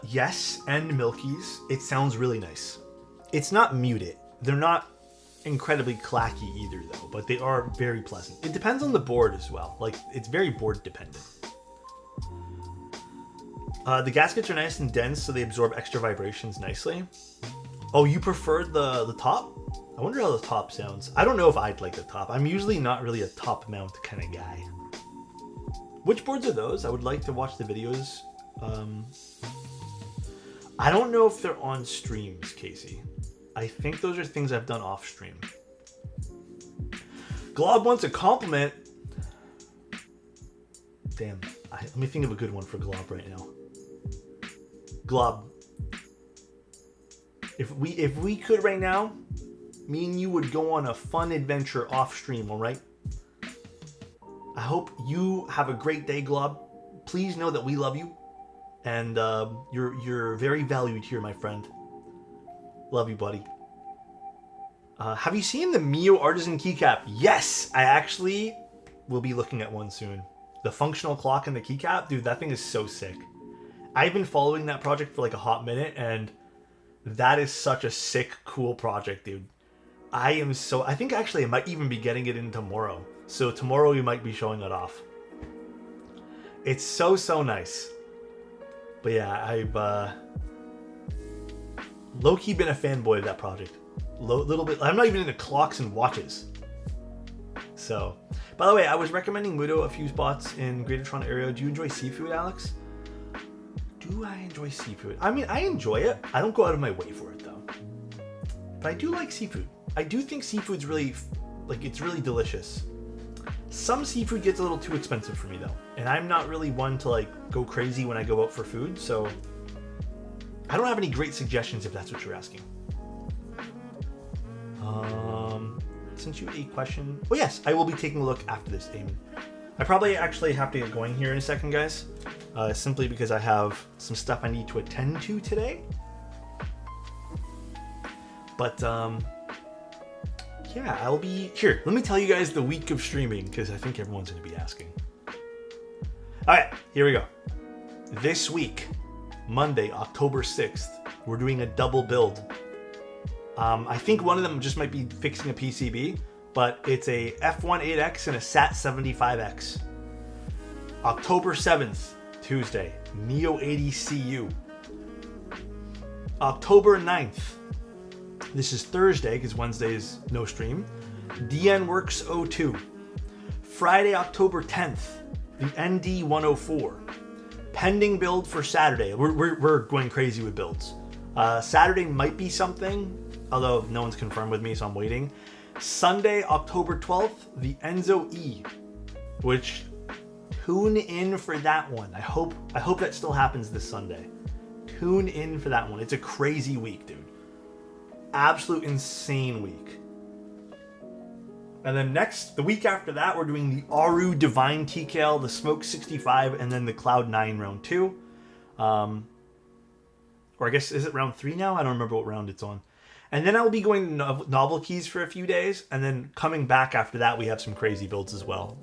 yes, and Milky's, it sounds really nice. It's not muted. They're not incredibly clacky either, though, but they are very pleasant. It depends on the board as well. Like, it's very board dependent. The gaskets are nice and dense, so they absorb extra vibrations nicely. Oh, you prefer the top? I wonder how the top sounds. I don't know if I'd like the top. I'm usually not really a top mount kind of guy. Which boards are those? I would like to watch the videos. I don't know if they're on streams, Casey. I think those are things I've done off stream. Glob wants a compliment. Damn. Let me think of a good one for Glob right now. Glob. If we could right now, me and you would go on a fun adventure off stream, all right? I hope you have a great day, Glob. Please know that we love you, and you're very valued here, my friend. Love you, buddy. Have you seen the Mio Artisan keycap? Yes, I actually will be looking at one soon. The functional clock and the keycap, dude, that thing is so sick. I've been following that project for like a hot minute, and that is such a sick, cool project, dude. I think actually I might even be getting it in tomorrow. So tomorrow we might be showing it off. It's so nice. But yeah, I've low-key been a fanboy of that project. Little bit. I'm not even into clocks and watches. So, by the way, I was recommending Mudo a few spots in Greater Toronto area. Do you enjoy seafood, Alex? Do I enjoy seafood? I mean, I enjoy it. I don't go out of my way for it, though. But I do like seafood. I do think seafood's really, it's really delicious. Some seafood gets a little too expensive for me, though. And I'm not really one to, go crazy when I go out for food, so I don't have any great suggestions if that's what you're asking. Since you ate question... Oh, yes, I will be taking a look after this, Damon. I probably actually have to get going here in a second, guys. Simply because I have some stuff I need to attend to today. But, yeah, I'll be... Here, let me tell you guys the week of streaming, because I think everyone's going to be asking. Alright, here we go. This week, Monday, October 6th, we're doing a double build. I think one of them just might be fixing a PCB, but it's a F18X and a SAT75X. October 7th, Tuesday, Neo 80 CU. October 9th, this is Thursday because Wednesday is no stream, DN Works 02. Friday, October 10th, the ND 104. Pending build for Saturday. We're going crazy with builds. Saturday might be something, although no one's confirmed with me, so I'm waiting. Sunday, October 12th, the Enzo E, which tune in for that one. I hope that still happens this Sunday. Tune in for that one. It's a crazy week, dude. Absolute insane week. And then the week after that, we're doing the Aru Divine TKL, the Smoke 65, and then the Cloud 9 round 2. Or I guess, is it round 3 now? I don't remember what round it's on. And then I'll be going to Novel Keys for a few days, and then coming back after that, we have some crazy builds as well.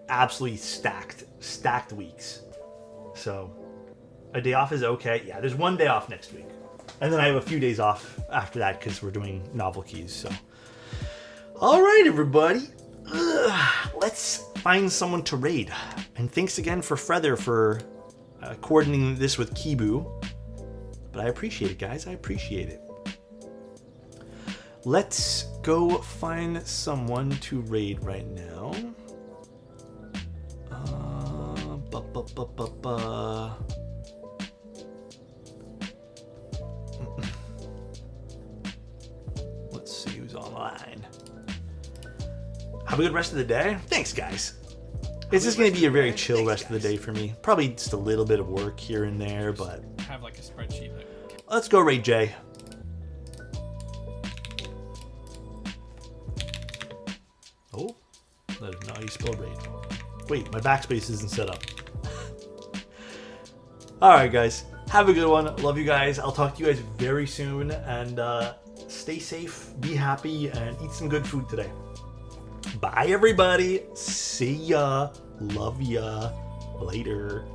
Absolutely stacked weeks. So, a day off is okay. Yeah, there's one day off next week. And then I have a few days off after that because we're doing Novel Keys, so... All right, everybody. Let's find someone to raid. And thanks again for Feather for coordinating this with Kibu. But I appreciate it, guys. I appreciate it. Let's go find someone to raid right now. Let's see who's online. Have a good rest of the day. Thanks, guys. It's just going to be a very chill rest of the day for me. Probably just a little bit of work here and there, but... Have like a spreadsheet. Let's go raid Jay. Oh, that is not how you spell raid. Wait, my backspace isn't set up. Alright, guys. Have a good one. Love you guys. I'll talk to you guys very soon. And stay safe, be happy, and eat some good food today. Bye, everybody. See ya. Love ya. Later.